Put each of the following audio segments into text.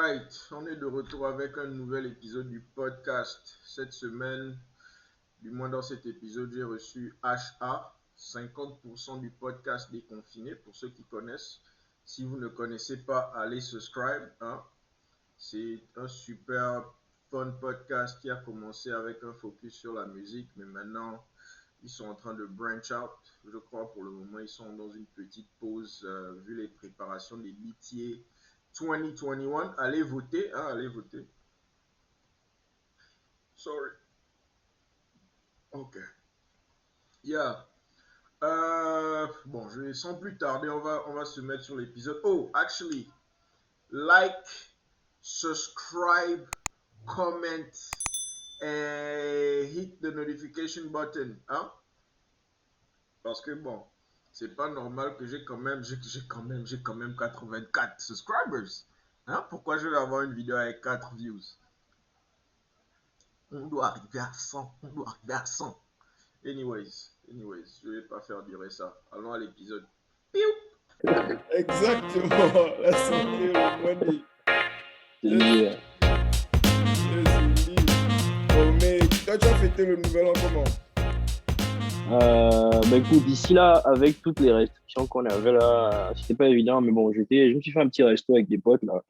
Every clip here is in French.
Alright, on est de retour avec un nouvel épisode du podcast. Cette semaine, du moins dans cet épisode, j'ai reçu HA, 50% du podcast déconfiné, pour ceux qui connaissent. Si vous ne connaissez pas, allez subscribe, hein. C'est un super fun podcast qui a commencé avec un focus sur la musique, mais maintenant, ils sont en train de branch out. Je crois pour le moment, ils sont dans une petite pause vu les préparations des BTA 2021. Allez voter, hein, allez voter. Sorry. Ok. Yeah. Bon, sans plus tarder, on va se mettre sur l'épisode. Oh, actually, like, subscribe, comment, et hit the notification button, hein? Parce que bon, c'est pas normal que j'ai quand même 84 subscribers. Hein? Pourquoi je vais avoir une vidéo avec 4 views? On doit arriver à 100. On doit arriver à 100. Anyways, je vais pas faire durer ça. Allons à l'épisode. Exactement, la santé, le money. Yeah. Yes, indeed. Oh, mais toi, tu as fêté le nouvel an comment? Écoute, d'ici là, avec toutes les restrictions qu'on avait là, c'était pas évident, mais bon, je me suis fait un petit resto avec des potes là.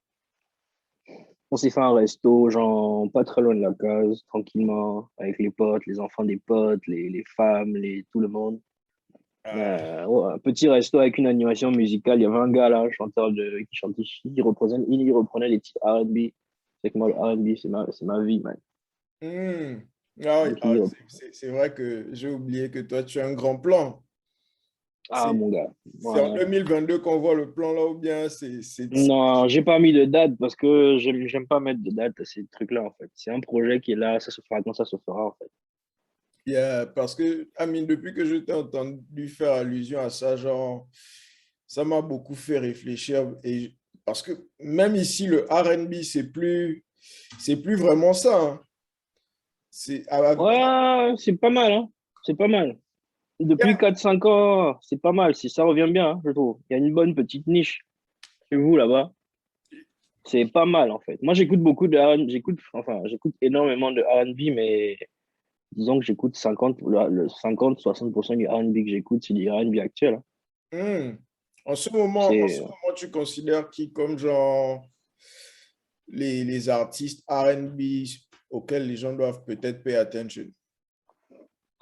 On s'est fait un resto, genre pas très loin de la case, tranquillement, avec les potes, les enfants des potes, les femmes, tout le monde. Ouais, un petit resto avec une animation musicale. Il y avait un gars là, un chanteur qui chantait, il reprenait les titres R&B. C'est que moi, le R&B, c'est ma vie, man. Ah oui, Donc, il rep- c'est vrai que j'ai oublié que toi, tu as un grand plan. Ah, C'est mon gars. c'est en Ouais. 2022 qu'on voit le plan là ou bien c'est... Non, j'ai pas mis de date parce que j'aime pas mettre de date à ces trucs-là, en fait. C'est un projet qui est là, ça se fera quand ça se fera, en fait. Yeah, parce que, Amine, depuis que je t'ai entendu faire allusion à ça, genre, ça m'a beaucoup fait réfléchir. Parce que même ici, le R&B, c'est plus vraiment ça, hein. C'est, Ouais, c'est pas mal, hein. C'est pas mal. Depuis 4 5 ans, c'est pas mal. Si ça revient bien, hein, je trouve. Il y a une bonne petite niche chez vous, là-bas. C'est pas mal, en fait. Moi, j'écoute beaucoup de R&B. J'écoute énormément de R&B, mais disons que j'écoute 50-60% du R&B que j'écoute, c'est du R&B actuel, hein. Hmm. En C'est ce moment, tu considères qui comme genre les artistes R&B auxquels les gens doivent peut-être pay attention?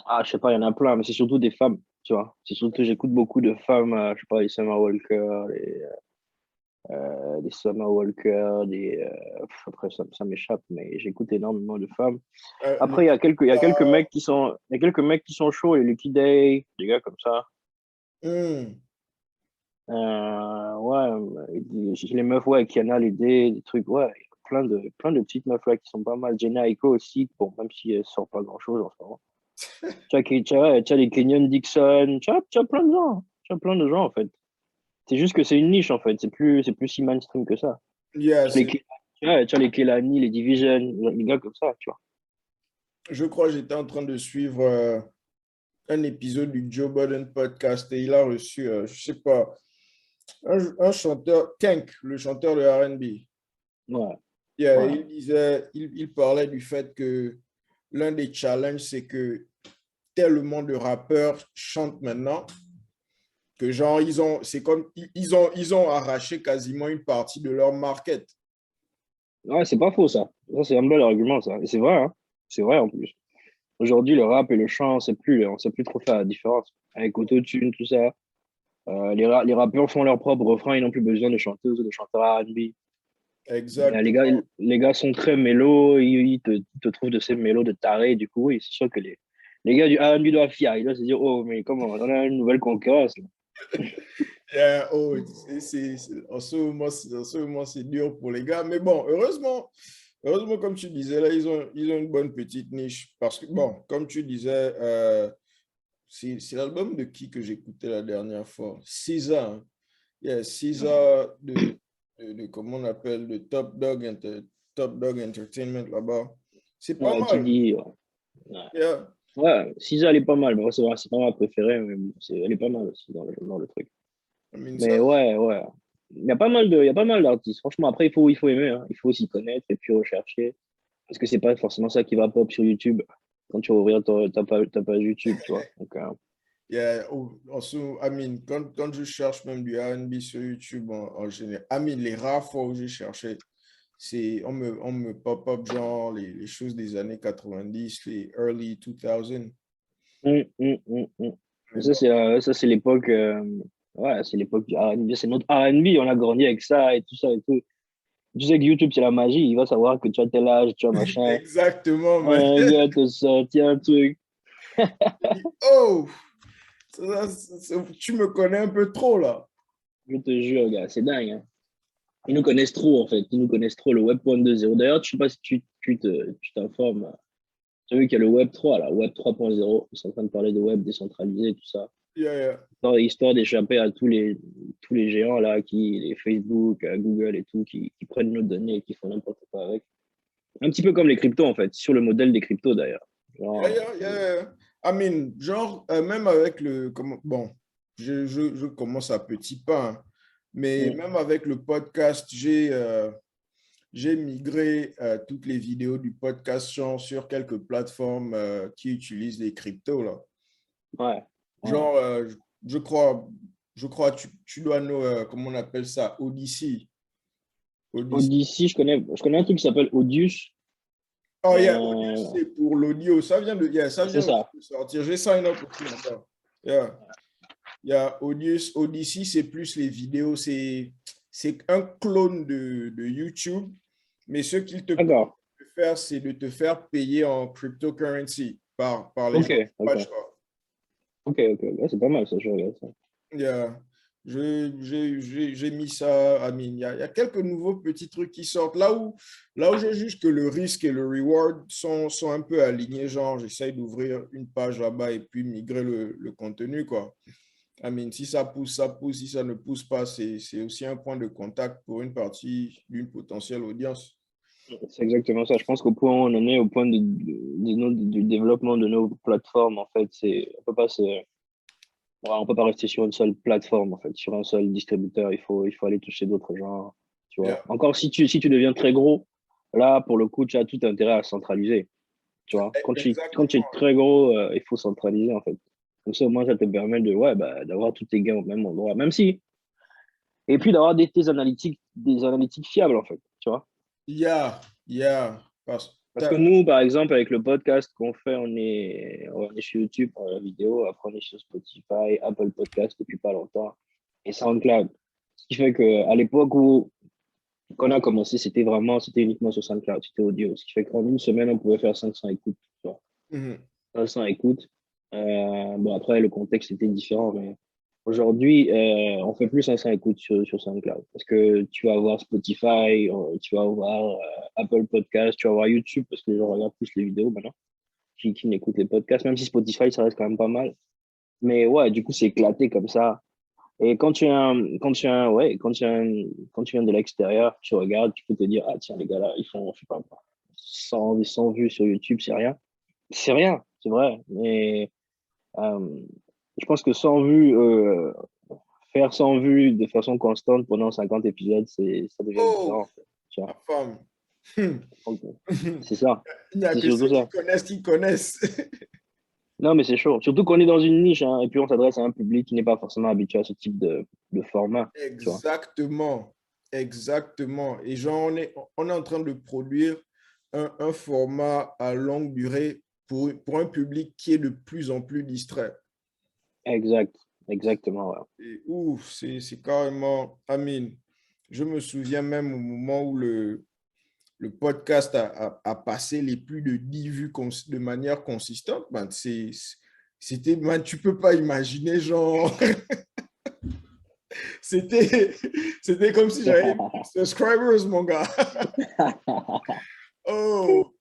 Ah, je sais pas, il y en a plein, mais c'est surtout des femmes, tu vois. C'est surtout, j'écoute beaucoup de femmes, je sais pas, les Summer Walker, des Summer Walker, après, ça m'échappe, mais j'écoute énormément de femmes. Après, il y a quelques mecs qui sont chauds, les Lucky Day, des gars comme ça. Hmm. Ouais, les meufs, ouais, Kiana, des trucs, ouais, il y a plein de petites meufs là qui sont pas mal. Jenna Aiko aussi, bon, même si elle sort pas grand-chose en ce moment. Tu as les Kenyon Dixon, tu as plein de gens. Tu as plein de gens, en fait. C'est juste que c'est une niche, en fait. C'est plus si mainstream que ça. Yeah, Tu as les, tu as les Kelani, les Division, les gars comme ça, tu vois. je crois que j'étais en train de suivre un épisode du Joe Budden podcast et il a reçu, je sais pas, un chanteur, Tank, le chanteur de R&B. Ouais, Yeah, ouais. il disait, il parlait du fait que l'un des challenges, c'est que tellement de rappeurs chantent maintenant que genre, c'est comme, ils ont arraché quasiment une partie de leur market. Ouais, c'est pas faux, ça. Ça, c'est un bel argument, ça. Et c'est vrai, hein. C'est vrai, en plus. Aujourd'hui, le rap et le chant, on sait plus trop faire la différence. Avec Autotune, tout ça. Les rappeurs font leurs propres refrains, ils n'ont plus besoin de chanteuses ou de chanteurs R&B. Exactement. Les gars sont très mélos, ils te trouvent de ces mélos de tarés. Du coup, oui, c'est sûr que les gars du R&B doivent fier. Ils doivent se dire, oh, mais comment, on a une nouvelle concurrence, là. Yeah, oh, en ce moment, c'est dur pour les gars. Mais bon, heureusement, comme tu disais, là, ils ont une bonne petite niche. Parce que, bon, comme tu disais, c'est l'album de qui que j'écoutais la dernière fois? SZA, hein. Yeah, SZA comment on appelle, de Top Dog Entertainment là-bas. C'est pas Ouais, mal. ouais. Yeah. Ouais, Cisa, elle est pas mal. Bon, c'est vrai, c'est pas ma préférée, mais bon, elle est pas mal aussi dans le truc. I mean, Mais ouais, ouais. il y a pas mal d'artistes. Franchement, après, il faut aimer, hein. Il faut s'y connaître et puis rechercher. Parce que c'est pas forcément ça qui va pop sur YouTube quand tu vas ouvrir ta page YouTube, tu vois. Donc, Yeah, also, I mean, quand je cherche même du R&B sur YouTube en général, I mean, les rares fois où j'ai cherché, on me pop-up genre les choses des années 90, les early 2000. Mais bon, Ça, c'est l'époque, ouais, c'est l'époque du R&B. C'est notre R&B, on a grandi avec ça et tout ça et tout. Tu sais que YouTube, c'est la magie. Il va savoir que tu as tel âge, tu as machin. exactement, man. Un gars te sortit un truc. J'ai dit, oh, tu me connais un peu trop là. Je te jure, gars, c'est dingue, hein. Ils nous connaissent trop, en fait. Ils nous connaissent trop, le Web 2.0. D'ailleurs, je sais pas si tu t'informes. Tu as vu qu'il y a le Web 3, là, Web 3.0. Ils sont en train de parler de Web décentralisé, tout ça. Yeah, yeah. Histoire d'échapper à tous les géants, là, les Facebook, Google et tout, qui prennent nos données et qui font n'importe quoi avec. Un petit peu comme les cryptos, en fait, sur le modèle des cryptos, d'ailleurs. Yeah, Genre, yeah, yeah. I mean, genre, même avec bon, je commence à petits pas, hein, mais même avec le podcast, j'ai migré toutes les vidéos du podcast sur quelques plateformes qui utilisent les cryptos, là. ouais. Genre, je crois, tu dois know, comment on appelle ça, Odyssey. Odyssey. Odyssey, je connais un truc qui s'appelle Audius. Oh, yeah, Odyssey, Euh, c'est pour l'audio. Ça c'est vient ça. de sortir. J'ai sign up aussi maintenant. Yeah. Il y a Odyssey, c'est plus les vidéos, c'est un clone de YouTube, mais ce qu'il te permet D'accord. de faire, c'est de te faire payer en cryptocurrency par les Ok, gens qui ok. watchent, quoi. Ok. Ouais, c'est pas mal, ça, je regarde ça. Yeah. J'ai mis ça à mine. Il y a quelques nouveaux petits trucs qui sortent. Là où je juge que le risque et le reward sont un peu alignés, genre j'essaye d'ouvrir une page là-bas et puis migrer le contenu, quoi. I mean, si ça pousse, ça pousse. Si ça ne pousse pas, c'est aussi un point de contact pour une partie d'une potentielle audience. C'est exactement ça. Je pense qu'au point où on en est, au point du développement de nos plateformes, en fait, on peut pas rester sur une seule plateforme, en fait, sur un seul distributeur. Il faut aller toucher d'autres gens, tu Yeah. vois. Encore si tu deviens très gros, là, pour le coup, tu as tout intérêt à centraliser, tu vois. Quand tu es Exactement. très gros, il faut centraliser, en fait. Comme ça, au moins, ça te permet ouais, bah, d'avoir tous tes gains au même endroit. Même si, et puis d'avoir des analytiques fiables, en fait, tu vois. Yeah, yeah. Parce que nous, par exemple, avec le podcast qu'on fait, on est sur YouTube pour la vidéo, après on est sur Spotify, Apple Podcast depuis pas longtemps, et SoundCloud. Ce qui fait qu'à l'époque où quand on a commencé, c'était uniquement sur SoundCloud, c'était audio. Ce qui fait qu'en une semaine, on pouvait faire 500 écoutes. Tu vois. Mhm. 500 écoutes. Bon, après, le contexte était différent, mais aujourd'hui, on fait plus 500 écoutes sur SoundCloud. Parce que tu vas avoir Spotify, tu vas avoir Apple Podcast, tu vas avoir YouTube, parce que les gens regardent plus les vidéos maintenant, qui n'écoutent les podcasts, même si Spotify, ça reste quand même pas mal. Mais ouais, du coup, c'est éclaté comme ça. Et quand tu viens de l'extérieur, tu regardes, tu peux te dire, ah tiens, les gars là, ils font, je sais pas, 100 vues sur YouTube, c'est rien. C'est rien, c'est vrai. Mais euh, je pense que faire 100 vues de façon constante pendant 50 épisodes, ça devient Oh, différent, en fait, tu vois. ma femme. Donc, c'est ça. Il n'y a C'est que surtout ceux ça. qui connaissent. Non, mais c'est chaud. Surtout qu'on est dans une niche, hein, et puis on s'adresse à un public qui n'est pas forcément habitué à ce type de format, tu vois. Exactement. Exactement. Et genre, on est en train de produire un format à longue durée pour un public qui est de plus en plus distrait. Exact. Exactement, ouais. Et ouf, c'est carrément. Amine, je me souviens même au moment où le podcast a passé les plus de 10 vues de manière consistante. Ben, c'était, man, tu peux pas imaginer, genre, c'était, c'était comme si j'avais plus de subscribers, mon gars. Oh,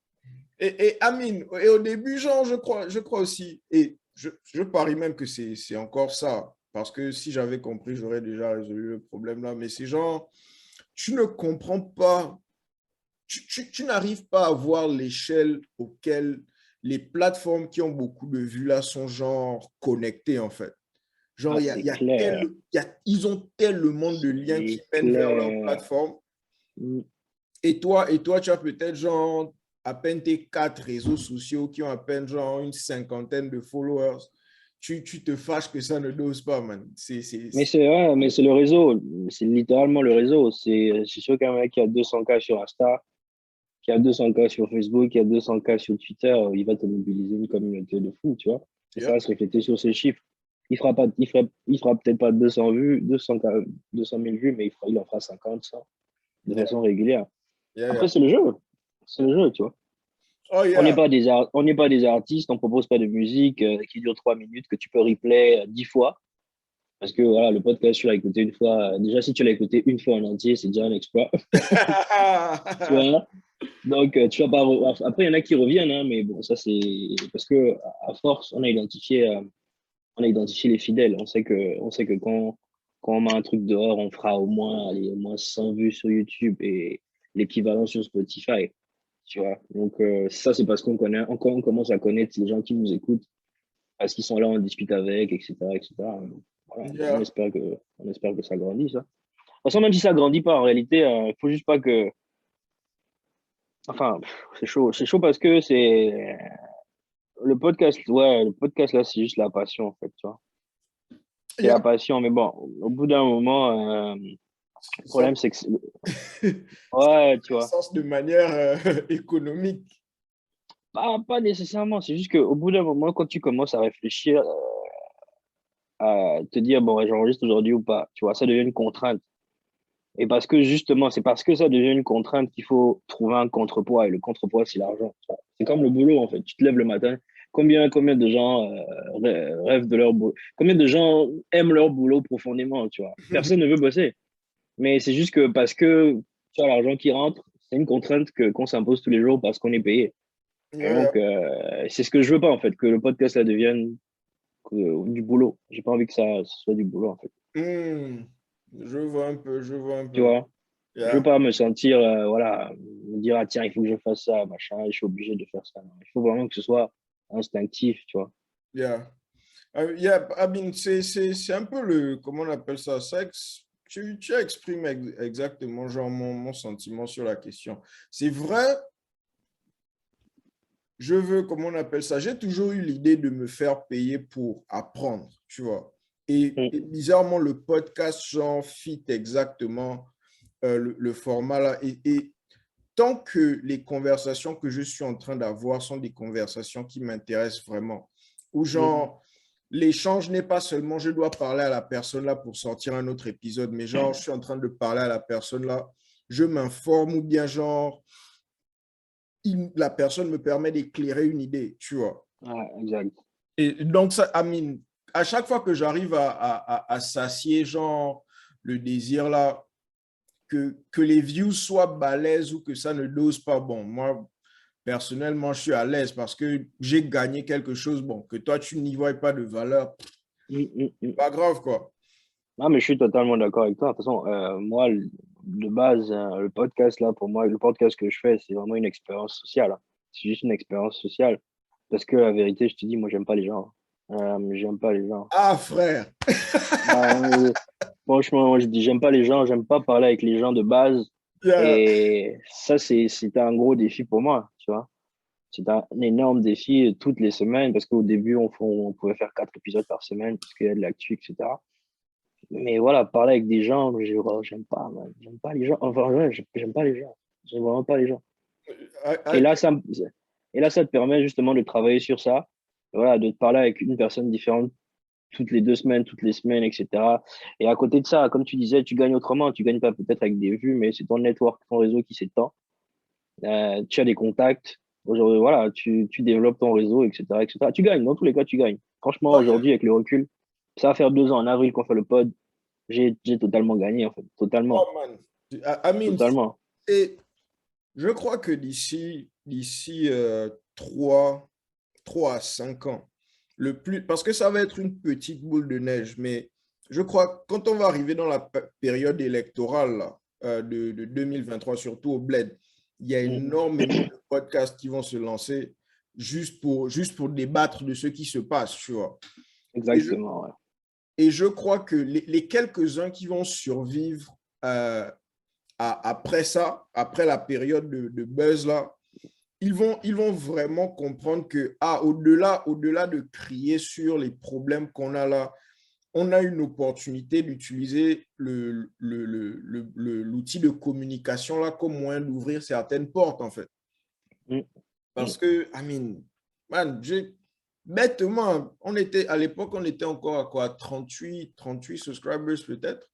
Amine, et au début, genre, je crois aussi, et je parie même que c'est encore ça, parce que si j'avais compris, j'aurais déjà résolu le problème là, mais c'est genre, tu ne comprends pas, tu n'arrives pas à voir l'échelle auquel les plateformes qui ont beaucoup de vues là sont genre connectées en fait. Genre, Ah, il y a, c'est il y a clair. ils ont tellement de liens qui C'est mènent vers leur clair. plateforme. Mm. Et toi, tu as peut-être genre à peine tes 4 réseaux sociaux qui ont à peine genre une cinquantaine de followers. Tu te fâches que ça ne dose pas, man. Mais c'est vrai, mais c'est le réseau. C'est littéralement le réseau. C'est sûr qu'un mec qui a 200K sur Insta, qui a 200K sur Facebook, qui a 200K sur Twitter, il va te mobiliser une communauté de fous, tu vois. Et ça Yeah, va se refléter sur ses chiffres. Il fera peut-être pas 200 vues, 200 000 vues, mais il en fera 50, 100, de yeah, façon régulière. yeah, yeah. Après, c'est le jeu. C'est le jeu, tu vois. Oh, On n'est yeah. pas on n'est pas des artistes, on propose pas de musique qui dure 3 minutes, que tu peux replay 10 fois. Parce que voilà, le podcast, tu l'as écouté une fois. Déjà, si tu l'as écouté une fois en entier, c'est déjà un exploit. Tu vois? Donc, tu vas pas. Après, il y en a qui reviennent, hein, mais bon, ça, c'est parce que à force, on a identifié les fidèles. On sait que quand on met un truc dehors, on fera au moins 100 vues sur YouTube et l'équivalent sur Spotify. Tu vois? Donc, ça, c'est parce on commence à connaître les gens qui nous écoutent, parce qu'ils sont là, on discute avec, etc., etc. Voilà. Yeah. On espère que ça grandit, ça. De toute façon, même si ça grandit pas, en réalité, il faut juste pas que. Enfin, c'est chaud. C'est chaud parce que c'est. Le podcast là, c'est juste la passion, en fait, tu vois. C'est la Yeah. passion, mais bon, au bout d'un moment, le Ça, problème, c'est que. Ouais, tu vois. sens de manière économique. Pas nécessairement, c'est juste qu'au bout d'un moment, quand tu commences à réfléchir, à te dire, bon, ouais, j'enregistre aujourd'hui ou pas, tu vois, ça devient une contrainte. Et parce que justement, c'est parce que ça devient une contrainte qu'il faut trouver un contrepoids. Et le contrepoids, c'est l'argent. C'est comme le boulot, en fait. Tu te lèves le matin. Combien de gens rêvent de leur boulot? Combien de gens aiment leur boulot profondément, tu vois? Personne ne veut bosser. Mais c'est juste que parce que tu as l'argent qui rentre, c'est une contrainte qu'on s'impose tous les jours parce qu'on est payé. Et Yeah. donc, c'est ce que je veux pas, en fait, que le podcast là devienne du boulot. J'ai pas envie que ça ce soit du boulot, en fait. Hmm. Je vois un peu, je vois un Tu peu. vois? Je veux Yeah. pas me sentir, voilà, me dire, ah tiens, il faut que je fasse ça, machin, et je suis obligé de faire ça. Non. Il faut vraiment que ce soit instinctif, tu vois. Yeah. Yeah, I mean, c'est un peu le, comment on appelle ça, tu exprimes exactement genre mon sentiment sur la question. C'est vrai, je veux, comment on appelle ça, j'ai toujours eu l'idée de me faire payer pour apprendre, tu vois. Et Mm. bizarrement, le podcast, genre, fit exactement le format là. Et tant que les conversations que je suis en train d'avoir sont des conversations qui m'intéressent vraiment, ou Mm. genre, l'échange n'est pas seulement je dois parler à la personne là pour sortir un autre épisode, mais genre, je suis en train de parler à la personne là, je m'informe ou bien genre, la personne me permet d'éclairer une idée, tu vois. Ouais, exact. Et donc, ça, Amine, à chaque fois que j'arrive à satier genre le désir là, que les views soient balèzes ou que ça ne dose pas, bon, moi, personnellement, je suis à l'aise parce que j'ai gagné quelque chose, bon, que toi, tu n'y vois pas de valeur, Mm, mm, mm. pas grave, quoi. Non, mais je suis totalement d'accord avec toi. De toute façon, moi, de base, le podcast, là, pour moi, le podcast que je fais, c'est vraiment une expérience sociale, hein. C'est juste une expérience sociale. Parce que la vérité, je te dis, moi, j'aime pas les gens. J'aime pas les gens. Ah, frère! Bah, franchement, moi, je dis, j'aime pas les gens, j'aime pas parler avec les gens de base. Yeah. Et ça, c'était un gros défi pour moi, tu vois. C'est un énorme défi toutes les semaines parce qu'au début, on pouvait faire 4 épisodes par semaine parce qu'il y a de l'actu, etc. Mais voilà, parler avec des gens, j'aime pas, man. J'aime pas les gens. Enfin, ouais, j'aime pas les gens. J'aime vraiment pas les gens. I, Et I, là, ça te permet justement de travailler sur ça. Voilà, de te parler avec une personne différente toutes les 2 semaines, toutes les semaines, etc. Et à côté de ça, comme tu disais, tu gagnes autrement. Tu gagnes pas peut-être avec des vues, mais c'est ton network, ton réseau qui s'étend. Tu as des contacts. Aujourd'hui, voilà, tu développes ton réseau, etc., etc. Tu gagnes, dans tous les cas, tu gagnes. Franchement, oh, aujourd'hui, avec le recul, ça va faire 2 ans en avril qu'on fait le pod. J'ai totalement gagné, en fait. Totalement. oh, man. I mean, Totalement. et je crois que d'ici 3 à 5 ans, parce que ça va être une petite boule de neige, mais je crois que quand on va arriver dans la période électorale là, de 2023, surtout au Bled, il y a Mm. énormément de podcasts qui vont se lancer juste pour débattre de ce qui se passe, tu vois. Et je, Exactement, ouais. Et je crois que les quelques-uns qui vont survivre après ça, après la période de buzz là, ils vont vraiment comprendre que, au-delà de crier sur les problèmes qu'on a là, on a une opportunité d'utiliser l'outil de communication là comme moyen d'ouvrir certaines portes, en fait. Mm. Parce que, I mean, man, bêtement, à l'époque, on était encore à quoi, 38 subscribers peut-être.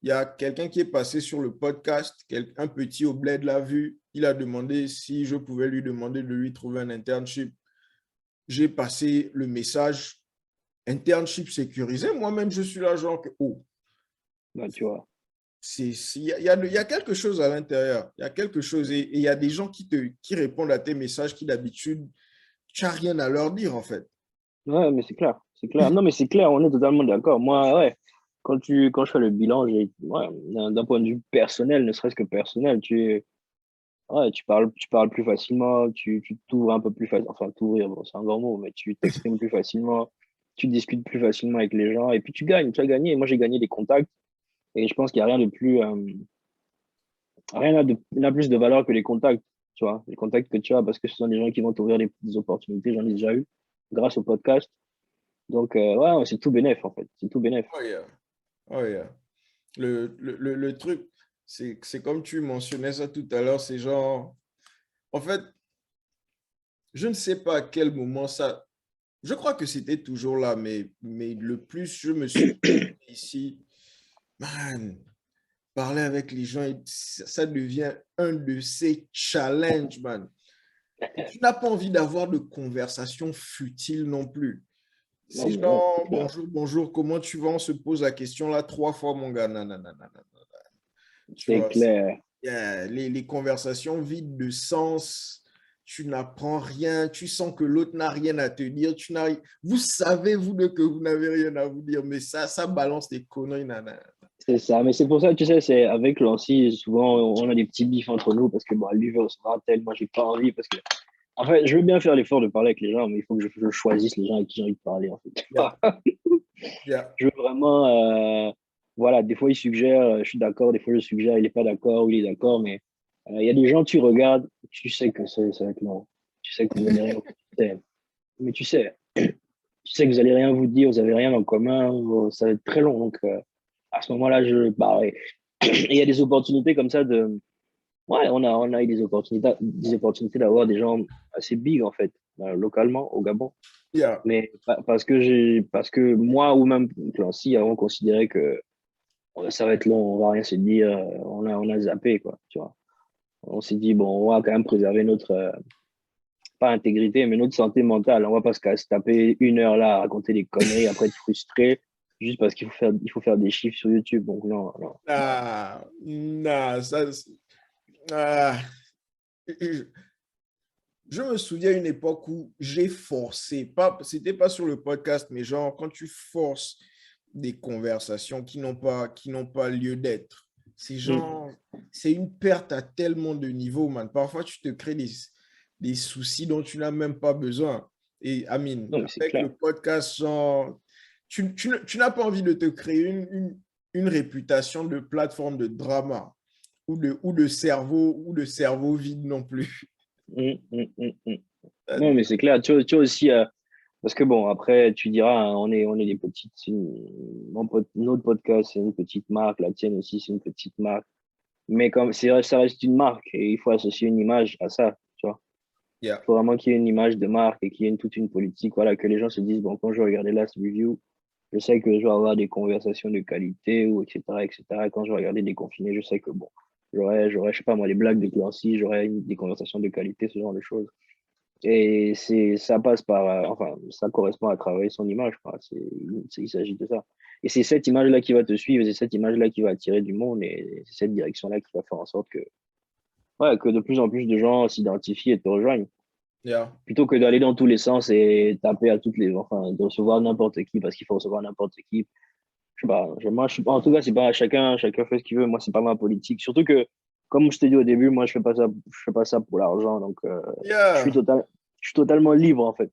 Il y a quelqu'un qui est passé sur le podcast, un petit au bled l'a vu, il a demandé si je pouvais lui demander de lui trouver un internship. J'ai passé le message internship sécurisé. Moi-même, je suis là genre que, oh, Bah, tu vois. il y a quelque chose à l'intérieur. Il y a quelque chose et il y a des gens qui répondent à tes messages qui d'habitude, tu n'as rien à leur dire en fait. Ouais, mais c'est clair. C'est clair. Non, mais c'est clair, on est totalement d'accord. Moi, ouais, quand je fais le bilan, ouais, d'un point de vue personnel, ne serait-ce que personnel, ouais, tu parles plus facilement, tu t'ouvres un peu plus facilement. Enfin, t'ouvrir, bon, c'est un grand mot, mais tu t'exprimes plus facilement, tu discutes plus facilement avec les gens et puis tu gagnes. Tu as gagné. Moi, j'ai gagné des contacts et je pense qu'il n'y a rien de plus. N'a plus de valeur que les contacts, tu vois, les contacts que tu as, parce que ce sont des gens qui vont t'ouvrir des opportunités, j'en ai déjà eu, grâce au podcast. Donc, ouais, c'est tout bénef, en fait, c'est tout bénef. Oh yeah. Oh yeah. Le truc, c'est comme tu mentionnais ça tout à l'heure, c'est genre, en fait, je ne sais pas à quel moment ça, je crois que c'était toujours là, mais le plus je me suis ici, man, parler avec les gens, ça devient un de ces challenges, man. Et tu n'as pas envie d'avoir de conversation futile non plus. Non, C'est mais ouais, c'est genre, clair. bonjour, bonjour, comment tu vas? On se pose la question là 3 fois, mon gars. Non, non, non, non, non. Tu C'est vois, clair. les conversations vides de sens, tu n'apprends rien, tu sens que l'autre n'a rien à te dire, vous savez, vous deux, que vous n'avez rien à vous dire, mais ça balance des conneries, nana. C'est ça, mais c'est pour ça, tu sais, c'est avec Lancy, souvent, on a des petits bifs entre nous, parce que, bon, lui veut recevoir tel, moi, j'ai pas envie, parce que, en fait, je veux bien faire l'effort de parler avec les gens, mais il faut que je choisisse les gens avec qui j'ai envie de parler, en fait. Yeah, yeah, Je veux vraiment, voilà, des fois il suggère, je suis d'accord, des fois je suggère, il n'est pas d'accord ou il est d'accord, mais il y a des gens, tu regardes, tu sais que ça va être long. Tu sais que vous n'allez rien, mais tu sais que vous n'allez rien vous dire, vous n'avez rien en commun, ça va être très long. Donc, à ce moment-là, bah, ouais. Et il y a des opportunités comme ça ouais, on a eu des opportunités d'avoir des gens assez big, en fait, localement, au Gabon. yeah. Mais parce que moi ou même Clancy avons considéré que ça va être long, on va rien se dire, on a zappé, quoi, tu vois. On s'est dit, bon, on va quand même préserver notre, pas intégrité, mais notre santé mentale. On va pas se taper 1 heure là à raconter des conneries, après être frustré, juste parce il faut faire des chiffres sur YouTube. Donc, non, non. Ah, nah, ah. Je, je me souviens une époque où j'ai forcé, c'était pas sur le podcast, mais genre quand tu forces des conversations qui n'ont pas lieu d'être, Mm. c'est une perte à tellement de niveaux, man. Parfois, tu te crées des soucis dont tu n'as même pas besoin. Et Amine, Non, mais c'est avec clair. le podcast, genre, tu n'as pas envie de te créer une réputation de plateforme de drama ou de cerveau vide non plus. Mm, mm, mm, mm. Non, mais c'est clair. Tu as aussi, parce que bon, après, tu diras, hein, on est des petites, notre podcast, c'est une petite marque, la tienne aussi, c'est une petite marque. Mais comme ça reste une marque et il faut associer une image à ça, tu vois. Yeah. Il faut vraiment qu'il y ait une image de marque et qu'il y ait toute une politique, voilà, que les gens se disent, bon, quand je vais regarder Last Review, je sais que je vais avoir des conversations de qualité, ou etc., etc. Quand je vais regarder Déconfiné, je sais que, bon, je sais pas moi, les blagues de Clancy, des conversations de qualité, ce genre de choses. Et ça passe par, enfin, ça correspond à travailler son image, quoi. Il s'agit de ça. Et c'est cette image-là qui va te suivre, c'est cette image-là qui va attirer du monde, et c'est cette direction-là qui va faire en sorte que, ouais, que de plus en plus de gens s'identifient et te rejoignent. Yeah. Plutôt que d'aller dans tous les sens et taper à enfin, de recevoir n'importe qui parce qu'il faut recevoir n'importe qui. Je sais pas, moi, en tout cas, c'est pas chacun fait ce qu'il veut. Moi, c'est pas ma politique. Surtout que, comme je t'ai dit au début, moi, je fais pas ça pour l'argent. Donc, je suis Yeah. je suis totalement libre, en fait.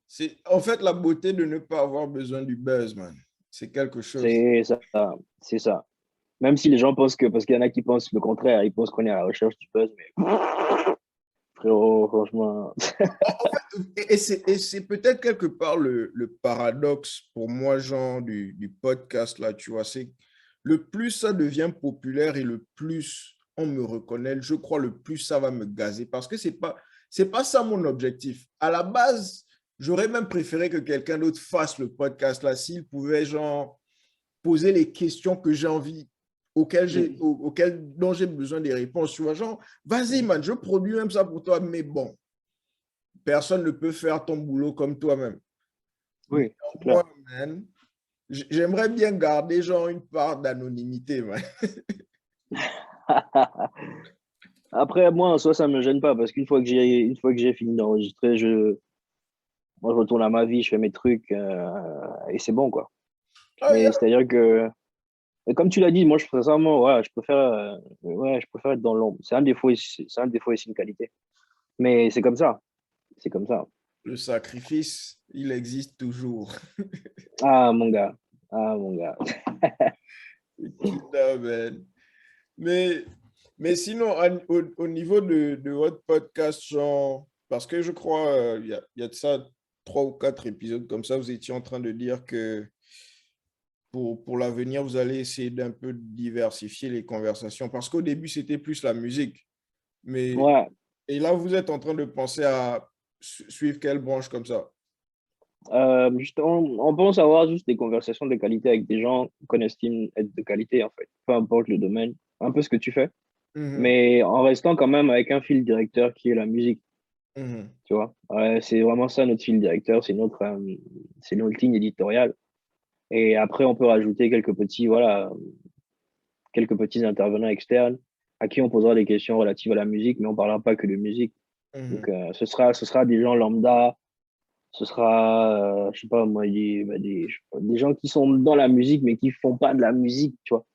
C'est en fait la beauté de ne pas avoir besoin du buzz, man. C'est quelque chose. C'est ça, c'est ça. Même si les gens pensent que, parce qu'il y en a qui pensent le contraire, ils pensent qu'on est à la recherche du buzz, mais frérot, franchement, Et c'est peut-être quelque part le paradoxe pour moi, genre, du podcast, là, tu vois. C'est le plus ça devient populaire et le plus on me reconnaît, je crois, le plus ça va me gazer. Parce que c'est pas ça mon objectif. À la base, j'aurais même préféré que quelqu'un d'autre fasse le podcast, là, s'il pouvait, genre, poser les questions que j'ai envie, dont j'ai besoin des réponses. Tu vois, genre, vas-y, man, je produis même ça pour toi, mais bon, personne ne peut faire ton boulot comme toi-même. oui, c'est clair. Moi, man, j'aimerais bien garder genre une part d'anonymité, man. Après, moi, en soi, ça me gêne pas parce une fois que j'ai fini d'enregistrer, moi, je retourne à ma vie, je fais mes trucs et c'est bon, quoi. Ah, Mais c'est-à-dire que, et comme tu l'as dit, moi, sincèrement, ouais, je préfère être dans l'ombre. C'est un défaut, c'est un défaut et c'est une qualité. Mais c'est comme ça. C'est comme ça. le sacrifice, il existe toujours. Ah, mon gars. Ah, mon gars. Putain, man. Mais, mais sinon, au niveau de votre podcast, genre, parce que je crois, il y a de ça 3 ou 4 épisodes comme ça, vous étiez en train de dire que pour l'avenir, vous allez essayer d'un peu diversifier les conversations. Parce qu'au début, c'était plus la musique. Mais, Ouais. et là, vous êtes en train de penser à suivre quelle branche comme ça? On pense avoir juste des conversations de qualité avec des gens qu'on estime être de qualité, en fait. Peu importe le domaine. Un peu ce que tu fais. Mhm, Mais en restant quand même avec un fil directeur qui est la musique. mhm, Tu vois. Ouais, c'est vraiment ça notre fil directeur. C'est notre ligne éditoriale. Et après, on peut rajouter quelques petits intervenants externes à qui on posera des questions relatives à la musique, mais on ne parlera pas que de musique. mhm. Donc, ce sera des gens lambda, ce sera, je sais pas moi, je sais pas, des gens qui sont dans la musique, mais qui font pas de la musique, tu vois.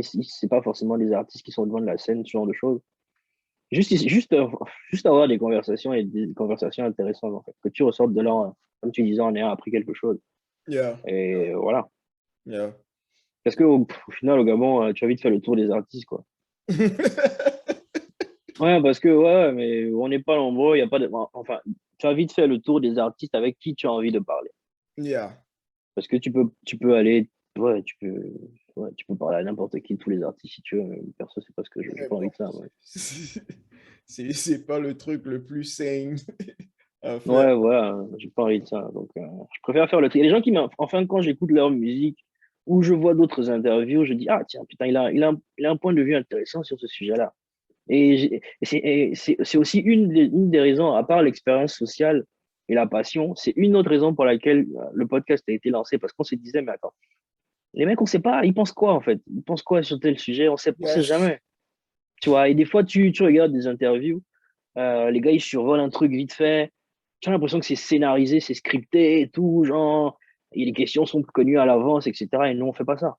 C'est pas forcément des artistes qui sont devant de la scène, ce genre de choses. Juste avoir des conversations et des conversations intéressantes, en fait. Que tu ressortes de là, comme tu disais, en ayant appris quelque chose. Yeah, Et voilà. yeah. Parce au final, au Gabon, tu as vite fait le tour des artistes, quoi. Ouais, parce que, ouais, mais on n'est pas nombreux, il y a pas de. Enfin, tu as vite fait le tour des artistes avec qui tu as envie de parler. Yeah. Parce que tu peux aller. Ouais, tu peux parler à n'importe qui, tous les artistes, si tu veux. Mais perso, c'est parce que j'ai Mais pas bon, envie de ça, ouais. c'est pas le truc le plus sain à faire. Ouais, voilà, j'ai pas envie de ça. Donc, je préfère faire le tri. Et les gens en fin de compte, j'écoute leur musique ou je vois d'autres interviews, je dis, ah, tiens, putain, il a un point de vue intéressant sur ce sujet-là. C'est aussi une des raisons, à part l'expérience sociale et la passion, c'est une autre raison pour laquelle le podcast a été lancé, parce qu'on se disait, mais attends, les mecs, on sait pas, ils pensent quoi en fait? Ils pensent quoi sur tel sujet? On sait Yes. jamais. Tu vois, et des fois, tu regardes des interviews, les gars, ils survolent un truc vite fait, tu as l'impression que c'est scénarisé, c'est scripté et tout, genre, et les questions sont connues à l'avance, etc. Et nous, on fait pas ça.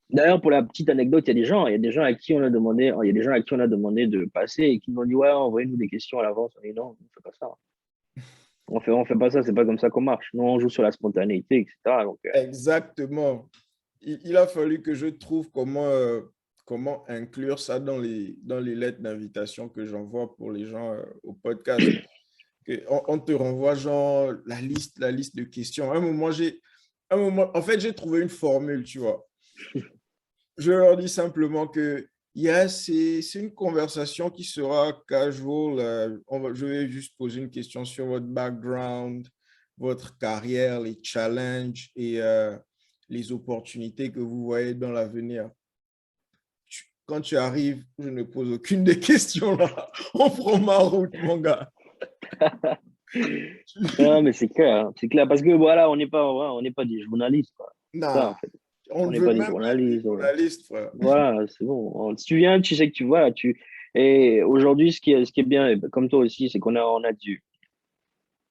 D'ailleurs, pour la petite anecdote, il y a des gens à qui on a demandé, il y a des gens à qui on a demandé de passer et qui nous ont dit, ouais, envoyez-nous des questions à l'avance. On dit non, on fait pas ça. On fait pas ça, c'est pas comme ça qu'on marche. Nous, on joue sur la spontanéité, etc. Donc, Exactement. Il a fallu que je trouve comment inclure ça dans les lettres d'invitation que j'envoie pour les gens au podcast. On te renvoie genre la liste de questions. En fait, j'ai trouvé une formule, tu vois. Je leur dis simplement que yes, c'est une conversation qui sera casual. Je vais juste poser une question sur votre background, votre carrière, les challenges et les opportunités que vous voyez dans l'avenir. Quand tu arrives, je ne pose aucune des questions là. On prend ma route, mon gars. non, mais c'est clair, parce que voilà, on n'est pas des journalistes, quoi. C'est ça, Non, en fait. on On ne n'est veut pas des même pas être des journalistes. journalistes, frère. Voilà, c'est bon. Si tu viens, tu sais que tu vois, et aujourd'hui, ce qui est bien, et comme toi aussi, c'est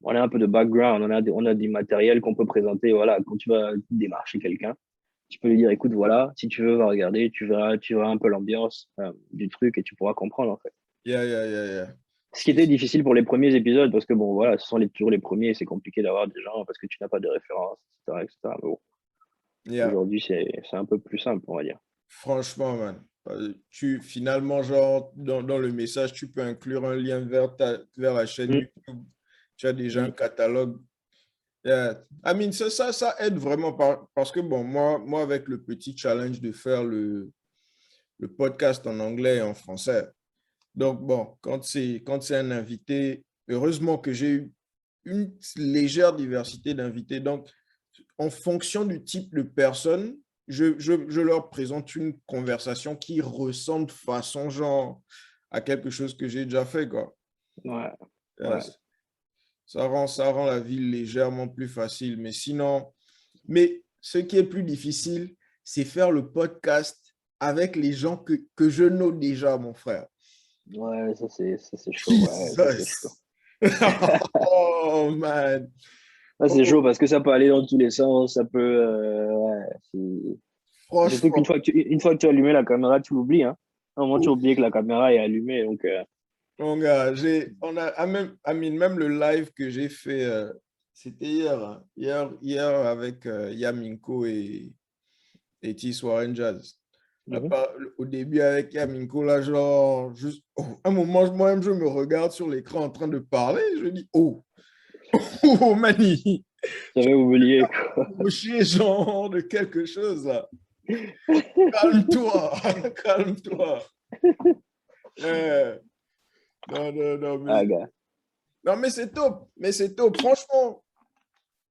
on a un peu de background, on a du matériel qu'on peut présenter. Voilà, quand tu vas démarcher quelqu'un, tu peux lui dire, écoute, voilà, si tu veux, va regarder, tu verras un peu l'ambiance du truc et tu pourras comprendre, en fait. Yeah, yeah, yeah, yeah. Ce qui était difficile pour les premiers épisodes, parce que bon, voilà, ce sont toujours les premiers, c'est compliqué d'avoir des gens parce que tu n'as pas de référence, etc., etc. Mais bon. Yeah. Aujourd'hui, c'est un peu plus simple, on va dire. Franchement, man. Finalement, genre, dans le message, tu peux inclure un lien vers la chaîne Mm, YouTube. Tu as déjà un mm. catalogue. Yeah. I mean, ça aide vraiment parce que, bon, moi, avec le petit challenge de faire le podcast en anglais et en français. Donc, bon, quand c'est un invité, heureusement que j'ai eu une légère diversité d'invités. Donc, en fonction du type de personne, je leur présente une conversation qui ressemble façon genre à quelque chose que j'ai déjà fait, quoi. Ouais, ouais. Yes. Ça rend la vie légèrement plus facile. Mais sinon, mais ce qui est plus difficile, c'est faire le podcast avec les gens que je know déjà, mon frère. Ouais, ça c'est chaud. Ouais, ça c'est chaud. Jesus. Oh, man. Ça c'est chaud Oh, parce que ça peut aller dans tous les sens. Ça peut. Ouais, surtout qu'une franchement, fois une fois que tu as allumé la caméra, tu l'oublies. Hein. À un moment, tu as oublié que la caméra est allumée. Donc, mon gars, même le live que j'ai fait, c'était hier, hein. Hier avec Yaminko et T Warren Jazz. mhm. Au début avec Yaminko, là, genre, juste, un moment, moi-même, je me regarde sur l'écran en train de parler, je dis, oh, oh, Mani, J'avais oublié. approcher genre de quelque chose, là. Calme-toi, calme-toi. Euh, non, non, non, Ah, gars. non, mais c'est top, mais c'est top. Franchement,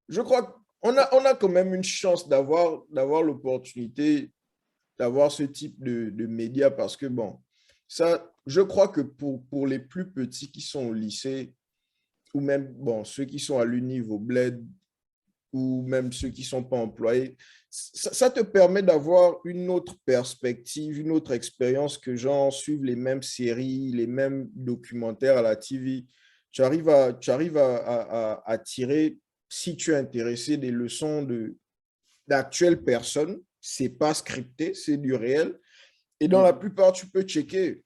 je crois qu'on a quand même une chance d'avoir l'opportunité d'avoir ce type de médias parce que, bon, ça, je crois que pour les plus petits qui sont au lycée ou même, bon, ceux qui sont à l'univ au bled ou même ceux qui ne sont pas employés, ça te permet d'avoir une autre perspective, une autre expérience que genre suivre les mêmes séries, les mêmes documentaires à la TV. Tu arrives à tirer, si tu es intéressé, des leçons d'actuelles personnes. C'est pas scripté, c'est du réel. Et dans la plupart, tu peux checker.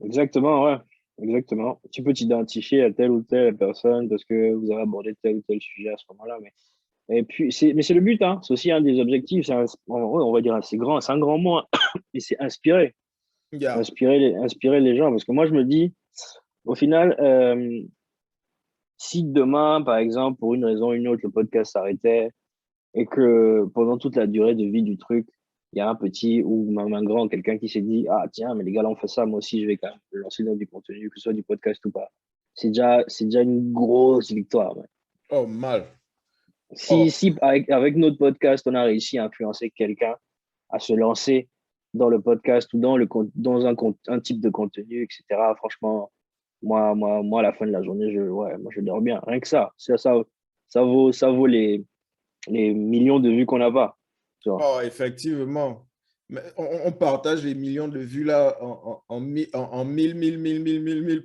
Exactement, ouais. Exactement. Tu peux t'identifier à telle ou telle personne parce que vous avez abordé tel ou tel sujet à ce moment-là. Et puis, mais c'est le but, hein. C'est aussi un des objectifs. On va dire, c'est un grand mot, hein. Mais c'est inspirer. Yeah. Inspirer les gens. Parce que moi, je me dis, au final, si demain, par exemple, pour une raison ou une autre, le podcast s'arrêtait et que pendant toute la durée de vie du truc, il y a un petit ou même un grand, quelqu'un qui s'est dit, ah tiens, mais les gars, là, on fait ça, moi aussi, je vais quand même lancer dans du contenu, que ce soit du podcast ou pas. C'est déjà une grosse victoire. Ouais. Oh, mal. Oh, Si avec notre podcast, on a réussi à influencer quelqu'un à se lancer dans le podcast ou dans un type de contenu, etc., franchement, moi, à la fin de la journée, moi, je dors bien. Rien que ça. Ça vaut les millions de vues qu'on a pas. Tu vois. oh, effectivement. Mais on partage les millions de vues là en mille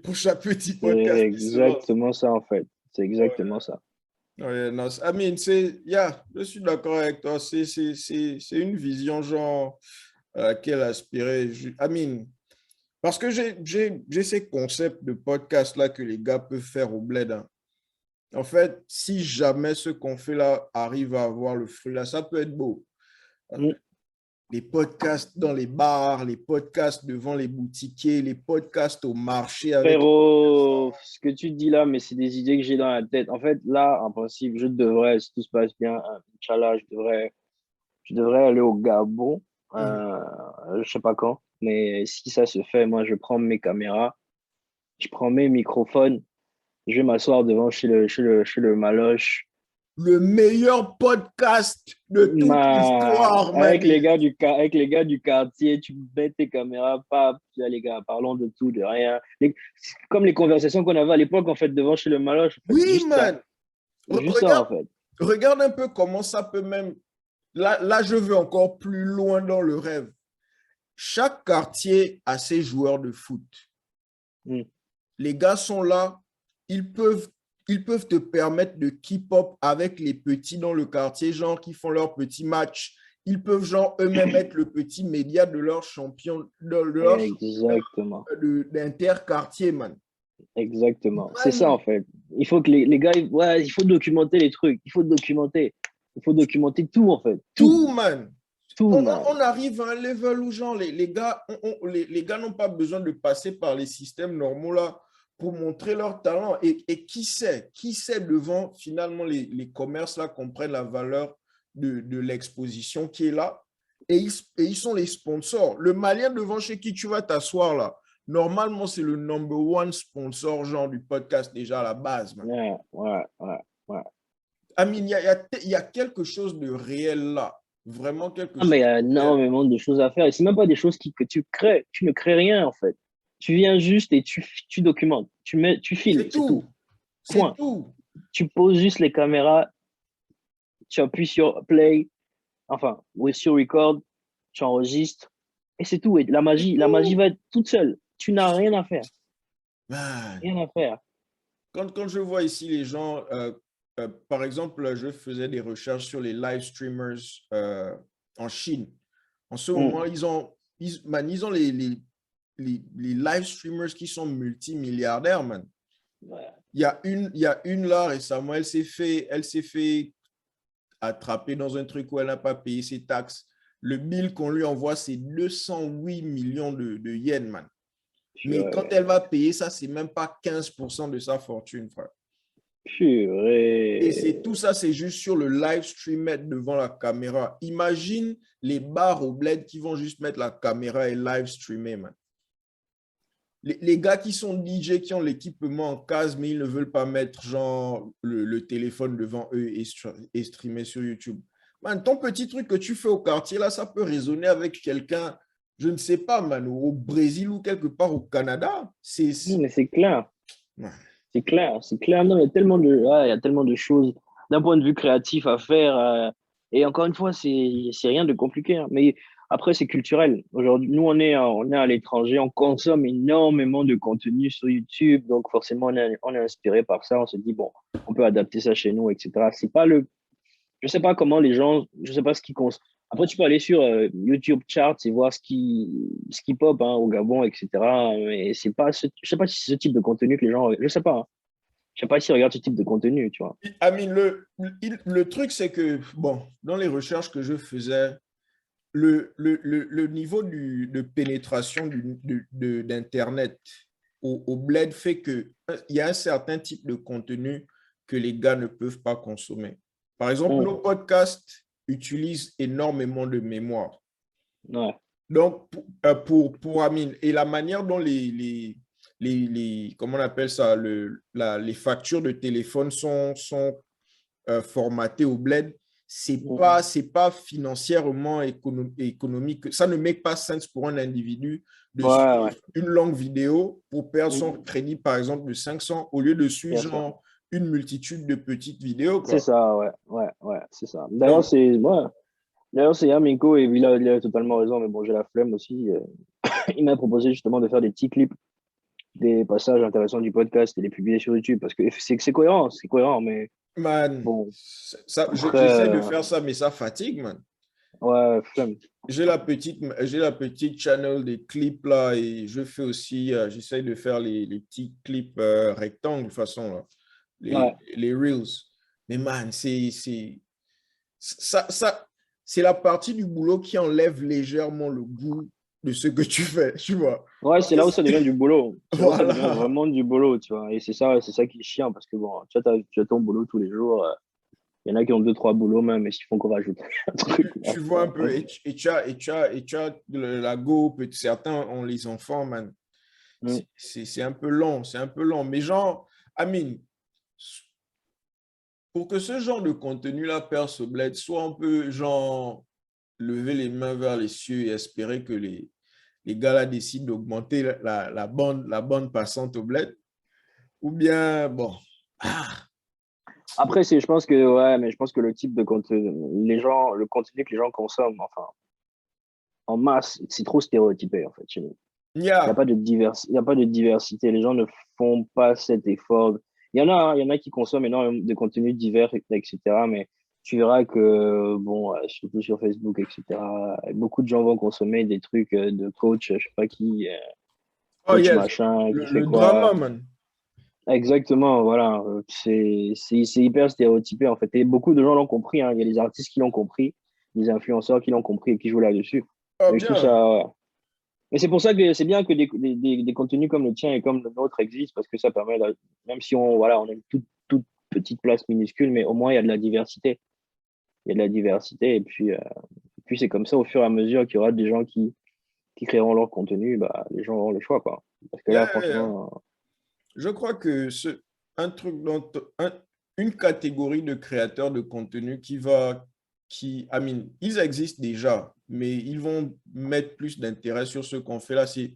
pour chaque petit C'est podcast qui se lance. exactement ça, en fait. C'est exactement ça. Ouais, non, je suis d'accord avec toi. C'est une vision genre à laquelle aspirer. Parce que j'ai ces concepts de podcast là que les gars peuvent faire au bled, hein. En fait, si jamais ce qu'on fait là arrive à avoir le fruit là, ça peut être beau. Mm. Les podcasts dans les bars, les podcasts devant les boutiquiers, les podcasts au marché avec... Frérot, ce que tu dis là, mais c'est des idées que j'ai dans la tête. En fait, là, en principe, je devrais, si tout se passe bien, Inch'Allah, je devrais aller au Gabon, Mhm. je sais pas quand, mais si ça se fait, moi, je prends mes caméras, je prends mes microphones, je vais m'asseoir devant chez le Maloche, Le meilleur podcast de toute l'histoire, avec les Mani. gars avec les gars du quartier, tu mets tes caméras, pas, les gars, parlons de tout, de rien. Comme les conversations qu'on avait à l'époque, en fait, devant chez le Maloche, en fait, Oui, juste ça. man. Juste ça, en Regarde, fait. regarde un peu comment ça peut même... Là, je veux encore plus loin dans le rêve. Chaque quartier a ses joueurs de foot. Mm. Les gars sont là, ils peuvent, ils peuvent te permettre de keep up avec les petits dans le quartier, genre qui font leurs petits matchs. Ils peuvent genre eux-mêmes être le petit média de leur champion, de leur championnat Exactement. d'interquartier, man. Exactement. C'est ça, en Man, fait. Il faut que les gars, ouais, il faut documenter les trucs. Il faut documenter. Il faut documenter tout, en fait. Tout, man. Tout, man. On arrive à un level où, genre, les gars, les gars n'ont pas besoin de passer par les systèmes normaux là pour montrer leur talent. Et qui sait devant, finalement, les commerces là comprennent la valeur de l'exposition qui est là. Et ils sont les sponsors. Le Malien devant chez qui tu vas t'asseoir là, normalement, c'est le number one sponsor genre du podcast déjà à la base, man. Ouais. Amine, il y a quelque chose de réel là. Vraiment quelque Ah, mais il y chose a de réel. énormément de choses à faire. Et c'est même pas des choses que tu crées. Tu ne crées rien, en fait. Tu viens juste et tu documentes. Tu filmes, C'est c'est tout. tout. C'est Point. tout. Tu poses juste les caméras, tu appuies sur play, enfin, ou sur record, tu enregistres, et c'est tout. Et la magie va être toute seule. Tu n'as rien à faire. Man. Rien à faire. Quand je vois ici les gens, par exemple, je faisais des recherches sur les live streamers en Chine. En ce moment, ils ont les live streamers qui sont multimilliardaires, man. Ouais. Il y a une là récemment, elle s'est fait attraper dans un truc où elle n'a pas payé ses taxes. Le bill qu'on lui envoie, c'est 208 millions de yens, man. Mais quand elle va payer ça, c'est même pas 15% de sa fortune, frère. Et c'est tout ça, c'est juste sur le live stream mettre devant la caméra. Imagine les bars au bled qui vont juste mettre la caméra et live streamer, man. Les gars qui sont DJ, qui ont l'équipement en case, mais ils ne veulent pas mettre genre le téléphone devant eux et streamer sur YouTube. Man, ton petit truc que tu fais au quartier, là, ça peut résonner avec quelqu'un, je ne sais pas, man, au Brésil ou quelque part au Canada. Non, mais c'est clair. Ouais. C'est clair. Non, il y a tellement de choses d'un point de vue créatif à faire. Et encore une fois, c'est rien de compliqué, hein. Mais après, c'est culturel. Aujourd'hui, nous, on est à l'étranger, on consomme énormément de contenu sur YouTube. Donc, forcément, on est inspiré par ça. On se dit, bon, on peut adapter ça chez nous, etc. C'est pas je sais pas comment les gens, je sais pas ce qu'ils consomment. Après, tu peux aller sur YouTube Charts et voir ce qui pop, hein, au Gabon, etc. Mais c'est pas je sais pas si c'est ce type de contenu que les gens, je sais pas, hein. Je sais pas s'ils regardent ce type de contenu, tu vois. Amine, le truc, c'est que, bon, dans les recherches que je faisais, le niveau de pénétration d'Internet au bled fait qu'il y a un certain type de contenu que les gars ne peuvent pas consommer. Par exemple, nos podcasts utilisent énormément de mémoire. Ouais. Donc, pour Amine, et la manière dont comment on appelle ça, les factures de téléphone sont formatées au bled, c'est pas financièrement économique. Ça ne make pas sens pour un individu de suivre une longue vidéo pour perdre son crédit, par exemple, de 500 au lieu de suivre genre une multitude de petites vidéos, quoi. C'est ça, ouais, c'est ça. D'ailleurs, c'est Yaminko et il a totalement raison, mais bon, j'ai la flemme aussi. Il m'a proposé justement de faire des petits clips, des passages intéressants du podcast et les publier sur YouTube parce que c'est cohérent, mais Man, bon. j'essaie de faire ça, mais ça fatigue, man. Ouais, flemme. J'ai la petite channel des clips là et je fais aussi, j'essaie de faire les petits clips rectangles de façon là, les reels. Mais man, c'est la partie du boulot qui enlève légèrement le goût de ce que tu fais, tu vois. Ouais, c'est là où ça devient du boulot. C'est là où ça Voilà. devient vraiment du boulot, tu vois. Et c'est ça qui est chiant parce que bon, tu as ton boulot tous les jours. Il y en a qui ont 2-3 boulots même, mais s'il faut qu'on rajoute un truc. Tu vois un peu, et tu as la go, certains ont les enfants, man. C'est un peu long, c'est un peu long. Mais genre, Amine, pour que ce genre de contenu-là perce au bled, soit on peut genre lever les mains vers les cieux et espérer que les gars-là décident d'augmenter la bande passante au bled, ou bien, bon, Après, je pense que le type de contenu, le contenu que les gens consomment, enfin, en masse, c'est trop stéréotypé, en fait, chez nous. Il n'y a pas de diversité. Les gens ne font pas cet effort. Il y en a qui consomment énormément de contenus divers, etc. Mais tu verras que, bon, surtout sur Facebook, etc., beaucoup de gens vont consommer des trucs de coach, je sais pas qui, oh coach yes, machin, qui fait le quoi. drama, man. Exactement, voilà. C'est hyper stéréotypé, en fait. Et beaucoup de gens l'ont compris, hein. Il y a des artistes qui l'ont compris, des influenceurs qui l'ont compris et qui jouent là-dessus. Ah, Et je trouve bien. ça. Mais c'est pour ça que c'est bien que des contenus comme le tien et comme le nôtre existent, parce que ça permet, même si on a une toute petite place minuscule, mais au moins il y a de la diversité. Il y a de la diversité, et puis c'est comme ça, au fur et à mesure qu'il y aura des gens qui créeront leur contenu, bah, les gens auront le choix, quoi. Parce que là, Yeah, yeah, yeah. franchement, Je crois que un truc une catégorie de créateurs de contenu ils existent déjà, mais ils vont mettre plus d'intérêt sur ce qu'on fait là. C'est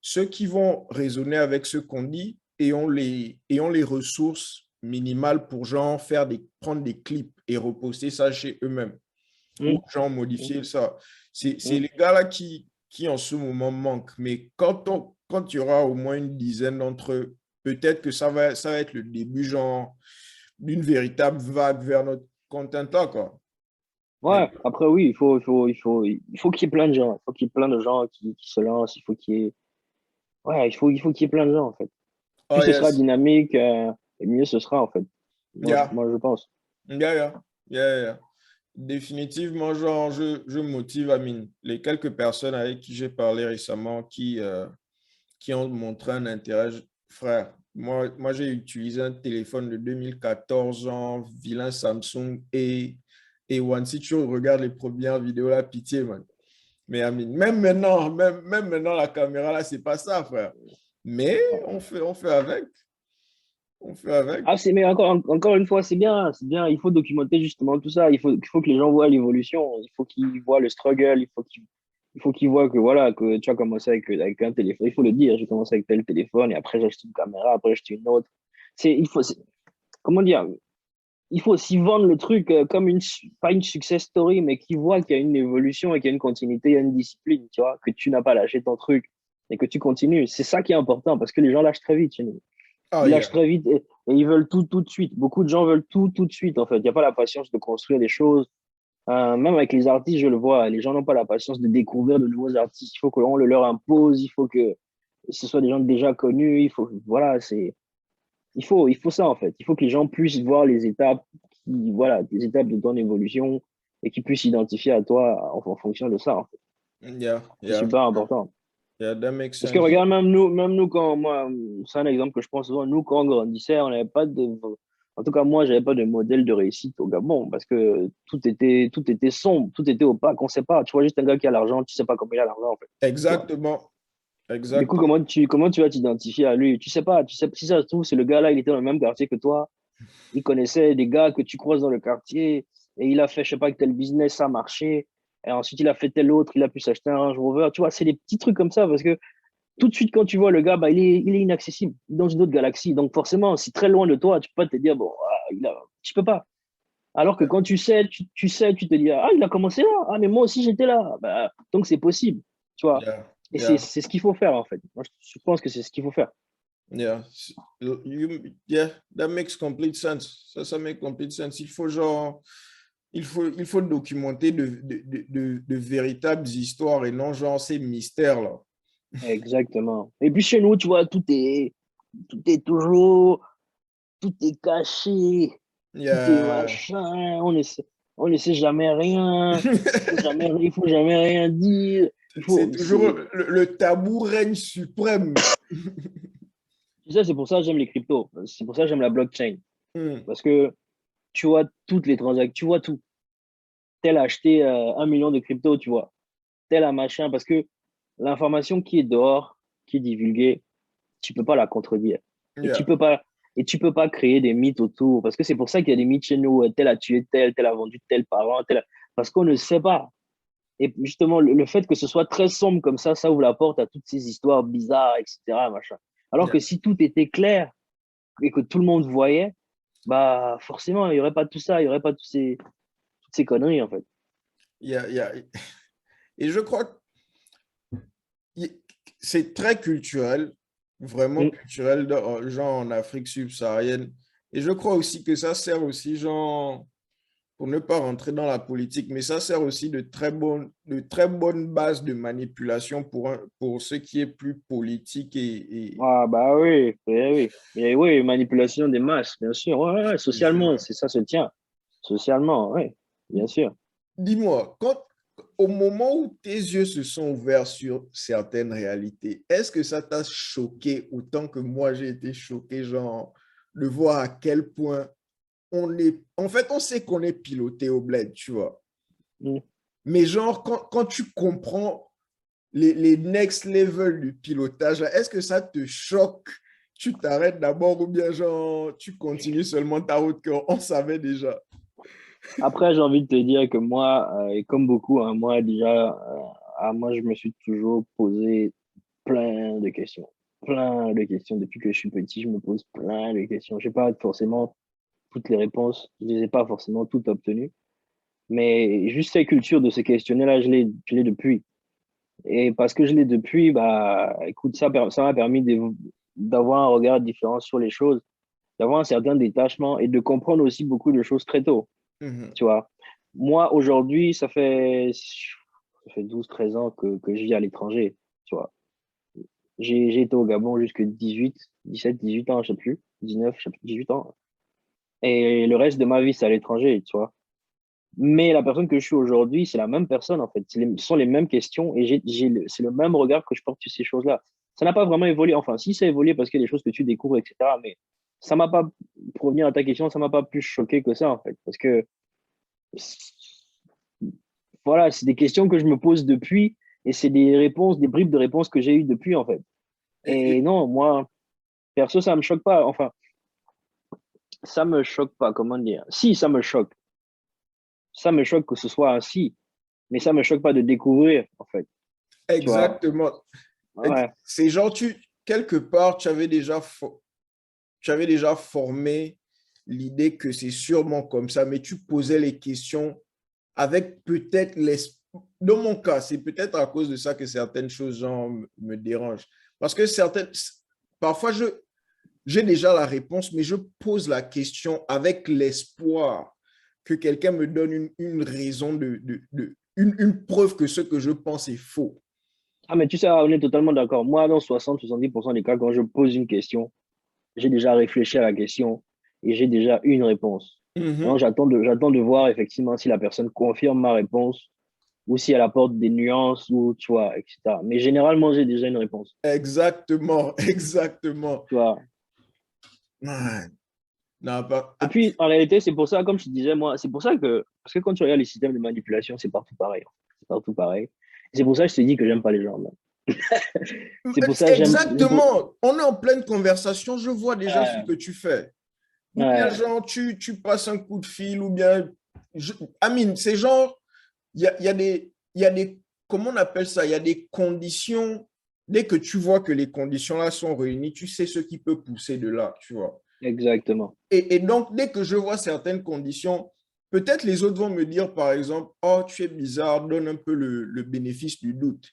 ceux qui vont raisonner avec ce qu'on dit et ont les ressources minimales pour genre prendre des clips et reposter ça chez eux-mêmes ou hum, genre hum, modifier ça. C'est hum. les gars là qui en ce moment manquent. Mais quand il y aura au moins une dizaine d'entre eux, peut-être que ça va être le début genre d'une véritable vague vers notre content là, quoi. Mais Ouais, après, oui, il faut qu'il y ait plein de gens. Il faut qu'il y ait plein de gens qui se lancent. Il faut qu'il y ait, ouais, il faut qu'il y ait plein de gens, en fait. Plus oh ce sera yes, dynamique, et mieux ce sera, en fait. Moi, yeah, moi je pense. yeah, yeah, yeah, yeah. Définitivement, genre, je motive les quelques personnes avec qui j'ai parlé récemment qui ont montré un intérêt. Frère, moi j'ai utilisé un téléphone de 2014 en vilain Samsung et One. Si tu regardes les premières vidéos, la pitié, man. Mais Amine, même maintenant, la caméra, là, c'est pas ça, frère. Mais on fait avec. On fait avec. Ah, mais encore une fois, c'est bien. Il faut documenter justement tout ça. Il faut que les gens voient l'évolution. Il faut qu'ils voient le struggle. Il faut qu'ils voient que voilà, que tu as commencé avec un téléphone. Il faut le dire. J'ai commencé avec tel téléphone et après j'ai acheté une caméra, après j'ai acheté une autre. Comment dire? Il faut aussi vendre le truc comme pas une success story, mais qu'ils voient qu'il y a une évolution et qu'il y a une continuité, il y a une discipline, tu vois, que tu n'as pas lâché ton truc et que tu continues. C'est ça qui est important parce que les gens lâchent très vite chez nous. Oh, Ils lâchent yeah. très vite et ils veulent tout de suite. Beaucoup de gens veulent tout de suite, en fait. Il n'y a pas la patience de construire des choses. Même avec les artistes, je le vois, les gens n'ont pas la patience de découvrir de nouveaux artistes. Il faut qu'on le leur impose, il faut que ce soit des gens déjà connus. Voilà, il faut ça, en fait. Il faut que les gens puissent voir les étapes, voilà, des étapes de ton évolution et qu'ils puissent s'identifier à toi en fonction de ça, en fait. Yeah, C'est yeah. super important. Yeah, that makes Parce que sense. regarde, même nous, quand moi, c'est un exemple que je pense souvent, nous, quand on grandissait, on n'avait pas en tout cas, moi, j'avais pas de modèle de réussite au Gabon parce que tout était sombre, tout était opaque, on sait pas. Tu vois juste un gars qui a l'argent, tu sais pas comment il a l'argent, en fait. Tu vois. Exactement. Du coup, Exactement. comment tu vas t'identifier à lui? Tu sais pas, si ça se trouve, c'est le gars là, il était dans le même quartier que toi, il connaissait des gars que tu croises dans le quartier et il a fait, je sais pas, tel business, ça a marché. Et ensuite, il a fait tel autre, il a pu s'acheter un Range Rover. Tu vois, c'est des petits trucs comme ça parce que tout de suite, quand tu vois le gars, bah, il est inaccessible dans une autre galaxie. Donc, forcément, c'est très loin de toi. Tu peux pas te dire, bon, tu peux pas. Alors que quand tu sais, tu sais, tu te dis, ah, il a commencé là. Ah, mais moi aussi, j'étais là. Bah, donc, c'est possible. Tu vois. Yeah, Et c'est yeah. c'est ce qu'il faut faire, en fait. Moi, je pense que c'est ce qu'il faut faire. Yeah, yeah, that makes complete sense. Ça make complete sense. Il faut genre, il faut documenter de véritables histoires et non genre ces mystères-là. Exactement. Et puis, chez nous, tu vois, tout est toujours, tout est caché, tout est Yeah. machin. On ne sait jamais rien. Il faut jamais rien dire. Il C'est faut, toujours c'est, le tabou règne suprême. Tu sais, c'est pour ça que j'aime les cryptos. C'est pour ça que j'aime la blockchain. Hmm. Parce que tu vois toutes les transactions, tu vois tout. Tel a acheté 1 million de cryptos, tu vois. Tel a machin. Parce que l'information qui est dehors, qui est divulguée, tu peux pas la contredire. Et tu Yeah, peux pas, et tu peux pas créer des mythes autour. Parce que c'est pour ça qu'il y a des mythes chez nous. Tel a tué tel a vendu tel parent, parce qu'on ne sait pas. Et justement, le fait que ce soit très sombre comme ça ouvre la porte à toutes ces histoires bizarres, etc. Machin. Alors yeah, que si tout était clair et que tout le monde voyait, bah forcément, il n'y aurait pas tout ça, il n'y aurait pas toutes ces conneries, en fait. yeah. Et je crois que c'est très culturel, vraiment Mm. culturel, genre en Afrique subsaharienne. Et je crois aussi que ça sert aussi, genre, pour ne pas rentrer dans la politique, mais ça sert aussi de très bonnes bases de manipulation pour ce qui est plus politique Ah, bah oui, oui, oui. Et oui, manipulation des masses, bien sûr. Ouais, ouais, c'est ça. socialement, c'est ça se tient. Socialement, oui, bien sûr. Dis-moi, au moment où tes yeux se sont ouverts sur certaines réalités, est-ce que ça t'a choqué autant que moi j'ai été choqué, genre, de voir à quel point en fait, on sait qu'on est piloté au bled, tu vois. Mm. Mais genre, quand tu comprends les next level du pilotage, là, est-ce que ça te choque? Tu t'arrêtes d'abord ou bien genre, tu continues seulement ta route qu'on savait déjà? Après, j'ai envie de te dire que moi, et comme beaucoup, hein, moi déjà, moi, je me suis toujours posé plein de questions. Plein de questions. Depuis que je suis petit, je me pose plein de questions. Je n'ai pas forcément toutes les réponses. Je ne les ai pas forcément toutes obtenues. Mais juste cette culture de se questionner là, je l'ai depuis. Et parce que je l'ai depuis, bah, écoute, ça m'a permis d'avoir un regard différent sur les choses, d'avoir un certain détachement et de comprendre aussi beaucoup de choses très tôt, Mhm. tu vois. Moi, aujourd'hui, ça fait 12 13 ans que je vis à l'étranger, tu vois. J'ai été au Gabon jusqu'à 18 ans, je sais plus, 19, je sais plus, 18 ans. Et le reste de ma vie, c'est à l'étranger, tu vois. Mais la personne que je suis aujourd'hui, c'est la même personne, en fait. Ce sont les mêmes questions et c'est le même regard que je porte sur ces choses-là. Ça n'a pas vraiment évolué. Enfin, si ça a évolué parce qu'il y a des choses que tu découvres, etc. Mais ça m'a pas, pour revenir à ta question, ça m'a pas plus choqué que ça, en fait. Parce que, voilà, c'est des questions que je me pose depuis et c'est des réponses, des bribes de réponses que j'ai eues depuis, en fait. Et Et, non, moi, perso, ça me choque pas. Enfin, ça me choque pas, comment dire. Si, ça me choque. Ça me choque que ce soit ainsi, mais ça me choque pas de découvrir, en fait. Tu vois. exactement. Ouais, C'est genre, quelque part, tu avais déjà formé l'idée que c'est sûrement comme ça, mais tu posais les questions avec peut-être dans mon cas, c'est peut-être à cause de ça que certaines choses genre, me dérangent. Parce que parfois, j'ai déjà la réponse, mais je pose la question avec l'espoir que quelqu'un me donne une raison une preuve que ce que je pense est faux. ah, mais tu sais, on est totalement d'accord. Moi, dans 60-70% des cas, quand je pose une question, j'ai déjà réfléchi à la question et j'ai déjà une réponse. Donc, Mhm. j'attends de voir effectivement si la personne confirme ma réponse ou si elle apporte des nuances ou, tu vois, etc. Mais généralement, j'ai déjà une réponse. Exactement, exactement. Tu vois. Ouais. Non, pas, Et puis, en réalité, c'est pour ça, comme je te disais, moi, c'est pour ça que, parce que quand tu regardes les systèmes de manipulation, c'est partout pareil. C'est partout pareil. C'est pour ça que je te dis que j'aime pas les gens. Man. C'est pour ça que j'aime. exactement. On est en pleine conversation, je vois déjà ce Ouais, que tu fais. Ou bien, ouais, genre, tu passes un coup de fil, ou bien. Amine, c'est genre, il y a des, comment on appelle ça? Il y a des conditions. Dès que tu vois que les conditions là sont réunies, tu sais ce qui peut pousser de là, tu vois. exactement. Et donc, dès que je vois certaines conditions, peut-être les autres vont me dire, par exemple, oh, tu es bizarre, donne un peu le bénéfice du doute.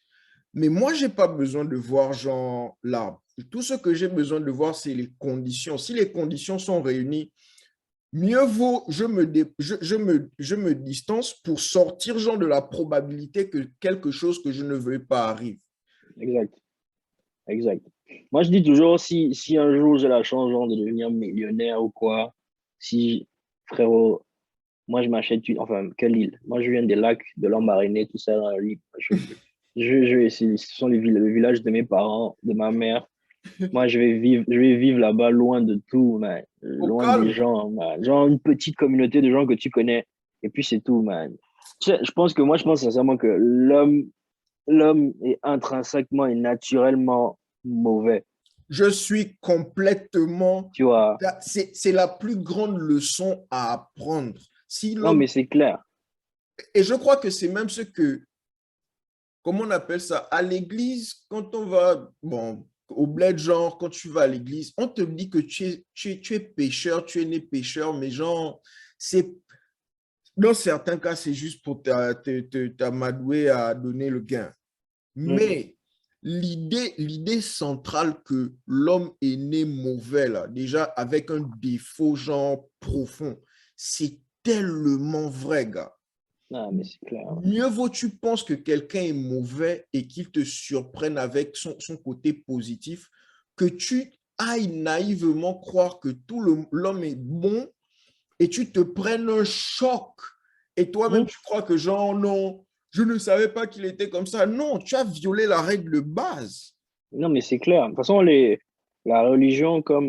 Mais moi, je n'ai pas besoin de voir genre l'arbre. Tout ce que j'ai besoin de voir, c'est les conditions. Si les conditions sont réunies, mieux vaut je me distance pour sortir genre de la probabilité que quelque chose que je ne veux pas arrive. Exact. Exact. Moi, je dis toujours, si un jour j'ai la chance genre, de devenir millionnaire ou quoi, si, frérot, moi, je m'achète enfin, quelle île? Moi, je viens des lacs, de l'Embarrané, tout ça, dans la île. Ce sont le village de mes parents, de ma mère. Moi, je vais vivre là-bas, loin de tout, man. Au Loin des calme. gens, man. Genre une petite communauté de gens que tu connais. Et puis, c'est tout, man. Tu sais, je pense sincèrement que l'homme est intrinsèquement et naturellement mauvais. Je suis complètement. Tu vois. C'est la plus grande leçon à apprendre. Si Non, l'homme. mais c'est clair. Et je crois que c'est même ce que, comment on appelle ça, à l'église, quand on va, bon, au bled, genre, quand tu vas à l'église, on te dit que tu es pécheur, tu es né pécheur, mais genre, c'est, dans certains cas, c'est juste pour t'amadouer à donner le gain. Mm. Mais l'idée centrale que l'homme est né mauvais, là, déjà avec un défaut genre profond, c'est tellement vrai, gars. Ah, mais c'est clair. Mieux vaut tu penses que quelqu'un est mauvais et qu'il te surprenne avec son côté positif que tu ailles naïvement croire que l'homme est bon et tu te prennes un choc et toi-même Hmm. tu crois que genre non, je ne savais pas qu'il était comme ça. Non, tu as violé la règle de base. Non, mais c'est clair. De toute façon, la religion, comme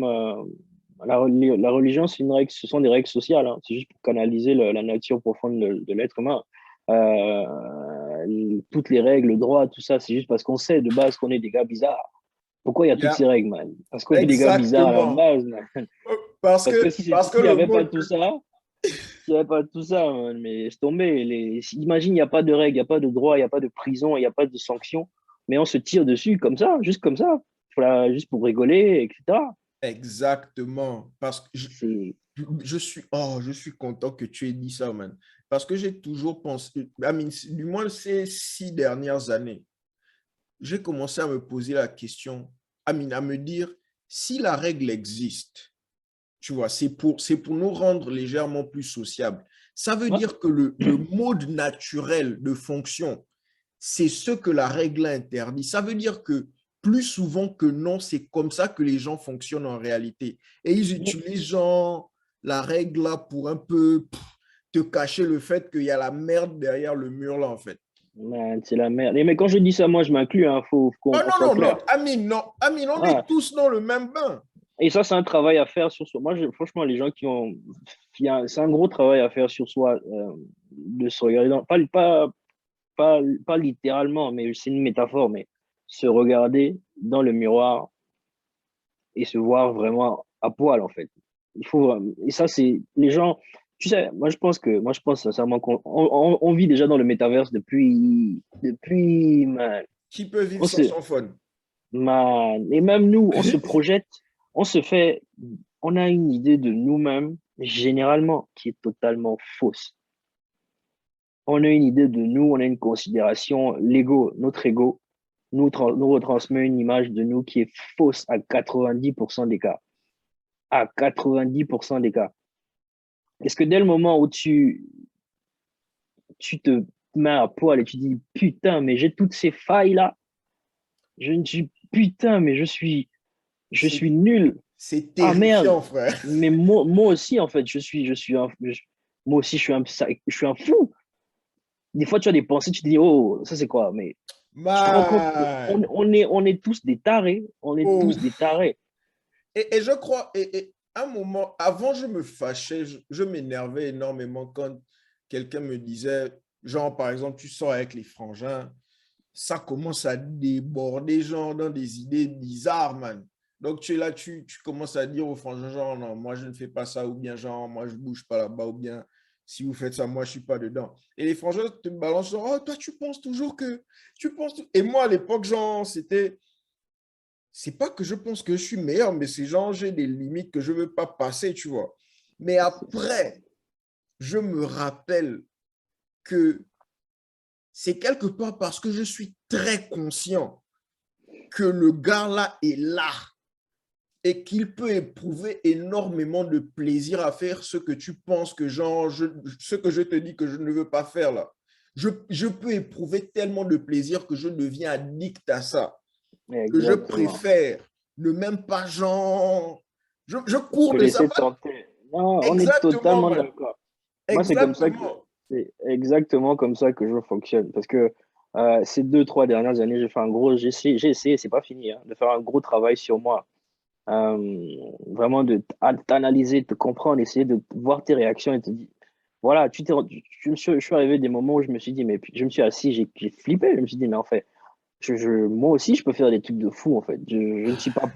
la religion, c'est une règle, ce sont des règles sociales, hein. C'est juste pour canaliser la nature profonde de l'être humain. Toutes les règles, le droit, tout ça, c'est juste parce qu'on sait de base qu'on est des gars bizarres. Pourquoi il y a Il y toutes a- ces règles, man? Parce qu'on est des gars bizarres à la Exactement. base, man. Parce que s'il Parce que n'y le avait pas mot, tout ça, s'il n'y avait pas tout ça, man, mais laisse tomber. Imagine, il n'y a pas de règles, il n'y a pas de droit, il n'y a pas de prison, il n'y a pas de sanctions, mais on se tire dessus comme ça, juste comme ça, voilà, juste pour rigoler, etc. exactement. Parce que C'est je suis content que tu aies dit ça, man. Parce que j'ai toujours pensé, I mean, du moins ces 6 dernières années, j'ai commencé à me poser la question, I mean, à me dire, si la règle existe, tu vois, c'est pour nous rendre légèrement plus sociables. Ça veut ouais. dire que le mode naturel de fonction, c'est ce que la règle interdit. Ça veut dire que plus souvent que non, c'est comme ça que les gens fonctionnent en réalité. Et ils utilisent genre la règle là pour un peu te cacher le fait qu'il y a la merde derrière le mur là en fait. Man, c'est la merde. Mais quand je dis ça, moi, je m'inclus, hein, faut Oh qu'on non, soit non, non, clair. Amine, non, Amine, on Ouais. est tous dans le même bain. Et ça, c'est un travail à faire sur soi. Moi, franchement, les gens c'est un gros travail à faire sur soi, de se regarder pas littéralement, mais c'est une métaphore, mais se regarder dans le miroir et se voir vraiment à poil, en fait. Et ça, c'est les gens, tu sais, moi, je pense sincèrement qu'on vit déjà dans le métaverse man, Qui peut vivre on sans se, son phone? man, et même nous, on se projette, on se fait, on a une idée de nous-mêmes, généralement, qui est totalement fausse. On a une idée de nous, on a une considération, notre ego, nous retransmet une image de nous qui est fausse à 90% des cas. À 90% des cas. Est-ce que dès le moment où tu te mets à poil et tu dis putain, mais j'ai toutes ces failles-là, je ne suis putain, mais je C'est suis nul. c'est Ah merde, terrifiant, frère. mais moi aussi, en fait, moi aussi, je suis un fou. Des fois, tu as des pensées, tu te dis, oh, ça c'est quoi? Mais tu te rends compte qu'on Man. on est tous des tarés. On est tous des Ouf. tarés. Et je crois, et un moment, avant, je me fâchais, je m'énervais énormément quand quelqu'un me disait, genre, par exemple, tu sors avec les frangins, ça commence à déborder, genre, dans des idées bizarres, man. Donc, tu es là, tu commences à dire aux frangins, genre, non, moi, je ne fais pas ça, ou bien, genre, moi, je bouge pas là-bas, ou bien, si vous faites ça, moi, je suis pas dedans. Et les frangins te balancent, genre, oh, toi, tu penses toujours que, tu penses... Et moi, à l'époque, genre, c'est pas que je pense que je suis meilleur, mais c'est genre, j'ai des limites que je veux pas passer, tu vois. Mais après, je me rappelle que c'est quelque part parce que je suis très conscient que le gars là est là et qu'il peut éprouver énormément de plaisir à faire ce que tu penses que genre, ce que je te dis que je ne veux pas faire là. Je peux éprouver tellement de plaisir que je deviens addict à ça, que je Exactement. préfère ne même pas genre, je cours Que de ça. laisser tenter. Non, on est Exactement, totalement man. d'accord. Moi, Exactement. c'est exactement comme ça que je fonctionne. Parce que ces 2, 3 dernières années, j'ai essayé, c'est pas fini, hein, de faire un gros travail sur moi. Vraiment de t'analyser, de te comprendre, essayer de voir tes réactions et te dire, voilà, je suis arrivé des moments où je me suis dit, mais je me suis assis, j'ai flippé, je me suis dit, mais en fait, moi aussi, je peux faire des trucs de fou, en fait. Je ne suis pas.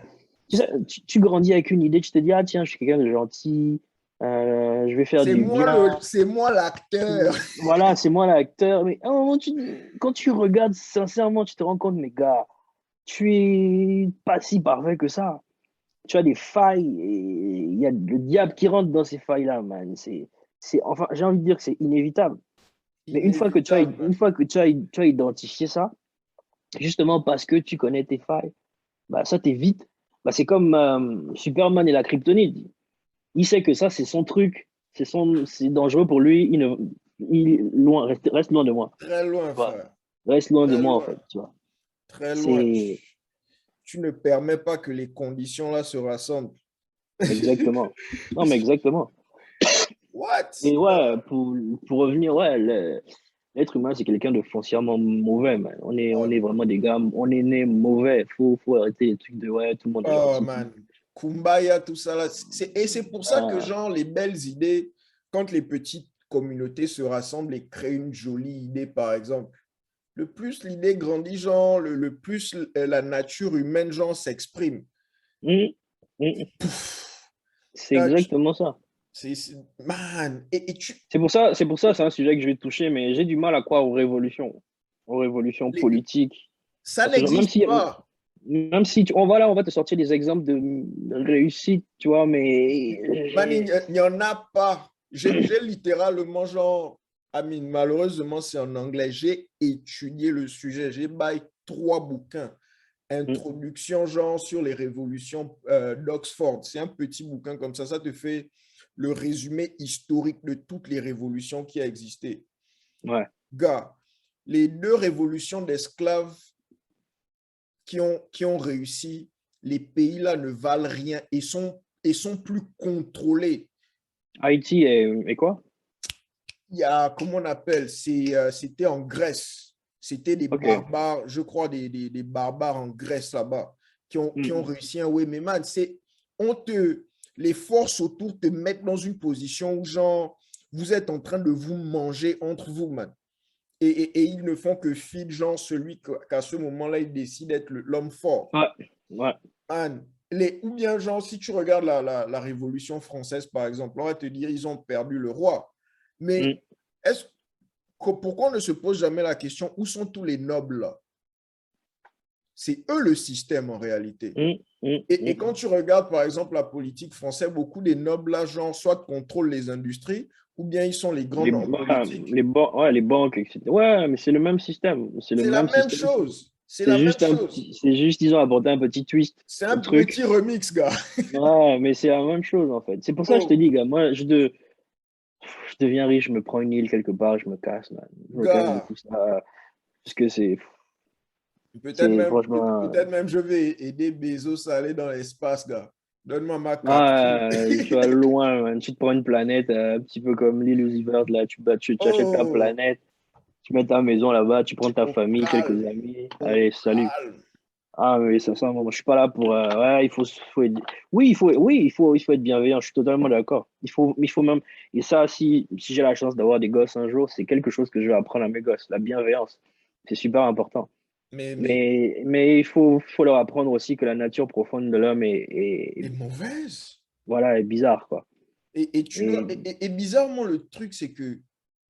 Tu sais, tu grandis avec une idée, tu te dis, ah tiens, je suis quelqu'un de gentil, je vais faire du bien. C'est moi l'acteur. Voilà, c'est moi l'acteur. Mais à un moment, quand tu regardes sincèrement, tu te rends compte, mais gars, tu es pas si parfait que ça. Tu as des failles et il y a le diable qui rentre dans ces failles-là, man. Enfin, j'ai envie de dire que c'est inévitable. Mais Inévitable, man. une fois que tu as identifié ça, justement parce que tu connais tes failles, bah, ça t'évite. Bah, c'est comme Superman et la kryptonite. Il sait que ça, c'est son truc. c'est dangereux pour lui. Loin, reste loin de moi. Très loin, Tu vois. frère. Reste loin de Très moi, en loin. fait. Tu vois. Très loin. C'est Tu ne permets pas que les conditions là se rassemblent. exactement. Non, mais exactement. What? Et ouais, pour revenir, ouais, l'être humain, c'est quelqu'un de foncièrement mauvais, man. On est vraiment des gars, on est né mauvais. Faut arrêter les trucs de ouais, tout le monde est Oh gentil. man, Kumbaya, tout ça là. Et c'est pour ça que, Ah, genre, les belles idées, quand les petites communautés se rassemblent et créent une jolie idée, par exemple, le plus l'idée grandit, genre, le plus la nature humaine, genre, s'exprime. hum, hum. Pouf, C'est là, exactement ça. man, et tu, C'est pour ça, c'est un sujet que je vais toucher, mais j'ai du mal à croire aux révolutions les- politiques. ça Parce que genre, n'existe pas. même si on va te sortir des exemples de réussite, tu vois, mais Man, il n'y en a pas. J'ai littéralement, genre, Amine, malheureusement, c'est en anglais. J'ai étudié le sujet. J'ai baillé 3 bouquins. Introduction, genre, sur les révolutions d'Oxford. C'est un petit bouquin comme ça. Ça te fait le résumé historique de toutes les révolutions qui ont existé. ouais. Gars, les 2 révolutions d'esclaves qui ont réussi, les pays-là ne valent rien et sont plus contrôlés. Haïti et quoi? Il y a, comment on appelle, c'était en Grèce. C'était des Ok. barbares, je crois, des barbares en Grèce là-bas, qui ont Mm. réussi un way. Mais man, les forces autour te mettent dans une position où, genre, vous êtes en train de vous manger entre vous, man. Et ils ne font que feed, genre, celui qu'à ce moment-là, il décide d'être l'homme fort. Ouais. Ouais. Man, ou bien, genre, si tu regardes la Révolution française, par exemple, on va te dire, ils ont perdu le roi. Mm. Mais est-ce pourquoi on ne se pose jamais la question, où sont tous les nobles là? C'est eux le système en réalité. Mm. Mm. Et Mm. quand tu regardes, par exemple, la politique française, beaucoup des nobles là, genre, soit contrôlent les industries, ou bien ils sont les grands hommes politiques. Ouais, les banques, etc. Ouais, mais c'est le même système. C'est le C'est la même même système. chose. C'est la même chose. C'est juste, ils ont apporté un petit twist C'est au un truc. petit remix, gars. Ouais, mais c'est la même chose, en fait. C'est pour ça que je te Oh, dis, gars, moi, je deviens riche, je me prends une île quelque part, je me casse, man. Je me casse de gars. tout ça. Parce que Peut-être c'est même, franchement. peut-être même je vais aider Bezos à aller dans l'espace, gars. Donne-moi ma capsule. Ah, tu vas loin, man. Tu te prends une planète, un petit peu comme l'île Ouzivert, là. Tu achètes ta Oh, planète, tu mets ta maison là-bas, tu prends ta on famille, quelques calme, amis. on Allez, salut. calme. Ah, mais ça, moi, je suis pas là pour. Ouais, oui, il faut être bienveillant. Je suis totalement d'accord. Il faut même. Et ça, si j'ai la chance d'avoir des gosses un jour, c'est quelque chose que je vais apprendre à mes gosses. La bienveillance, c'est super important. Mais Mais faut leur apprendre aussi que la nature profonde de l'homme est mauvaise. voilà, est bizarre, quoi. Et tu dois, Et et bizarrement, le truc, c'est que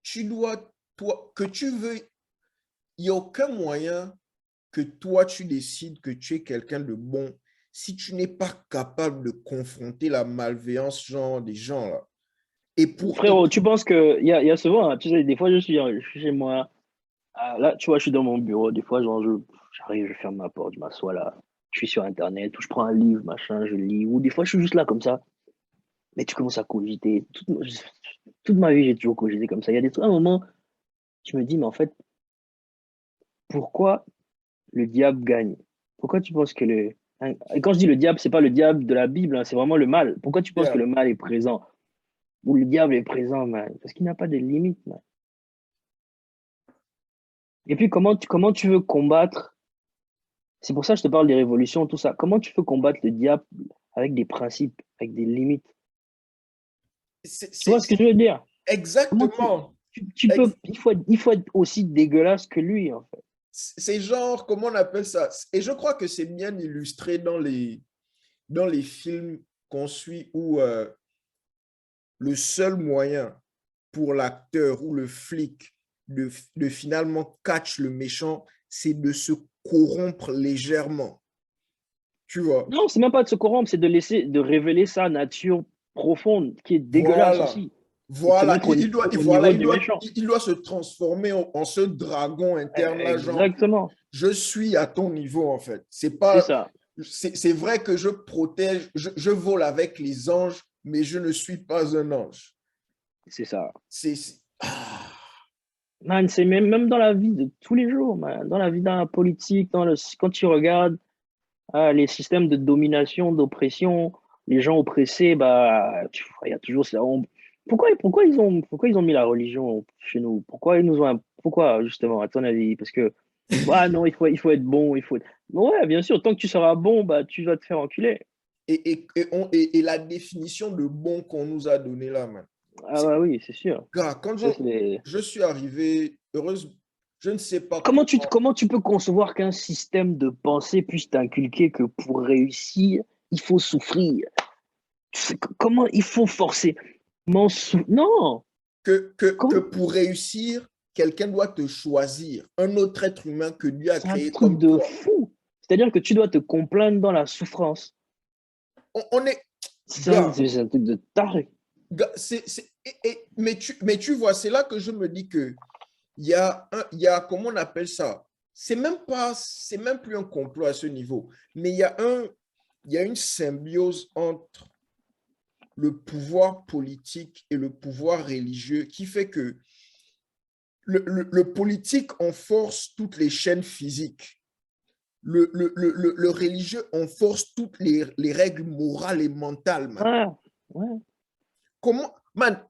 tu dois, toi, que tu veux, il n'y a aucun moyen que toi, tu décides que tu es quelqu'un de bon si tu n'es pas capable de confronter la malveillance, genre, des gens, là. frérot, tu penses que. Il y a souvent, hein, tu sais, des fois, je suis chez moi. Ah, là, tu vois, je suis dans mon bureau. Des fois, genre, j'arrive, je ferme ma porte, je m'assois là. Je suis sur Internet, ou je prends un livre, machin, je lis. Ou des fois, je suis juste là comme ça. Mais tu commences à cogiter. Toute ma vie, j'ai toujours cogité comme ça. Il y a des trucs, à un moment, je me dis, mais en fait, pourquoi le diable gagne? Pourquoi tu penses que le. Hein, et quand je dis le diable, c'est pas le diable de la Bible, hein, c'est vraiment le mal. Pourquoi tu penses que yeah. le mal est présent? Ou le diable est présent, man? Parce qu'il n'a pas de limite, man. Et puis, comment tu veux combattre? C'est pour ça que je te parle des révolutions, tout ça. Comment tu veux combattre le diable avec des principes, avec des limites? Tu vois ce que je veux dire? Comment Exactement. tu peux. Il faut être aussi dégueulasse que lui, en fait. C'est genre, comment on appelle ça? Et je crois que c'est bien illustré dans les films qu'on suit où le seul moyen pour l'acteur ou le flic de finalement catch le méchant, c'est de se corrompre légèrement. Tu vois? Non, c'est même pas de se corrompre, c'est de révéler sa nature profonde, qui est dégueulasse Voilà. aussi. Et de se Voilà, mettre au voilà, niveau du méchant. il doit se transformer en ce dragon interne là, genre, Exactement. je suis à ton niveau en fait. C'est ça. C'est vrai que je protège, je vole avec les anges, mais je ne suis pas un ange. C'est ça. Ah. Man, c'est même dans la vie de tous les jours, man. Dans la vie, dans la politique, quand tu regardes les systèmes de domination, d'oppression, les gens oppressés, bah, il y a toujours ça. Pourquoi ils ont mis la religion chez nous? Pourquoi, justement, à ton avis? Parce que, non, il faut être bon, Ouais, bien sûr, tant que tu seras bon, bah, tu vas te faire enculer. Et la définition de bon qu'on nous a donné là, man. Ah bah oui, c'est sûr. Gars, quand Ça, je suis arrivé, heureuse, je ne sais pas comment tu peux concevoir qu'un système de pensée puisse t'inculquer que pour réussir, il faut souffrir? Comment il faut forcer? Non! que pour réussir, quelqu'un doit te choisir, un autre être humain que Dieu a C'est un créé truc comme de toi. fou. C'est-à-dire que tu dois te complaindre dans la souffrance. On est. C'est un truc de taré. Mais tu vois, c'est là que je me dis que il y a, comment on appelle ça? C'est même plus un complot à ce niveau, mais il y a une symbiose entre le pouvoir politique et le pouvoir religieux qui fait que le politique enforce toutes les chaînes physiques. Le religieux enforce toutes les règles morales et mentales, man. Ouais. Comment, man,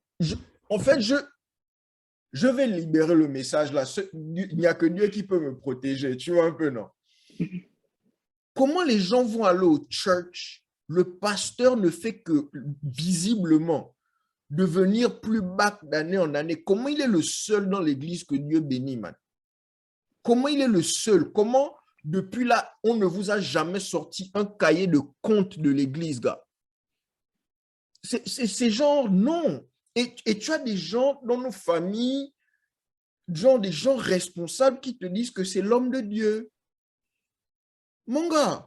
en fait, je vais libérer le message là. Il n'y a que Dieu qui peut me protéger. Tu vois un peu, non? Comment les gens vont aller au church? Le pasteur ne fait que visiblement devenir plus bas d'année en année. Comment il est le seul dans l'église que Dieu bénit, man? Comment il est le seul? Comment, depuis là, on ne vous a jamais sorti un cahier de compte de l'église, gars? C'est genre, non. Et tu as des gens dans nos familles, genre des gens responsables qui te disent que c'est l'homme de Dieu. Mon gars.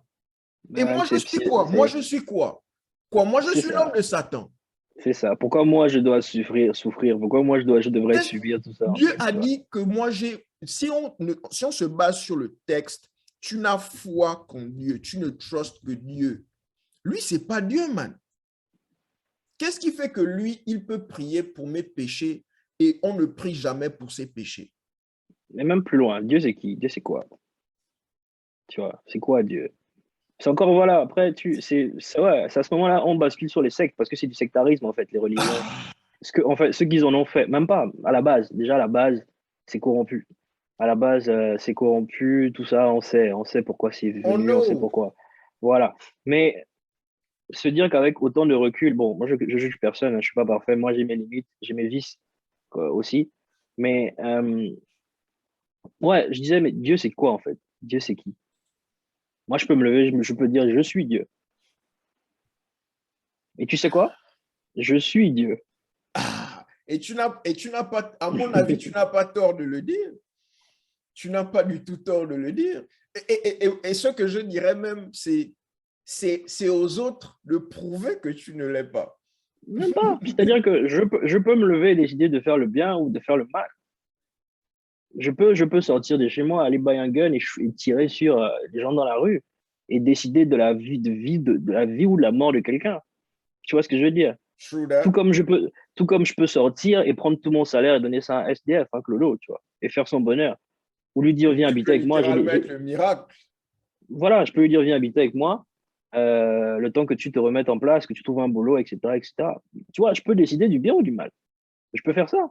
Et moi, je suis quoi? Moi, je suis quoi? Moi, je suis l'homme de Satan. C'est ça. Pourquoi moi, je dois souffrir? Pourquoi moi, je devrais subir tout ça? Dieu a dit que moi, si on se base sur le texte, tu n'as foi qu'en Dieu, tu ne trustes que Dieu. Lui, c'est pas Dieu, man. Qu'est-ce qui fait que lui, il peut prier pour mes péchés et on ne prie jamais pour ses péchés? Mais même plus loin, Dieu, c'est qui? Dieu, c'est quoi? Tu vois, c'est quoi Dieu? C'est encore, voilà, après, c'est ouais, c'est à ce moment-là, on bascule sur les sectes, parce que c'est du sectarisme, en fait, les religions. En fait, ce qu'ils en ont fait, même pas, à la base, déjà, à la base, c'est corrompu. À la base, c'est corrompu, tout ça, on sait pourquoi c'est venu, on sait pourquoi. Voilà. Mais se dire qu'avec autant de recul, bon, moi, je juge personne, hein, je suis pas parfait, moi, j'ai mes limites, j'ai mes vices aussi. Mais, ouais, je disais, mais Dieu, c'est quoi, en fait? Dieu, c'est qui? Moi, je peux me lever, je peux dire, je suis Dieu. Et tu sais quoi? Je suis Dieu. Et tu n'as pas, à mon avis, tu n'as pas tort de le dire. Tu n'as pas du tout tort de le dire. Et ce que je dirais même, c'est aux autres de prouver que tu ne l'es pas. Même pas. C'est-à-dire que je peux me lever et décider de faire le bien ou de faire le mal. Je peux sortir de chez moi, aller buy un gun et tirer sur les gens dans la rue et décider de la vie, de la vie ou de la mort de quelqu'un. Tu vois ce que je veux dire? True that. Tout comme je peux sortir et prendre tout mon salaire et donner ça à un SDF, un clodo, tu vois, et faire son bonheur. Ou lui dire, viens habiter avec moi. Littéralement le miracle. Voilà, je peux lui dire, viens habiter avec moi, le temps que tu te remettes en place, que tu trouves un boulot, etc., etc. Tu vois, je peux décider du bien ou du mal. Je peux faire ça.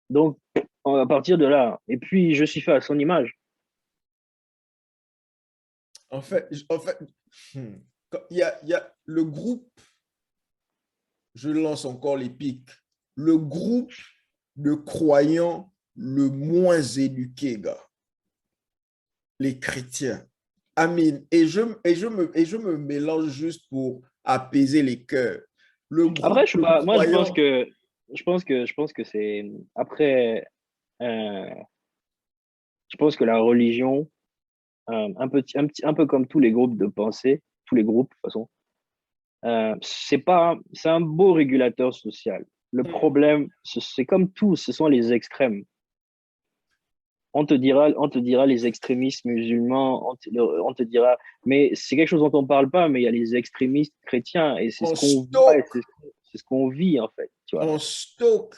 Donc, à partir de là, et puis je suis fait à son image. En fait, il y a le groupe, je lance encore les pics, le groupe de croyants le moins éduqué, gars. Les chrétiens. Amen. Et je me mélange juste pour apaiser les cœurs. Après, moi, je pense que c'est après. Je pense que la religion, un peu comme tous les groupes de pensée, tous les groupes de toute façon, c'est un beau régulateur social. Le problème, c'est comme tout, ce sont les extrêmes. On te dira les extrémistes musulmans, on te dira, mais c'est quelque chose dont on parle pas, mais il y a les extrémistes chrétiens et c'est ce qu'on voit. C'est ce qu'on vit, en fait, tu vois. On stocke.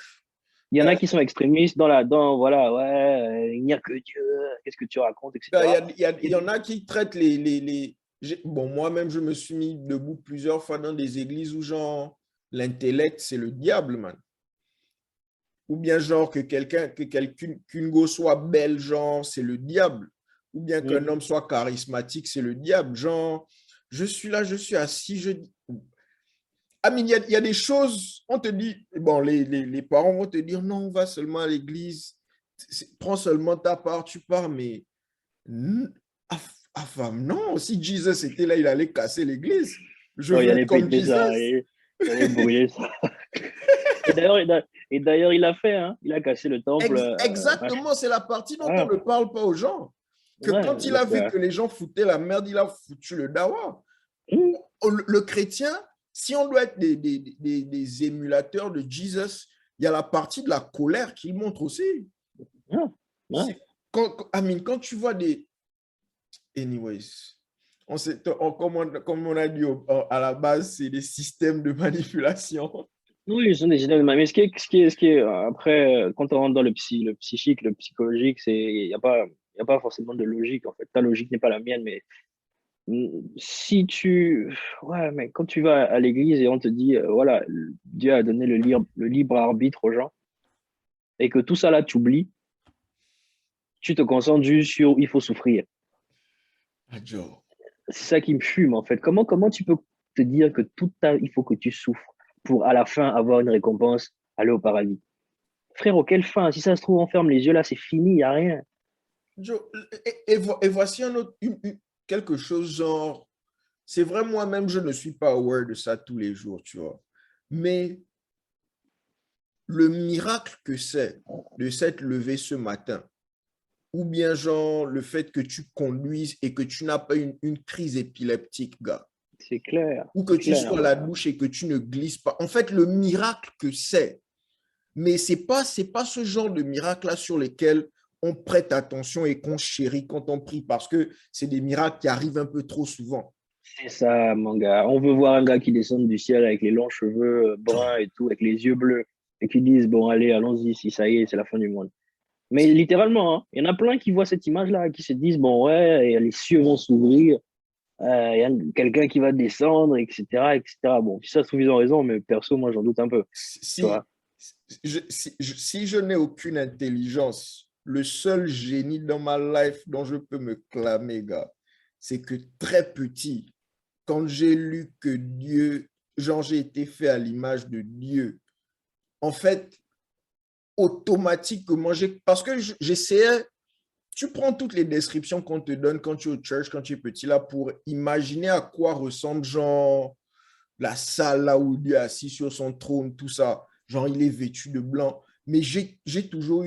Il y en a qui sont extrémistes voilà, ouais, il n'y a que Dieu, qu'est-ce que tu racontes, etc. Il y en a qui traitent Bon, moi-même, je me suis mis debout plusieurs fois dans des églises où, genre, l'intellect, c'est le diable, man. Ou bien, genre, qu'une go soit belle, genre, c'est le diable. Ou bien qu'un homme soit charismatique, c'est le diable. Genre, je suis là, je suis assis, je dis... Ah, mais il y a des choses, on te dit, bon, les parents vont te dire, non, on va seulement à l'église, prends seulement ta part, tu pars, mais femme, non, si Jesus était là, il allait casser l'église. Je Oh, il veux être allait comme péter Jesus. ça, il allait brûler ça. Et d'ailleurs, il a fait, hein. Il a cassé le temple. Exactement, c'est la partie dont on Ah, ne parle pas aux gens. Que ouais, quand il a donc, vu que les gens foutaient la merde, il a foutu le dawa. Le chrétien, si on doit être des émulateurs de Jesus, il y a la partie de la colère qu'il montre aussi. ouais. Quand tu vois des... Anyways, comme on a dit à la base, c'est des systèmes de manipulation. Oui, ce sont des systèmes mais après, quand on rentre dans le psychique, le psychologique, il y a pas forcément de logique, en fait. Ta logique n'est pas la mienne, mais si tu, ouais, mais quand tu vas à l'église et on te dit, voilà, Dieu a donné le libre arbitre aux gens, et que tout ça là, tu oublies, tu te concentres juste sur il faut souffrir. Adjo. C'est ça qui me fume, en fait. Comment tu peux te dire que il faut que tu souffres pour à la fin avoir une récompense, aller au paradis? Frérot, quelle fin? Si ça se trouve, on ferme les yeux là, c'est fini, il n'y a rien. Et voici quelque chose genre, c'est vrai, moi-même, je ne suis pas aware de ça tous les jours, tu vois. Mais le miracle que c'est de s'être levé ce matin, ou bien genre le fait que tu conduises et que tu n'as pas une crise épileptique, gars, C'est clair, ou que c'est tu clair. sois à la douche et que tu ne glisses pas. En fait, le miracle que c'est, mais c'est pas ce genre de miracle-là sur lesquels on prête attention et qu'on chérit quand on prie, parce que c'est des miracles qui arrivent un peu trop souvent. C'est ça, mon gars. On veut voir un gars qui descend du ciel avec les longs cheveux bruns et tout, avec les yeux bleus, et qui disent, bon, allez, allons-y, si ça y est, c'est la fin du monde. Mais littéralement, hein, il y en a plein qui voient cette image-là, qui se disent, bon, ouais, et les cieux vont s'ouvrir, il y a quelqu'un qui va descendre, etc., etc. Bon, si ça se trouve, ils ont raison, mais perso, moi, j'en doute un peu. Tu vois? Si je n'ai aucune intelligence, le seul génie dans ma life dont je peux me clamer, gars, c'est que très petit, quand j'ai lu que Dieu, genre j'ai été fait à l'image de Dieu, en fait, automatiquement, parce que j'essayais, tu prends toutes les descriptions qu'on te donne quand tu es au church, quand tu es petit, là, pour imaginer à quoi ressemble, genre, la salle là où Dieu est assis sur son trône, tout ça. Genre, il est vêtu de blanc. Mais j'ai toujours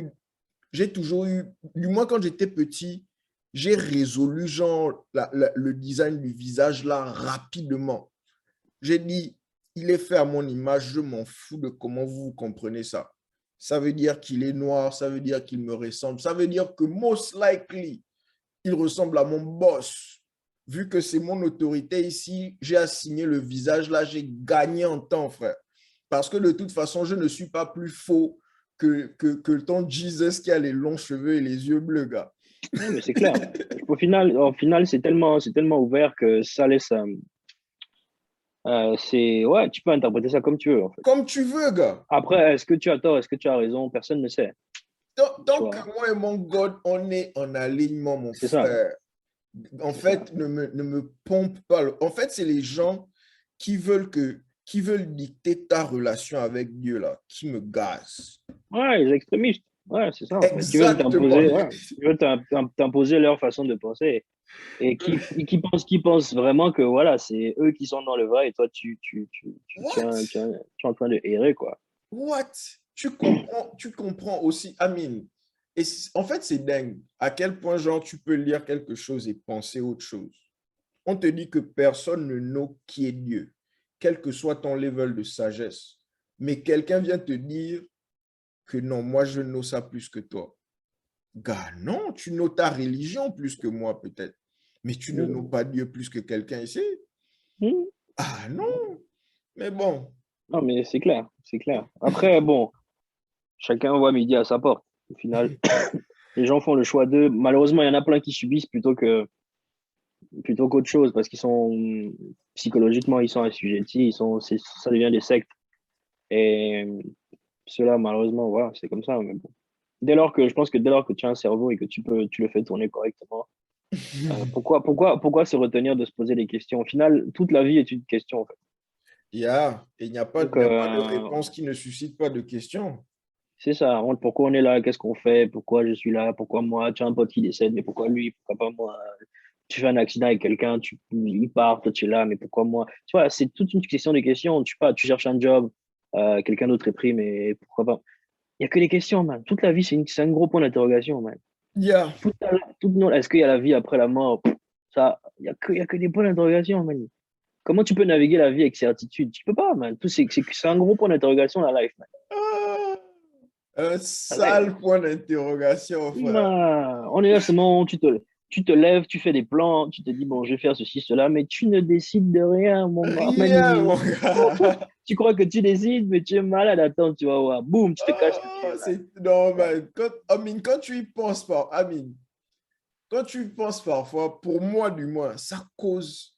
eu, du moins quand j'étais petit, j'ai résolu, genre, le design du visage là rapidement. J'ai dit, il est fait à mon image, je m'en fous de comment vous comprenez ça. Ça veut dire qu'il est noir, ça veut dire qu'il me ressemble, ça veut dire que most likely, il ressemble à mon boss. Vu que c'est mon autorité ici, j'ai assigné le visage là, j'ai gagné en temps, frère. Parce que de toute façon, je ne suis pas plus faux que ton Jesus qui a les longs cheveux et les yeux bleus, gars. Non, mais c'est clair. Au final, c'est tellement ouvert que ça laisse. Ouais, tu peux interpréter ça comme tu veux, en fait. Comme tu veux, gars. Après, est-ce que tu as tort, est-ce que tu as raison? Personne ne sait. Tu Tant que vois, moi et mon God, on est en alignement, mon c'est ça. frère. En fait, ne me pompe pas. En fait, c'est les gens qui veulent dicter ta relation avec Dieu, là, qui me gazent. Ouais, les extrémistes. Ouais, c'est ça, en fait. Qui veulent Exactement. t'imposer, ouais. Qui veulent t'imposer leur façon de penser. Et qui pensent vraiment que, voilà, c'est eux qui sont dans le vrai et toi, What? tu es en train de errer, quoi. What? Tu comprends aussi, Amine. Et en fait, c'est dingue à quel point, genre, tu peux lire quelque chose et penser autre chose. On te dit que personne ne know qui est Dieu, quel que soit ton level de sagesse. Mais quelqu'un vient te dire que non, moi, je know ça plus que toi. Gars, non, tu know ta religion plus que moi, peut-être. Mais tu ne know pas Dieu plus que quelqu'un ici. Mm. Ah non. Mais bon. Non, mais c'est clair, c'est clair. Après, bon, chacun voit midi à sa porte. Au final, les gens font le choix d'eux. Malheureusement, il y en a plein qui subissent plutôt qu'autre chose parce qu'ils sont psychologiquement, ils sont assujettis, ça devient des sectes. Et cela, malheureusement, voilà, c'est comme ça. Mais bon. Je pense que dès lors que tu as un cerveau et que tu le fais tourner correctement, pourquoi se retenir de se poser des questions? Au final, toute la vie est une question, en fait. Il Donc, n'y a pas de réponse qui ne suscite pas de questions. c'est ça. Pourquoi on est là? Qu'est-ce qu'on fait? Pourquoi je suis là? Pourquoi moi? Tu as un pote qui décède, mais pourquoi lui? Pourquoi pas moi? Tu fais un accident avec quelqu'un, il part, toi tu es là, mais pourquoi moi? Tu vois, c'est toute une question de questions. Tu sais pas, tu cherches un job, quelqu'un d'autre est pris, mais pourquoi pas? Il n'y a que des questions, man. Toute la vie, c'est un gros point d'interrogation, man. Yeah. Est-ce qu'il y a la vie après la mort? Ça, il y a que des points d'interrogation, man. Comment tu peux naviguer la vie avec certitude? Tu peux pas, man. C'est un gros point d'interrogation, la life, man. Ah, un La life. sale point d'interrogation, frère. Man, on est là seulement, tu te lèves, tu fais des plans, tu te dis, bon, je vais faire ceci, cela, mais tu ne décides de rien, mon Rien, man. mon gars. Tu crois que tu décides, mais tu es malade. Attends, tu vas voir. Boum, tu te casses le pied, Ah, man. c'est normal. Quand tu y penses pas, Amine, quand tu y penses parfois, pour moi du moins, ça cause,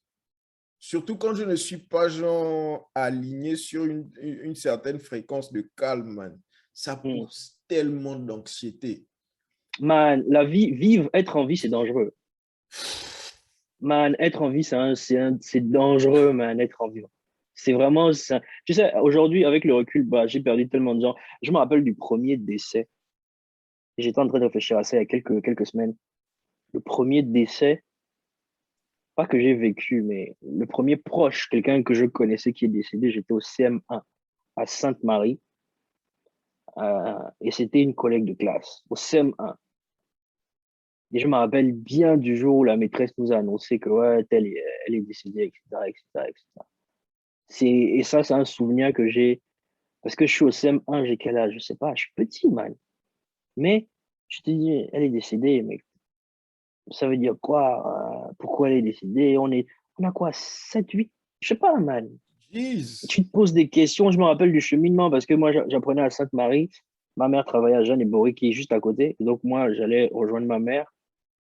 surtout quand je ne suis pas genre aligné sur une certaine fréquence de calme, man, ça Hmm. cause tellement d'anxiété. Man, être en vie, c'est dangereux. Man, être en vie, c'est dangereux, man, être en vie. C'est vraiment ça. Tu sais, aujourd'hui, avec le recul, bah, j'ai perdu tellement de gens. Je me rappelle du premier décès. J'étais en train de réfléchir à ça il y a quelques semaines. Le premier décès, pas que j'ai vécu, mais le premier proche, quelqu'un que je connaissais qui est décédé, j'étais au CM1 à Sainte-Marie, et c'était une collègue de classe, au CM1. Et je me rappelle bien du jour où la maîtresse nous a annoncé que ouais, elle est décédée, etc., etc., etc. Et ça, c'est un souvenir que j'ai, parce que je suis au CM1, j'ai quel âge? Je sais pas, je suis petit, man. Mais je te dis, elle est décédée, mais ça veut dire quoi? Pourquoi elle est décédée? On a quoi? 7 8. Je sais pas, man. Jeez. Tu te poses des questions. Je me rappelle du cheminement parce que moi, j'apprenais à Sainte-Marie. Ma mère travaillait à Jeanne et Bory, qui est juste à côté. Donc, moi, j'allais rejoindre ma mère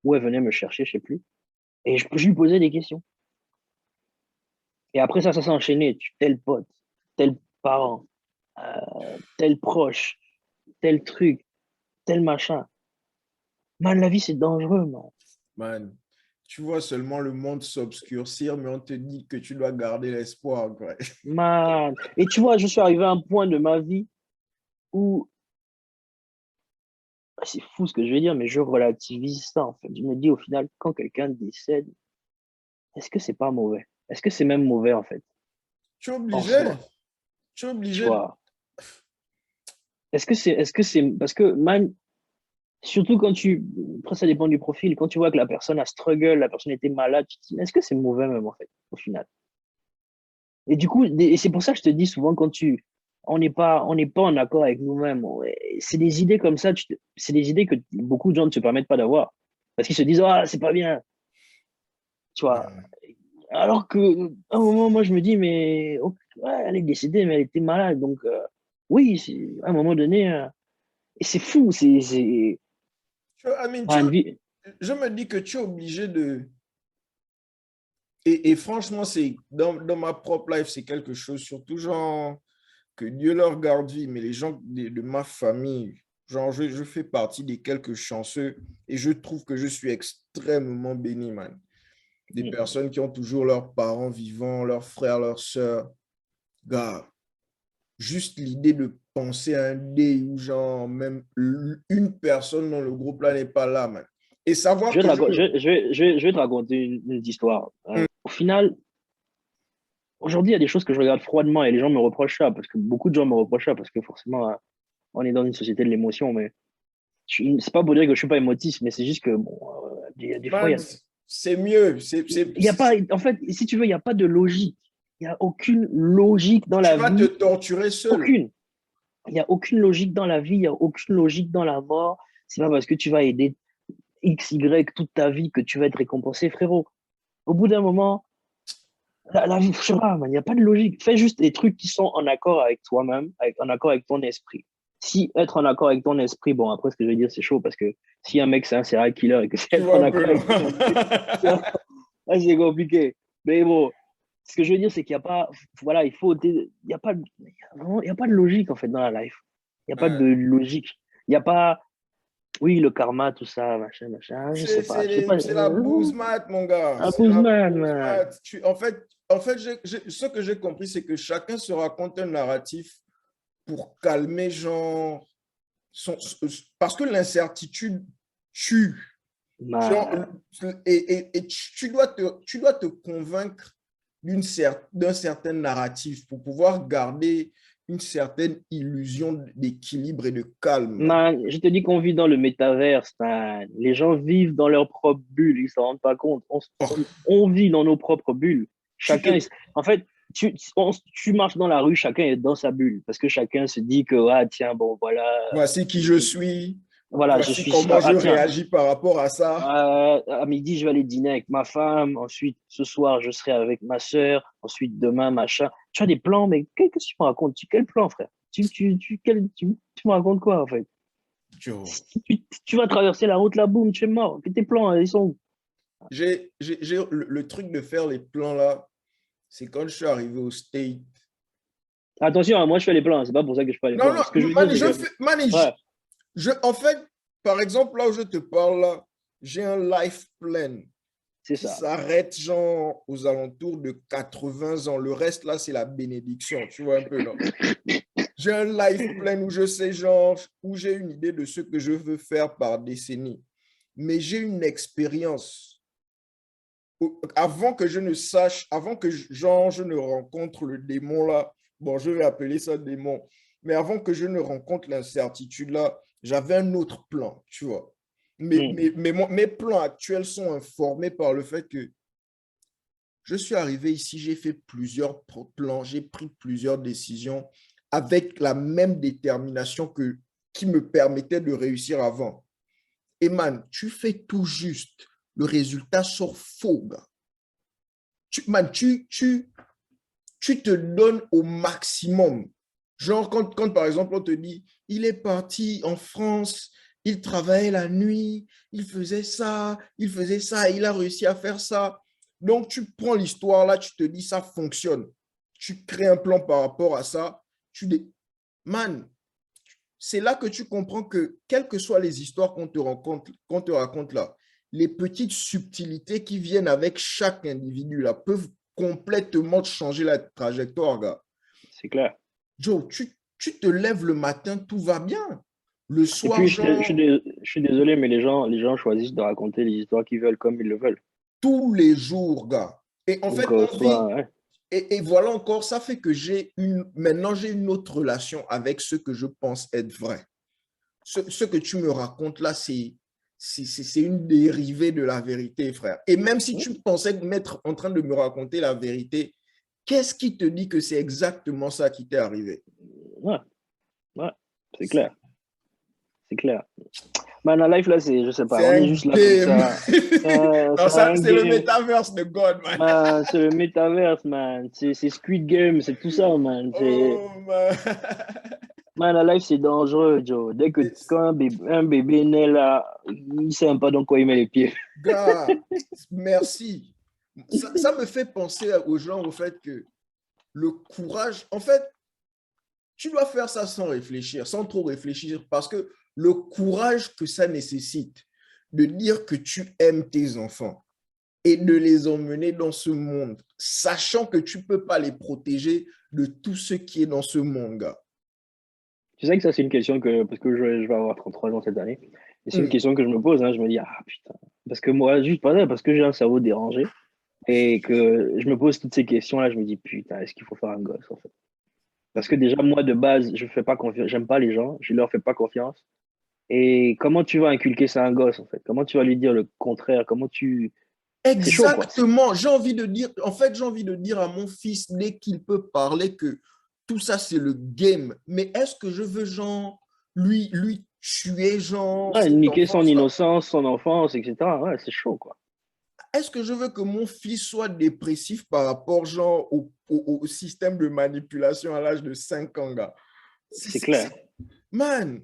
ou elle venait me chercher, je sais plus. Et je lui posais des questions. Et après ça s'est enchaîné. Tel pote, tel parent, tel proche, tel truc, tel machin. Man, la vie, c'est dangereux, man. Man, tu vois seulement le monde s'obscurcir, mais on te dit que tu dois garder l'espoir, quoi. Man. Et tu vois, je suis arrivé à un point de ma vie où, c'est fou ce que je vais dire, mais je relativise ça, en fait. Je me dis, au final, quand quelqu'un décède, est-ce que c'est pas mauvais? Est-ce que c'est même mauvais, en fait, Tu es en obligé. soi? Tu es Tu obligé. vois? Parce que, man, surtout après, ça dépend du profil. Quand tu vois que la personne a struggle, la personne était malade, tu te dis, est-ce que c'est mauvais, même, en fait, au final? Et du coup, et c'est pour ça que je te dis souvent, on n'est pas en accord avec nous-mêmes. C'est des idées comme ça, c'est des idées que beaucoup de gens ne se permettent pas d'avoir. Parce qu'ils se disent, ah, c'est pas bien. Tu vois? Ouais. Alors que, à un moment, moi, je me dis, mais, ok, ouais, elle est décédée, mais elle était malade. Donc, oui, à un moment donné, et c'est fou, Amine, une vie. je me dis que tu es obligé de... Et franchement, c'est dans ma propre life, c'est quelque chose, surtout genre que Dieu leur garde vie, mais les gens de ma famille, genre je fais partie des quelques chanceux et je trouve que je suis extrêmement béni, man. Des personnes qui ont toujours leurs parents vivants, leurs frères, leurs sœurs. Gars, juste l'idée de penser à un day où genre même une personne dans le groupe là n'est pas là, man. Et savoir Je vais que te je... raconter, je vais te raconter une histoire. Au final, aujourd'hui, il y a des choses que je regarde froidement et les gens me reprochent ça, parce que beaucoup de gens me reprochent ça, parce que forcément, on est dans une société de l'émotion, mais c'est pas pour dire que je suis pas émotif, mais c'est juste que, bon, des fois, Man, c'est mieux. il y a pas, en fait, si tu veux, il n'y a pas de logique. Il n'y a aucune logique dans Tu la vas te vie. torturer seul. Aucune. Il n'y a aucune logique dans la vie, il n'y a aucune logique dans la mort. C'est pas parce que tu vas aider X, Y toute ta vie que tu vas être récompensé, frérot. Au bout d'un moment, Je sais pas, man, il n'y a pas de logique. Fais juste des trucs qui sont en accord avec toi-même, en accord avec ton esprit. Si être en accord avec ton esprit, bon, après, ce que je veux dire, c'est chaud parce que si un mec, c'est un serial killer et que c'est Tu être vois en un peu, accord non? avec ton esprit, là, c'est compliqué. Mais bon, ce que je veux dire, c'est qu'il n'y a pas, voilà, il n'y a pas, il y a pas de logique, en fait, dans la life. Il n'y a pas de Ouais. logique. Il n'y a pas, oui, le karma, tout ça, machin, machin, je sais pas, C'est la bouse mat, mon gars. un C'est la Boozman, bouse man. mat. En fait ce que j'ai compris, c'est que chacun se raconte un narratif pour calmer, genre, parce que l'incertitude tue. Genre, Man. et tu dois te convaincre d'un certain narratif pour pouvoir garder une certaine illusion d'équilibre et de calme, man. Man, je te dis qu'on vit dans le métaverse, man. Les gens vivent dans leur propre bulle, ils s'en rendent pas compte. Oh, On vit dans nos propres bulles. tu te... En fait, tu marches dans la rue, chacun est dans sa bulle. Parce que chacun se dit que, ah, tiens, bon, voilà, Voici qui je suis, voilà, je voici suis comment ça. je Ah, tiens, réagis par rapport à ça. à midi, je vais aller dîner avec ma femme. Ensuite, ce soir, je serai avec ma sœur. Ensuite, demain, machin. Tu as des plans, mais qu'est-ce que tu me racontes? Quel plan, frère? Tu me racontes quoi, en fait? Joe, Tu vas traverser la route, là, boum, tu es mort. Tes plans, ils sont où? le truc de faire les plans là, c'est quand je suis arrivé au State. Attention, hein, moi, je fais les plans. C'est pas pour ça que je fais les Non, plans. non, Ce que je veux dire, man, c'est que, ouais, en fait, par exemple, là où je te parle là, j'ai un life plan c'est qui ça. s'arrête genre aux alentours de 80 ans. Le reste là, c'est la bénédiction, tu vois un peu, non? J'ai un life plan où je sais genre, où j'ai une idée de ce que je veux faire par décennie. Mais j'ai une expérience avant que je ne sache, avant que genre, je ne rencontre le démon là, bon, je vais appeler ça démon, mais avant que je ne rencontre l'incertitude là, j'avais un autre plan, tu vois. Mm. Mes plans actuels sont informés par le fait que je suis arrivé ici, j'ai fait plusieurs plans, j'ai pris plusieurs décisions avec la même détermination qui me permettait de réussir avant. Et man, tu fais tout juste, le résultat sort faux, gars. Man, tu te donnes au maximum. Genre, quand par exemple, on te dit, il est parti en France, il travaillait la nuit, il faisait ça, il a réussi à faire ça. Donc, tu prends l'histoire là, tu te dis, ça fonctionne. Tu crées un plan par rapport à ça. Man, c'est là que tu comprends que, quelles que soient les histoires qu'on te raconte là, les petites subtilités qui viennent avec chaque individu là peuvent complètement changer la trajectoire, gars. C'est clair. Joe, tu te lèves le matin, tout va bien. Le Et soir, puis, genre, je suis désolé, mais les gens choisissent de raconter les histoires qu'ils veulent comme ils le veulent. tous les jours, gars. Et en Donc, fait, on soit, vit, ouais, et voilà encore, ça fait que maintenant, j'ai une autre relation avec ce que je pense être vrai. Ce que tu me racontes là, c'est une dérivée de la vérité, frère. Et même si tu pensais m'être en train de me raconter la vérité, qu'est-ce qui te dit que c'est exactement ça qui t'est arrivé? ouais, ouais, c'est clair. C'est clair. Man, la life, là, je sais pas, C'est on un est juste là comme game. ça. Non, C'est ça, un c'est le game. métaverse de God, man. Man, c'est le métaverse, man. C'est Squid Game, c'est tout ça, man. Oh, man. Man, la life, c'est dangereux, Joe. Quand un bébé naît là, il ne sait même pas dans quoi il met les pieds. Gars, merci. Ça me fait penser aux gens au fait que le courage, en fait, tu dois faire ça sans réfléchir, sans trop réfléchir, parce que le courage que ça nécessite de dire que tu aimes tes enfants et de les emmener dans ce monde, sachant que tu ne peux pas les protéger de tout ce qui est dans ce monde, gars. Tu sais que ça, c'est une question que, parce que je vais avoir 33 ans cette année, et c'est une Hmm. question que je me pose, hein, je me dis, ah putain, parce que moi, juste pas ça, parce que j'ai un cerveau dérangé, et que je me pose toutes ces questions-là, je me dis, putain, est-ce qu'il faut faire un gosse, en fait? Parce que déjà, moi, de base, je fais pas confiance, j'aime pas les gens, je leur fais pas confiance. Et comment tu vas inculquer ça à un gosse, en fait? Comment tu vas lui dire le contraire? C'est chaud, quoi. Exactement. J'ai envie de dire, en fait, j'ai envie de dire à mon fils, dès qu'il peut parler, que tout ça, c'est le game. Mais est-ce que je veux, genre, lui tuer, genre, Ouais, cette niquer son enfance-là? innocence, son enfance, etc. Ouais, c'est chaud, quoi. est-ce que je veux que mon fils soit dépressif par rapport, genre, au système de manipulation à l'âge de 5 ans, gars? C'est clair. Man!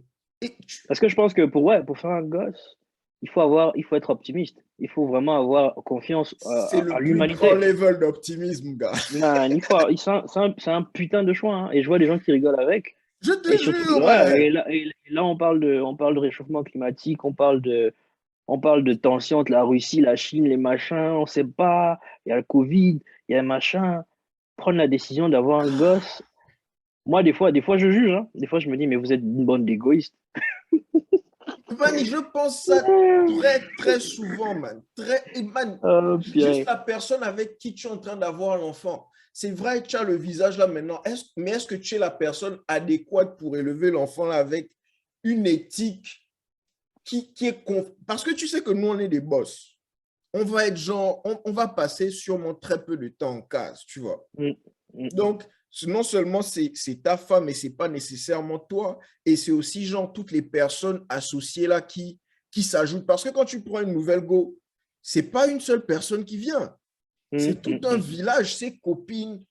Parce que je pense que pour faire un gosse, il faut être optimiste. Il faut vraiment avoir confiance C'est à le plus grand l'humanité. level d'optimisme, gars. Man, c'est un putain de choix, hein. Et je vois des gens qui rigolent avec. Je te Et surtout, jure, ouais, man! et là, on parle de réchauffement climatique, on parle de tension entre la Russie, la Chine, les machins, on sait pas. Il y a le Covid, il y a le machin. Prendre la décision d'avoir un gosse. Moi, des fois, je juge, hein. Des fois, je me dis, mais vous êtes une bande d'égoïstes. Man, je pense ça très, très souvent, man. Et man, juste Purée. la personne avec qui tu es en train d'avoir l'enfant. C'est vrai que tu as le visage là maintenant, mais est-ce que tu es la personne adéquate pour élever l'enfant là avec une éthique qui est... Parce que tu sais que nous, on est des boss. On va être genre, on va passer sûrement très peu de temps en case, tu vois. Mm, mm. Donc, non seulement c'est ta femme, mais ce n'est pas nécessairement toi, et c'est aussi genre toutes les personnes associées là qui s'ajoutent. Parce que quand tu prends une nouvelle go, ce n'est pas une seule personne qui vient. C'est tout un village, ses copines.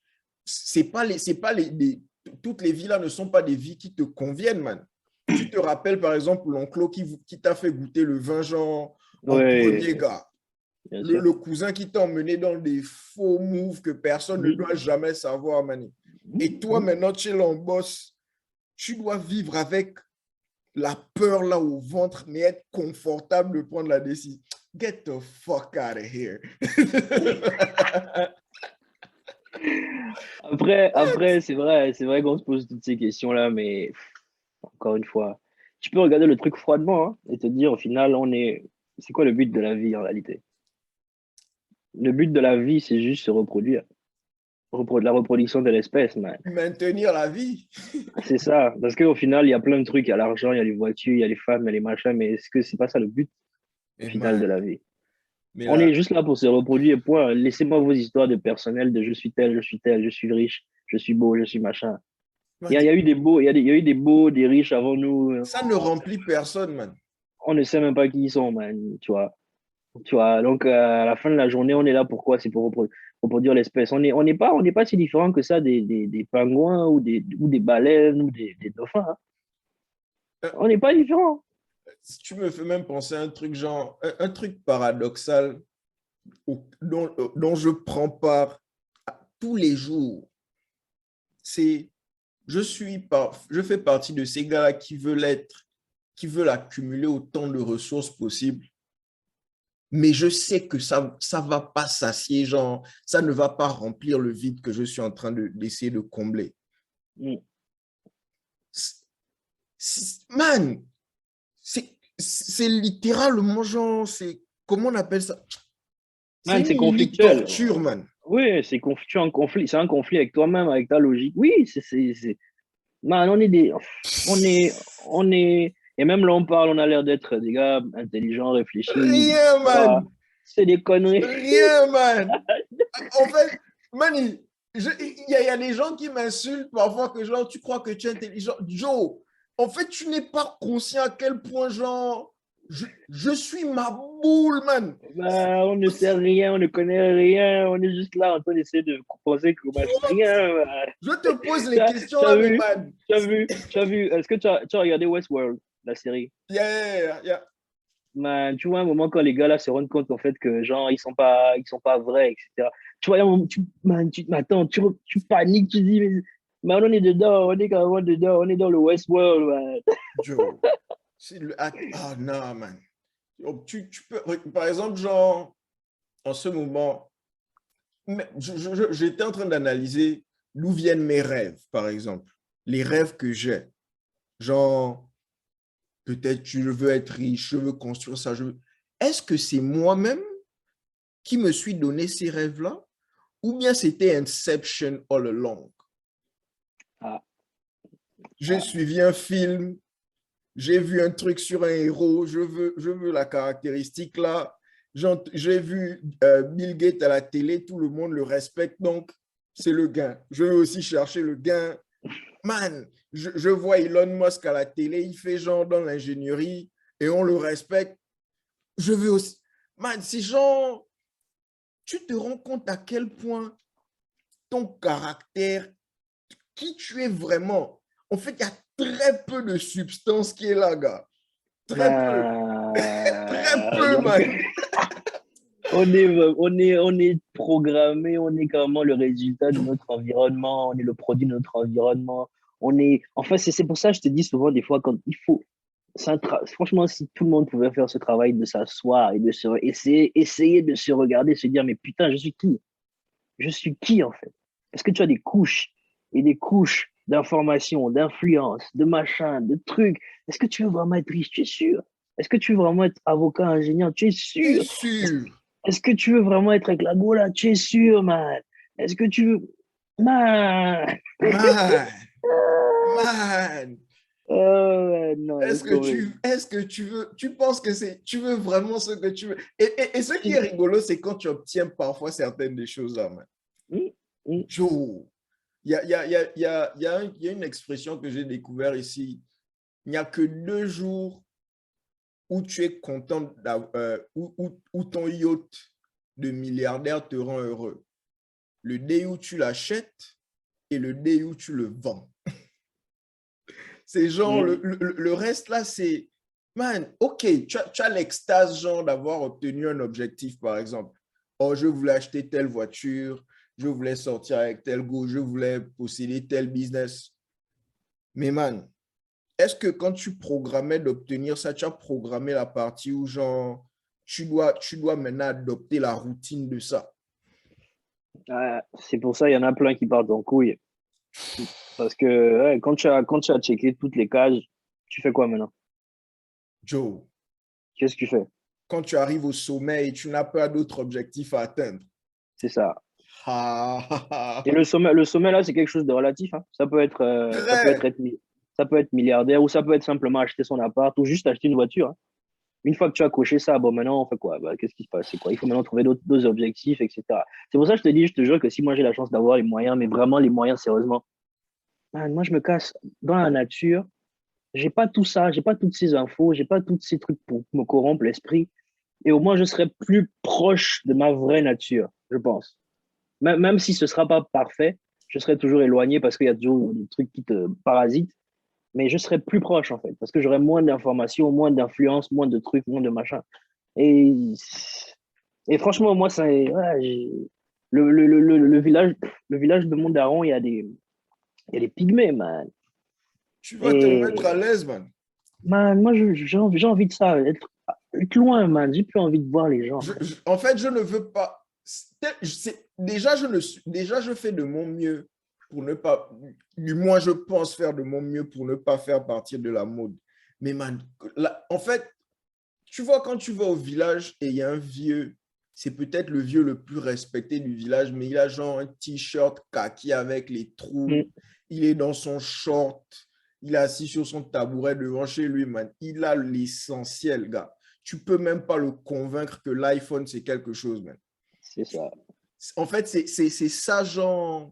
Toutes les vies là ne sont pas des vies qui te conviennent, man. Tu te rappelles par exemple l'oncle qui t'a fait goûter le vin genre en premier, gars. Le cousin qui t'a emmené dans des faux moves que personne ne doit jamais savoir, man. Et toi, maintenant, tu es là en boss. Tu dois vivre avec la peur là au ventre, mais être confortable de prendre la décision. Get the fuck out of here. Après, c'est vrai qu'on se pose toutes ces questions-là, mais encore une fois, tu peux regarder le truc froidement, hein, et te dire au final, c'est quoi le but de la vie en réalité? Le but de la vie, c'est juste se reproduire. La reproduction de l'espèce, man. Maintenir la vie. C'est ça. Parce qu'au final, il y a plein de trucs. Il y a l'argent, il y a les voitures, il y a les femmes, il y a les machins, mais est-ce que c'est pas ça le but au final de la vie? Mais On là, est juste là pour se reproduire, point. Laissez-moi vos histoires de personnel, de je suis tel, je suis tel, je suis riche, je suis beau, je suis machin. Il y a eu des beaux, il y a eu des beaux, des riches avant nous. ça ne remplit personne, man. On ne sait même pas qui ils sont, man. Tu vois. Tu vois. Donc, à la fin de la journée, on est là pourquoi? C'est pour reproduire l'espèce. On n'est pas si différent que ça des pingouins ou des baleines ou des dauphins, hein. On n'est pas différent. Tu me fais même penser à un truc genre, un truc paradoxal dont je prends part tous les jours. C'est, je fais partie de ces gars-là qui veulent accumuler autant de ressources possibles. Mais je sais que ça va pas s'assier, genre, ça ne va pas remplir le vide que je suis en train d'essayer de combler. Mm. Man, c'est littéralement genre, comment on appelle ça? Man, c'est une unique conflictuel. torture, man. Oui, tu es en conflit, c'est un conflit avec toi-même, avec ta logique. Oui, man, on est, et même là, on a l'air d'être des gars intelligents, réfléchis. Rien, man. C'est des conneries. Rien, man. En fait, man, il y a des gens qui m'insultent parfois que genre, tu crois que tu es intelligent. Joe, en fait, tu n'es pas conscient à quel point, genre, je suis ma boule, man. Bah, on ne sait rien, on ne connaît rien, on est juste là en train d'essayer de penser qu'on ne sait rien. Je te pose les questions là, mais man. Tu as vu, est-ce que tu as regardé Westworld, la série? Yeah. Man, tu vois, un moment quand les gars là se rendent compte en fait que genre ils sont pas vrais, etc. Tu vois, attends, tu paniques, tu dis, mais on est dedans, on est carrément dedans, on est dans le Westworld, man. Joe, non, man. Tu peux, par exemple, genre, en ce moment, j'étais en train d'analyser d'où viennent mes rêves, par exemple. Les rêves que j'ai. Genre, peut-être je veux être riche, je veux construire ça. Est-ce que c'est moi-même qui me suis donné ces rêves-là? Ou bien c'était Inception all along? J'ai suivi un film, j'ai vu un truc sur un héros, je veux la caractéristique là. J'ai vu Bill Gates à la télé, tout le monde le respecte, donc c'est le gain. Je veux aussi chercher le gain. Man, je vois Elon Musk à la télé, il fait genre dans l'ingénierie et on le respecte. Je veux aussi. Man, c'est genre, tu te rends compte à quel point ton caractère, qui tu es vraiment. En fait, il y a très peu de substance qui est là, gars. Très peu. Très peu, man. On est programmé, on est carrément le résultat de notre environnement, on est le produit de notre environnement. Enfin, c'est pour ça que je te dis souvent, des fois, quand il faut. Franchement, si tout le monde pouvait faire ce travail de s'asseoir et de essayer de se regarder, se dire, mais putain, je suis qui? Je suis qui, en fait? Parce que tu as des couches et des couches d'informations, d'influence, de machin, de trucs. Est-ce que tu veux vraiment être riche? Tu es sûr? Est-ce que tu veux vraiment être avocat, ingénieur? Tu es Bien sûr? sûr. Est-ce que tu veux vraiment être avec la Gola? Tu es sûr, man? Est-ce que tu veux. Man! Man. Man. Oh, non, laisse tomber. Est-ce que tu penses que tu veux vraiment ce que tu veux? Et ce qui est rigolo, c'est quand tu obtiens parfois certaines des choses là, man. Mm, mm. Joe, il y a une expression que j'ai découverte ici. Il n'y a que 2 jours où tu es content, où ton yacht de milliardaire te rend heureux. Le day où tu l'achètes et le day où tu le vends. C'est genre, le reste là, c'est, man, ok, tu as l'extase genre d'avoir obtenu un objectif, par exemple. Oh, je voulais acheter telle voiture, je voulais sortir avec tel go, je voulais posséder tel business. Mais man, est-ce que quand tu programmais d'obtenir ça, tu as programmé la partie où genre, tu dois maintenant adopter la routine de ça? C'est pour ça, il y en a plein qui partent en couille. Parce que ouais, quand tu as checké toutes les cases, tu fais quoi maintenant? Joe, Qu'est-ce que tu fais? quand tu arrives au sommet et tu n'as pas d'autres objectifs à atteindre. C'est ça. Ah, ah, ah. Et le sommet là, c'est quelque chose de relatif, hein. Très. Ça peut être milliardaire ou ça peut être simplement acheter son appart ou juste acheter une voiture, hein. Une fois que tu as coché ça, bon, maintenant, on fait quoi? Bah, qu'est-ce qui se passe? C'est quoi? Il faut maintenant trouver d'autres objectifs, etc. C'est pour ça que je te jure que si moi j'ai la chance d'avoir les moyens, mais vraiment les moyens, sérieusement, man, moi je me casse dans la nature. J'ai pas tout ça, j'ai pas toutes ces infos, j'ai pas tous ces trucs pour me corrompre l'esprit. Et au moins, je serai plus proche de ma vraie nature, je pense. Même si ce sera pas parfait, je serai toujours éloigné parce qu'il y a toujours des trucs qui te parasitent. Mais je serai plus proche, en fait, parce que j'aurai moins d'informations, moins d'influence, moins de trucs, moins de machin. Et, et franchement, moi, ça, ouais, le village de Mondaron, il y a des pygmées, man. Tu vas te mettre à Et, l'aise, man. man, moi, j'ai envie de ça, être loin, man. J'ai plus envie de voir les gens, man. En fait, je ne veux pas. Déjà, déjà, je fais de mon mieux pour ne pas. Du moins, je pense faire de mon mieux pour ne pas faire partie de la mode. Mais man, en fait, tu vois, quand tu vas au village et il y a un vieux, c'est peut-être le vieux le plus respecté du village, mais il a genre un t-shirt kaki avec les trous, Mm. il est dans son short, il est assis sur son tabouret devant chez lui, man. Il a l'essentiel, gars. Tu peux même pas le convaincre que l'iPhone, c'est quelque chose, man. C'est ça. En fait, c'est ça, genre.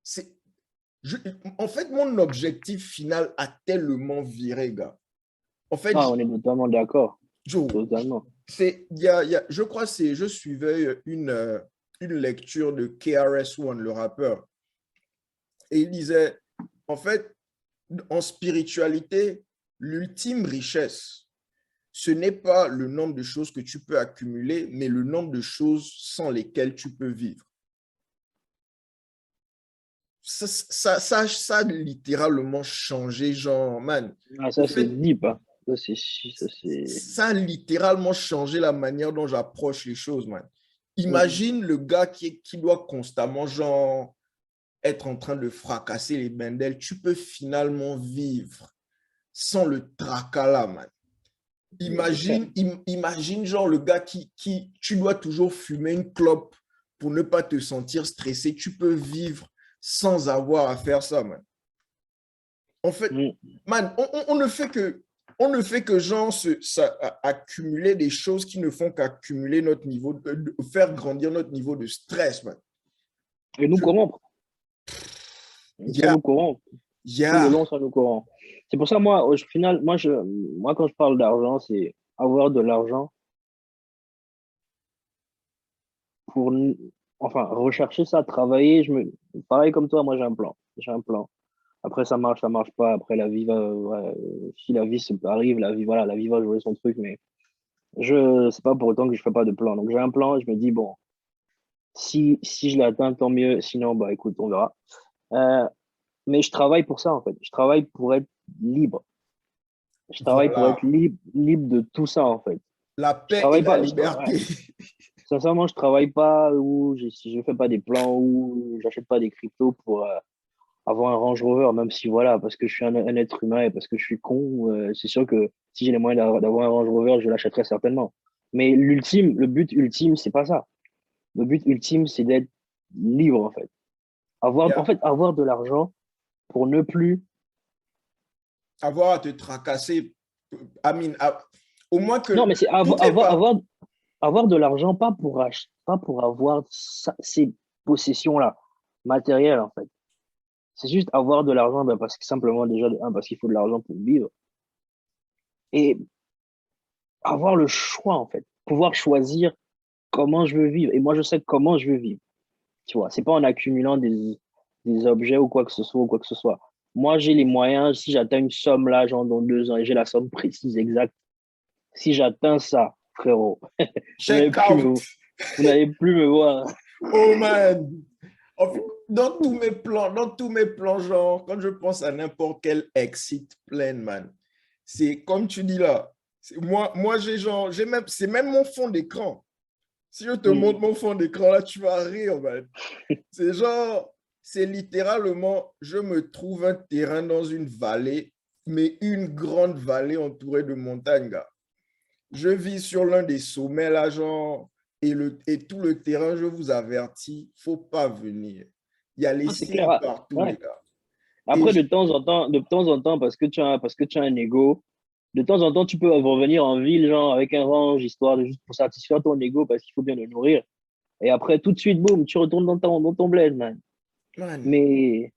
c'est- En fait, mon objectif final a tellement viré, gars. En fait, Ah, on est totalement d'accord. Joe, Totalement. je crois que je suivais une lecture de KRS-One, le rappeur, et il disait, en fait, en spiritualité, l'ultime richesse, ce n'est pas le nombre de choses que tu peux accumuler, mais le nombre de choses sans lesquelles tu peux vivre. Ça a littéralement changé, genre, man. Ah, Au ça, c'est fait, deep, hein. Ça, c'est. ça a littéralement changé la manière dont j'approche les choses, man. Mm. Imagine le gars qui doit constamment, genre, être en train de fracasser les bendels. Tu peux finalement vivre sans le tracas là, man. C'est clair. Imagine, genre, le gars tu dois toujours fumer une clope pour ne pas te sentir stressé. Tu peux vivre sans avoir à faire ça, man. En fait, Mm. man, on ne fait que genre accumuler des choses qui ne font qu'accumuler notre niveau, faire grandir notre niveau de stress, man. Et nous corrompre. Ça Yeah, nous corrompt. Tout le yeah. long, ça nous corrompt. C'est pour ça, moi, au final, moi, quand je parle d'argent, c'est avoir de l'argent enfin, rechercher ça, travailler, pareil comme toi, moi j'ai un plan. J'ai un plan. Après, ça marche pas. Après, la vie va, ouais, si la vie arrive, la vie, voilà, la vie va jouer son truc, mais c'est pas pour autant que je fais pas de plan. Donc, j'ai un plan, je me dis, bon, si je l'atteins, tant mieux. Sinon, bah, écoute, on verra. Euh, mais je travaille pour ça, en fait. Je travaille pour être libre. Je travaille pour être Voilà. libre de tout ça, en fait. La Je paix et travaille la pas, ouais. liberté. Sincèrement, je travaille pas ou si je fais pas des plans ou j'achète pas des cryptos pour avoir un Range Rover, même si voilà, parce que je suis un être humain et parce que je suis con, c'est sûr que si j'ai les moyens d'avoir un Range Rover, je l'achèterai certainement. Mais le but ultime, c'est pas ça. Le but ultime, c'est d'être libre, en fait. En Yeah. fait, avoir de l'argent pour ne plus. Avoir à te tracasser, Amine, au moins Non, que mais c'est toutes les parties. avoir de l'argent, pas pour acheter, pas pour avoir ces possessions-là, matérielles, en fait. C'est juste avoir de l'argent, ben, parce que simplement, déjà, parce qu'il faut de l'argent pour vivre. Et avoir le choix, en fait. Pouvoir choisir comment je veux vivre. Et moi, je sais comment je veux vivre. Tu vois, c'est pas en accumulant des objets ou quoi que ce soit ou quoi que ce soit. Moi, j'ai les moyens, si j'atteins une somme là, genre dans 2 ans, et j'ai la somme précise, exacte, si j'atteins ça, frérot, vous n'allez Check plus me, out. vous n'allez plus me voir. Oh man. En fait, dans tous mes plans, genre, quand je pense à n'importe quel exit plan, man, c'est comme tu dis là. Moi c'est même mon fond d'écran. Si je te montre mon fond d'écran, là, tu vas rire, man. C'est genre, c'est littéralement, je me trouve un terrain dans une vallée, mais une grande vallée entourée de montagnes, gars. Je vis sur l'un des sommets, là, genre, et tout le terrain, je vous avertis, faut pas venir. Il y a les Ah, c'est clair. signes partout, Ouais. les gars. Et Après, de temps en temps, parce que tu as un ego, de temps en temps, tu peux revenir en ville, genre, avec un range, histoire de juste pour satisfaire ton ego, parce qu'il faut bien le nourrir. Et après, tout de suite, boum, tu retournes dans ton bled, man. man, Mais,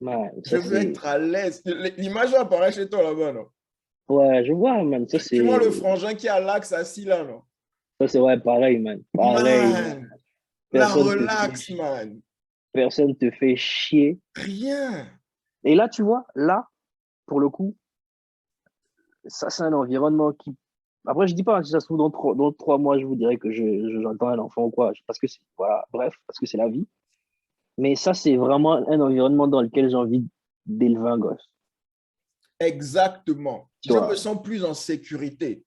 man, je ça veux c'est. être à l'aise. L'image va apparaître chez toi là-bas, non? Ouais, je vois, man. Ça Tu vois c'est. le frangin qui a l'axe assis là, non? Ça c'est ouais, pareil, man. Pareil, man. Man, la Personne te fait, relax, man. personne te fait chier. Rien. Et là, tu vois, là, pour le coup, ça c'est un environnement qui. Après, je dis pas, si ça se trouve, dans 3 mois, je vous dirais que j'entends un enfant ou quoi. Parce que c'est. Voilà, bref, parce que c'est la vie. Mais ça, c'est vraiment un environnement dans lequel j'ai envie d'élever un gosse. Exactement. Tu Je me vois, sens plus en sécurité.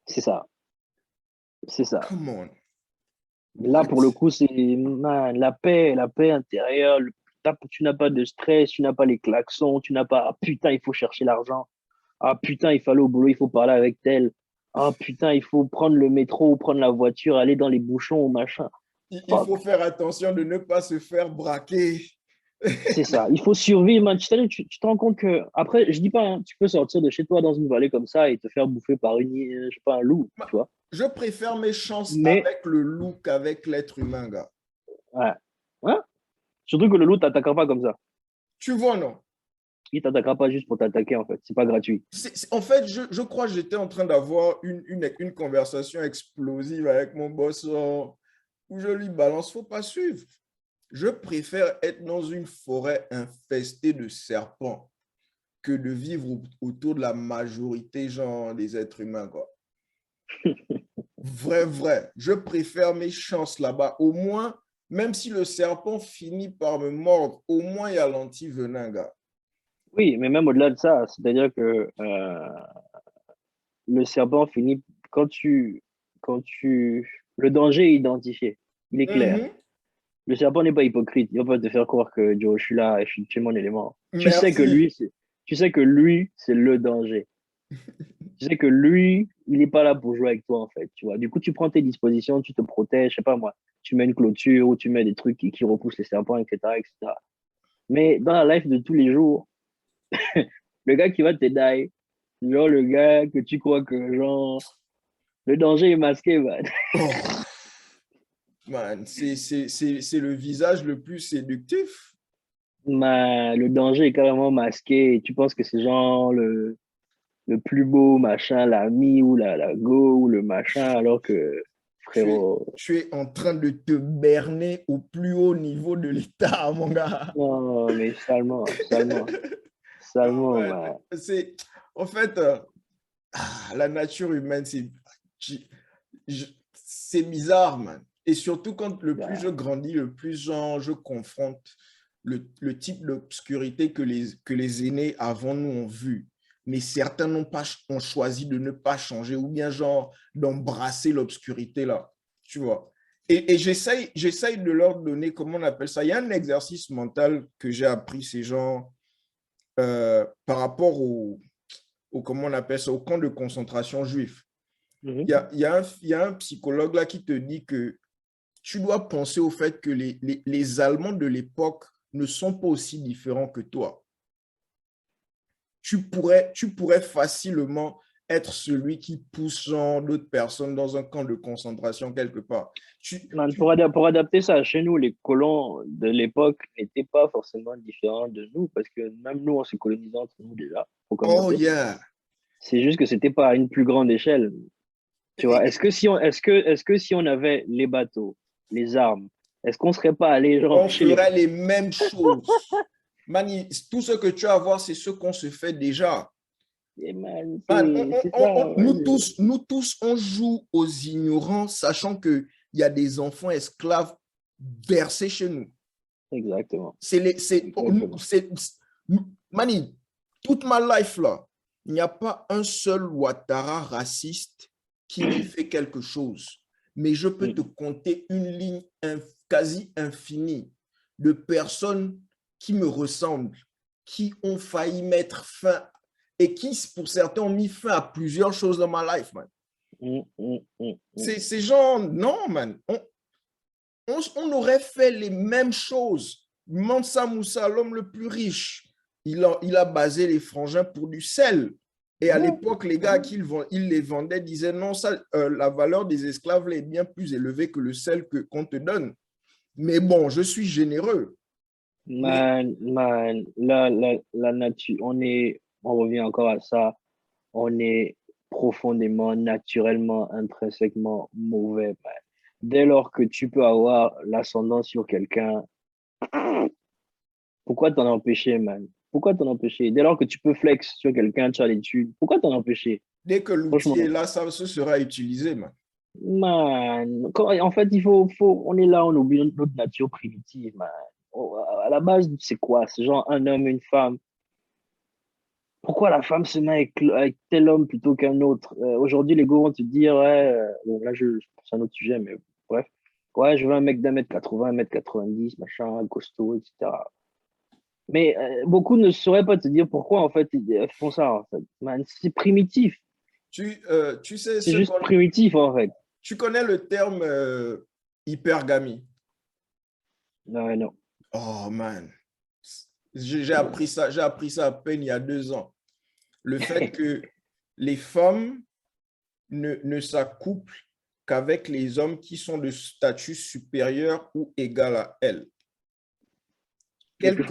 c'est ça. C'est ça. Come on. Là, What? pour le coup, c'est man, la paix intérieure. Tu n'as pas de stress, tu n'as pas les klaxons, tu n'as pas, ah putain, il faut chercher l'argent. Ah putain, il faut aller au boulot, il faut parler avec tel. Ah putain, il faut prendre le métro ou prendre la voiture, aller dans les bouchons ou machin. Il Fuck, faut faire attention de ne pas se faire braquer. c'est ça. Il faut survivre, man. Tu te rends compte que, après, je dis pas, hein, tu peux sortir de chez toi dans une vallée comme ça et te faire bouffer par je sais pas, un loup, tu vois. Je préfère mes chances Mais, avec le loup qu'avec l'être humain, gars. ouais. Ouais. Surtout que le loup t'attaquera pas comme ça. Tu vois, non? Il t'attaquera pas juste pour t'attaquer, en fait. C'est pas gratuit. En fait, je crois que j'étais en train d'avoir une conversation explosive avec mon boss où je lui balance, faut pas suivre. Je préfère être dans une forêt infestée de serpents que de vivre autour de la majorité, genre, des êtres humains, quoi. Vrai, vrai. Je préfère mes chances là-bas. Au moins, même si le serpent finit par me mordre, au moins il y a l'antivenin, gars. Oui, mais même au-delà de ça, c'est-à-dire que le serpent finit le danger est identifié, il est clair. Mhm. Le serpent n'est pas hypocrite, il va pas te faire croire que Joe, je suis là et je suis mon élément. Merci. Tu sais que lui, c'est le danger. Tu sais que lui, il n'est pas là pour jouer avec toi en fait, tu vois. Du coup, tu prends tes dispositions, tu te protèges, je sais pas moi, tu mets une clôture ou tu mets des trucs qui repoussent les serpents, etc., etc. Mais dans la life de tous les jours, le gars qui va te die, genre le gars que tu crois que genre le danger est masqué, man. Oh, man, c'est le visage le plus séductif. Le danger est carrément masqué. Tu penses que c'est genre le plus beau machin, l'ami ou la go ou le machin, alors que frérot. Tu es en train de te berner au plus haut niveau de l'État, mon gars. Non, mais salement, Non, salement, man. man. En fait, la nature humaine, c'est bizarre, man. Et surtout quand le plus je grandis, le plus je confronte le type d'obscurité que les aînés avant nous ont vu. Mais certains ont choisi de ne pas changer ou bien genre d'embrasser l'obscurité là, tu vois. Et j'essaye de leur donner, comment on appelle ça? Il y a un exercice mental que j'ai appris, ces gens par rapport comment on appelle ça, au camp de concentration juif. Il y a un psychologue là qui te dit que tu dois penser au fait que les Allemands de l'époque ne sont pas aussi différents que toi. Tu pourrais facilement être celui qui pousse d'autres personnes dans un camp de concentration quelque part. Man, pour adapter ça chez nous, les colons de l'époque n'étaient pas forcément différents de nous, parce que même nous, on se colonisait entre nous déjà, pour commencer. Oh yeah! C'est juste que c'était pas à une plus grande échelle. Tu vois, est-ce que si on avait les bateaux, les armes, est-ce qu'on serait pas allé genre on ferait les mêmes choses. Man, tout ce que tu as à voir, c'est ce qu'on se fait déjà. Man, nous tous, on joue aux ignorants, sachant qu'il y a des enfants esclaves versés chez nous. Exactement. Mani, toute ma life là, il n'y a pas un seul Ouattara raciste qui m'ait fait quelque chose. Mais je peux te compter une ligne quasi infinie de personnes qui me ressemblent, qui ont failli mettre fin et qui, pour certains, ont mis fin à plusieurs choses dans ma life, man. Ces gens, non, man. On aurait fait les mêmes choses. Mansa Moussa, l'homme le plus riche, il a basé les frangins pour du sel. Et à l'époque, les gars qui ils les vendaient disaient non, ça, la valeur des esclaves est bien plus élevée que le sel qu'on te donne. Mais bon, je suis généreux. Man, la nature, on revient encore à ça, on est profondément, naturellement, intrinsèquement mauvais, man. Dès lors que tu peux avoir l'ascendant sur quelqu'un, pourquoi t'en empêcher, man? Pourquoi t'en empêcher? Dès lors que tu peux flex sur quelqu'un, tu as l'étude, pourquoi t'en empêcher? Dès que l'outil est là, ça sera utilisé, man. Man, en fait, on est là, on oublie notre nature primitive, man. À la base, c'est quoi? C'est genre un homme, une femme. Pourquoi la femme se met avec tel homme plutôt qu'un autre? Aujourd'hui, les gars vont te dire, ouais, bon, là, c'est un autre sujet, mais bref. Ouais, je veux un mec d'1m80, 1m90, machin, costaud, etc. Mais beaucoup ne sauraient pas te dire pourquoi, en fait, ils font ça, en fait. Man, c'est primitif. Tu sais, c'est juste primitif, en fait. Tu connais le terme hypergamie? Non. Oh, man. J'ai appris ça à peine il y a 2 ans. Le fait que les femmes ne s'accouplent qu'avec les hommes qui sont de statut supérieur ou égal à elles. Quel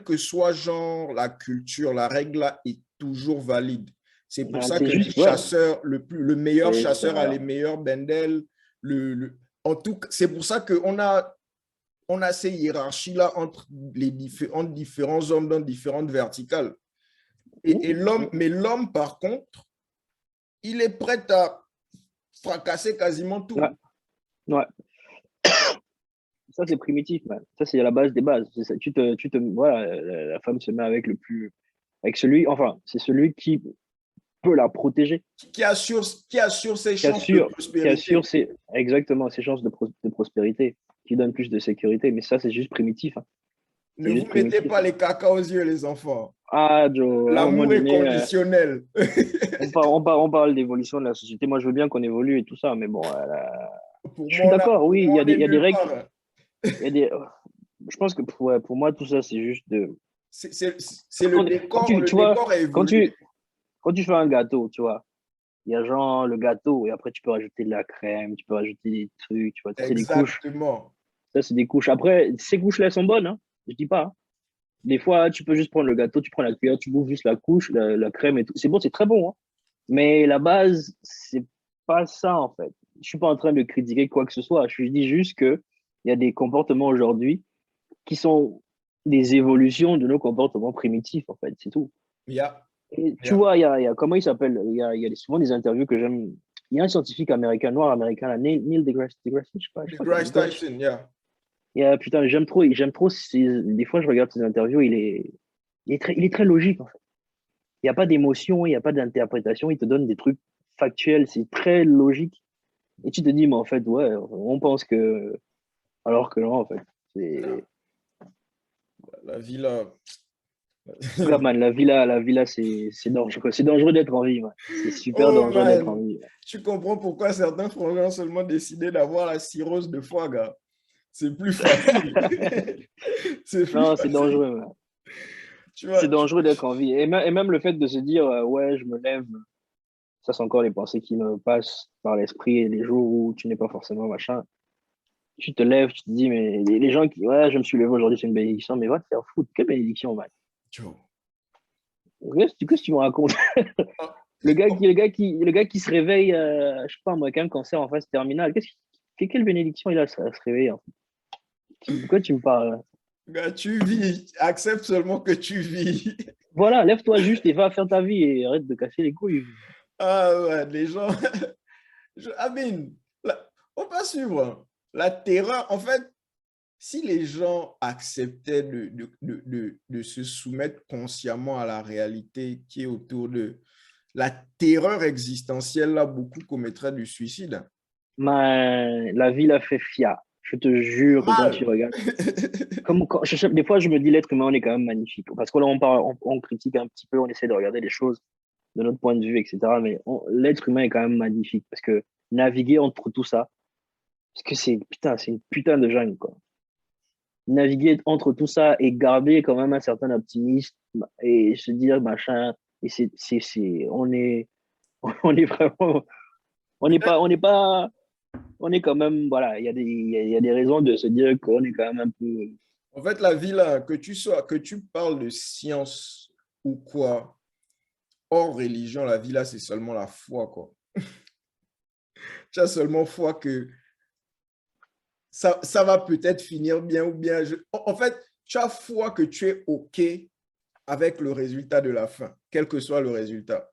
que soit genre la culture, la règle là est toujours valide. C'est pour ça que les chasseurs, le meilleur chasseur a les meilleurs bendels. En tout cas, c'est pour ça qu'on a ces hiérarchies-là entre différents hommes dans différentes verticales. Mais l'homme, par contre, il est prêt à fracasser quasiment tout. Ouais. Ça, c'est primitif, man. Ça, c'est la base des bases. Ça. Voilà, la femme se met avec c'est celui qui peut la protéger. Qui assure ses chances de prospérité. Exactement, ses chances de prospérité, qui donne plus de sécurité. Mais ça, c'est juste primitif. Hein. Ne vous mettez pas les caca aux yeux, les enfants. Ah, Joe. L'amour est conditionnel. On parle d'évolution de la société. Moi, je veux bien qu'on évolue et tout ça, mais bon, je suis d'accord, oui, il y a des règles. Je pense que pour moi, tout ça, c'est juste de... C'est le décor. Le décor est évolué. Quand tu fais un gâteau, tu vois, il y a genre le gâteau et après, tu peux rajouter de la crème, tu peux rajouter des trucs, tu vois, c'est des couches. Ça, c'est des couches. Après, ces couches-là sont bonnes, hein, je dis pas. Hein. Des fois, tu peux juste prendre le gâteau, tu prends la cuillère, tu bouffes juste la couche, la crème et tout. C'est bon, c'est très bon. Hein. Mais la base, c'est pas ça, en fait. suis pas en train de critiquer quoi que ce soit. Je dis juste que il y a des comportements aujourd'hui qui sont des évolutions de nos comportements primitifs, en fait, c'est tout. Yeah, Et tu yeah. vois, il y a comment il s'appelle? Il y a souvent des interviews que j'aime. Il y a un scientifique américain, noir américain, là, Neil deGrasse, je sais pas comment Degrasse Tyson, yeah. putain, j'aime trop des fois, je regarde ses interviews, il est très logique, en fait. Il n'y a pas d'émotion, il n'y a pas d'interprétation, il te donne des trucs factuels, c'est très logique. Et tu te dis, mais en fait, ouais, on pense que. Alors que non, en fait. C'est. La vie là. En tout cas, man, la villa, c'est dangereux. C'est dangereux d'être en vie, man. C'est super Oh dangereux d'être en man, vie. tu comprends pourquoi certains frangins ont seulement décidé d'avoir la cirrhose de foie, gars. C'est plus facile. C'est plus Non, c'est facile. dangereux, man. Tu C'est vois, dangereux d'être en vie. Et même le fait de se dire, ouais, je me lève, ça, c'est encore les pensées qui me passent par l'esprit et les jours où tu n'es pas forcément machin. Tu te lèves, tu te dis, mais les gens qui, ouais, je me suis levé aujourd'hui, c'est une bénédiction, mais va te faire foutre. Quelle bénédiction, man? Joe. Qu'est-ce que tu me racontes? Ah, Le gars qui se réveille, je sais pas, moi, avec un cancer en phase terminale, quelle bénédiction il a à se réveiller, en fait? De quoi tu me parles? gars, tu vis. Accepte seulement que tu vis. Voilà, lève-toi juste et va faire ta vie et arrête de casser les couilles. Ah ouais, les gens. Amine, on va suivre. La terreur, en fait, si les gens acceptaient de se soumettre consciemment à la réalité qui est autour d'eux, la terreur existentielle, là, beaucoup commettraient du suicide. Mais la vie l'a fait fia. Je te jure que quand tu Mal. regardes, des fois, je me dis l'être humain, on est quand même magnifique. Parce que là, on critique un petit peu, on essaie de regarder les choses de notre point de vue, etc. Mais l'être humain est quand même magnifique parce que naviguer entre tout ça, parce que c'est une putain de jungle, quoi. Naviguer entre tout ça et garder quand même un certain optimisme et se dire machin, et on est vraiment, on est quand même, voilà, il y a des raisons de se dire qu'on est quand même un peu. En fait, la vie, là, que tu parles de science ou quoi, hors religion, la vie, là, c'est seulement la foi, quoi. Tu as seulement foi que ça va peut-être finir bien ou bien. En fait, tu as foi que tu es OK avec le résultat de la fin, quel que soit le résultat.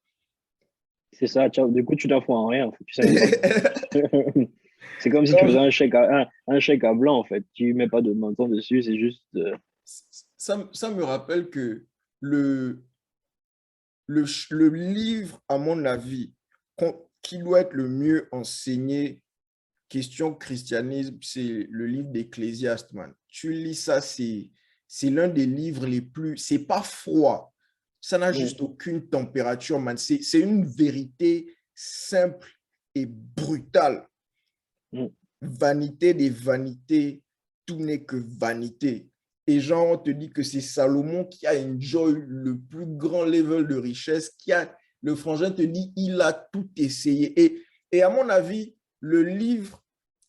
C'est ça, du coup, tu t'en fous en rien, en fait, tu sais même pas. C'est comme si tu faisais Donc, un chèque à blanc, en fait. Tu mets pas de montant dessus, c'est juste. ça me rappelle que le, le livre, à mon avis, qui doit être le mieux enseigné, question christianisme, c'est le livre d'Ecclésiaste, man. Tu lis ça, c'est l'un des livres les plus. C'est pas froid. Ça n'a juste aucune température, man. C'est une vérité simple et brutale. Mm. Vanité des vanités, tout n'est que vanité. Et genre, on te dit que c'est Salomon qui a enjoy le plus grand level de richesse, le frangin te dit, il a tout essayé. Et à mon avis, le livre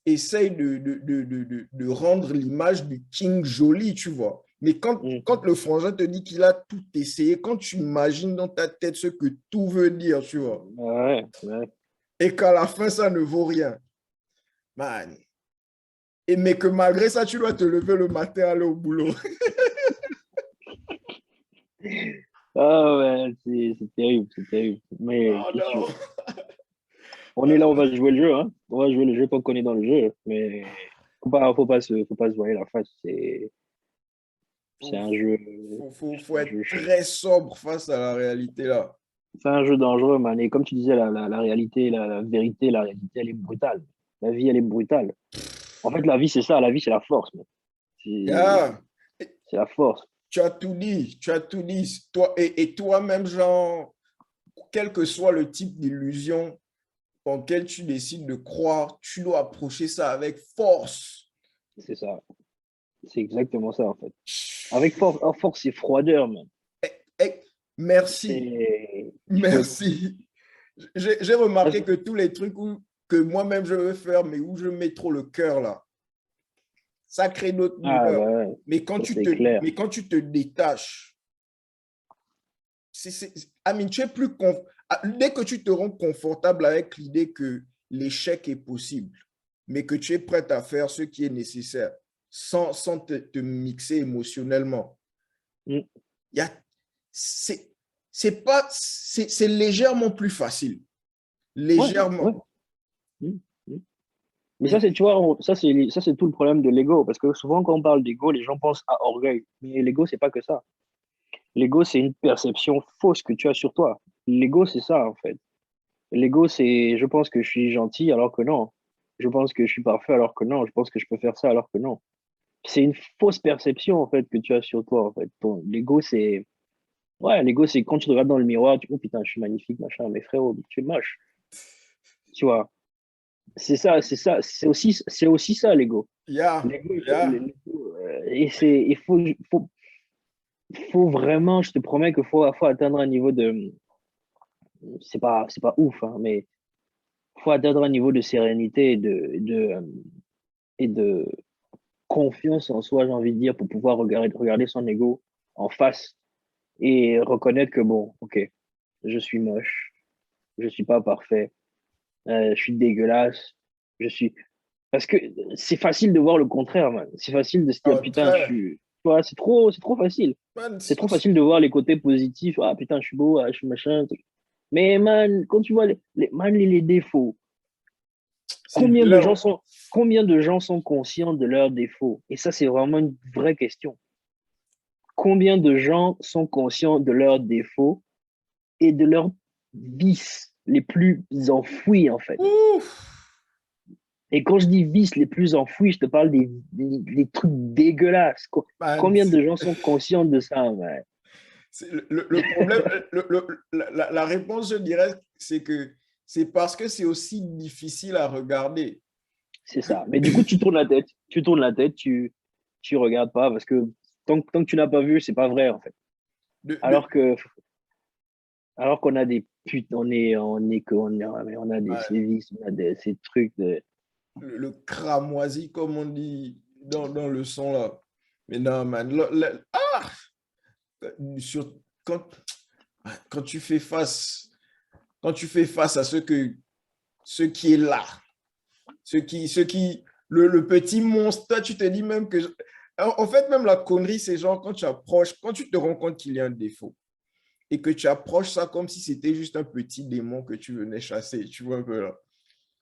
essaye de rendre l'image du King joli, tu vois. Mais quand le frangin te dit qu'il a tout essayé, quand tu imagines dans ta tête ce que tout veut dire, tu vois, Ouais, ouais. et qu'à la fin, ça ne vaut rien, man. Mais que malgré ça, tu dois te lever le matin, aller au boulot. Ah ouais, c'est terrible, c'est terrible. Mais Oh qu'est-ce que tu non. veux? On est là, on va jouer le jeu, hein. On va jouer le jeu tant qu'on est dans le jeu. Mais faut pas se voiler la face. C'est un jeu. Faut être très sobre face à la réalité là. C'est un jeu dangereux, man. Et comme tu disais, la réalité, la vérité, la réalité, elle est brutale. La vie, elle est brutale. En fait, la vie, c'est ça. La vie, c'est la force, man. C'est Yeah. c'est la force. Tu as tout dit, tu as tout dit. Toi, et toi-même, genre, quel que soit le type d'illusion en lequel tu décides de croire, tu dois approcher ça avec force. C'est ça. C'est exactement ça, en fait. Avec force et froideur, man. Eh, merci, Il faut être. merci. J'ai remarqué que tous les trucs que moi-même je veux faire, mais où je mets trop le cœur là, ça crée d'autres Ah, douleurs. ouais, Mais quand ça, c'est clair. tu te détaches, I mean, tu es plus dès que tu te rends confortable avec l'idée que l'échec est possible, mais que tu es prêt à faire ce qui est nécessaire sans te mixer émotionnellement. Mm. C'est légèrement plus facile. Légèrement. Ouais. Mm. Mais ça, c'est, tu vois, ça, c'est tout le problème de l'ego. Parce que souvent, quand on parle d'ego, les gens pensent à orgueil. Mais l'ego, c'est pas que ça. L'ego, c'est une perception fausse que tu as sur toi. L'ego, c'est ça, en fait. L'ego, c'est je pense que je suis gentil alors que non. Je pense que je suis parfait alors que non. Je pense que je peux faire ça alors que non. C'est une fausse perception, en fait, que tu as sur toi, en fait. L'ego, c'est. Ouais, l'ego, c'est quand tu te regardes dans le miroir, tu dis, oh putain, je suis magnifique, machin, mais frérot, tu es moche. Tu vois. C'est aussi ça, l'ego. Yeah, L'ego, yeah. faut vraiment, je te promets qu'il faut atteindre un niveau de, c'est pas ouf, hein, mais faut atteindre un niveau de sérénité et de confiance en soi, j'ai envie de dire, pour pouvoir regarder son ego en face et reconnaître que bon, ok, je suis moche, je suis pas parfait, je suis dégueulasse, je suis. Parce que c'est facile de voir le contraire, man. C'est facile de se dire, putain, je suis. Tu vois, c'est trop facile. Man, C'est trop facile de voir les côtés positifs. Ah, putain, je suis beau, ah, je suis machin. Mais, man, quand tu vois les défauts, c'est combien de gens vilain. sont, combien de gens sont conscients de leurs défauts? Et ça, c'est vraiment une vraie question. Combien de gens sont conscients de leurs défauts et de leurs vices les plus enfouis, en fait? Ouf. Et quand je dis vices les plus enfouis, je te parle des trucs dégueulasses. Man, Combien de gens sont conscients de ça? Ouais. le problème, la réponse, je dirais, c'est que c'est parce que c'est aussi difficile à regarder. C'est ça. Mais du coup, tu tournes la tête. Tu tournes la tête, tu regardes pas parce que tant que tu n'as pas vu, c'est pas vrai, en fait. De- de- Alors qu'on a des putes, on a des ouais, sévices, on a ces trucs de. le cramoisi, comme on dit dans le son là. Mais non, man. Sur, quand, quand tu fais face, quand tu fais face à ce qui est là, le petit monstre, toi, tu te dis même que. En fait, même la connerie, c'est genre quand tu approches, quand tu te rends compte qu'il y a un défaut et que tu approches ça comme si c'était juste un petit démon que tu venais chasser, tu vois un peu là.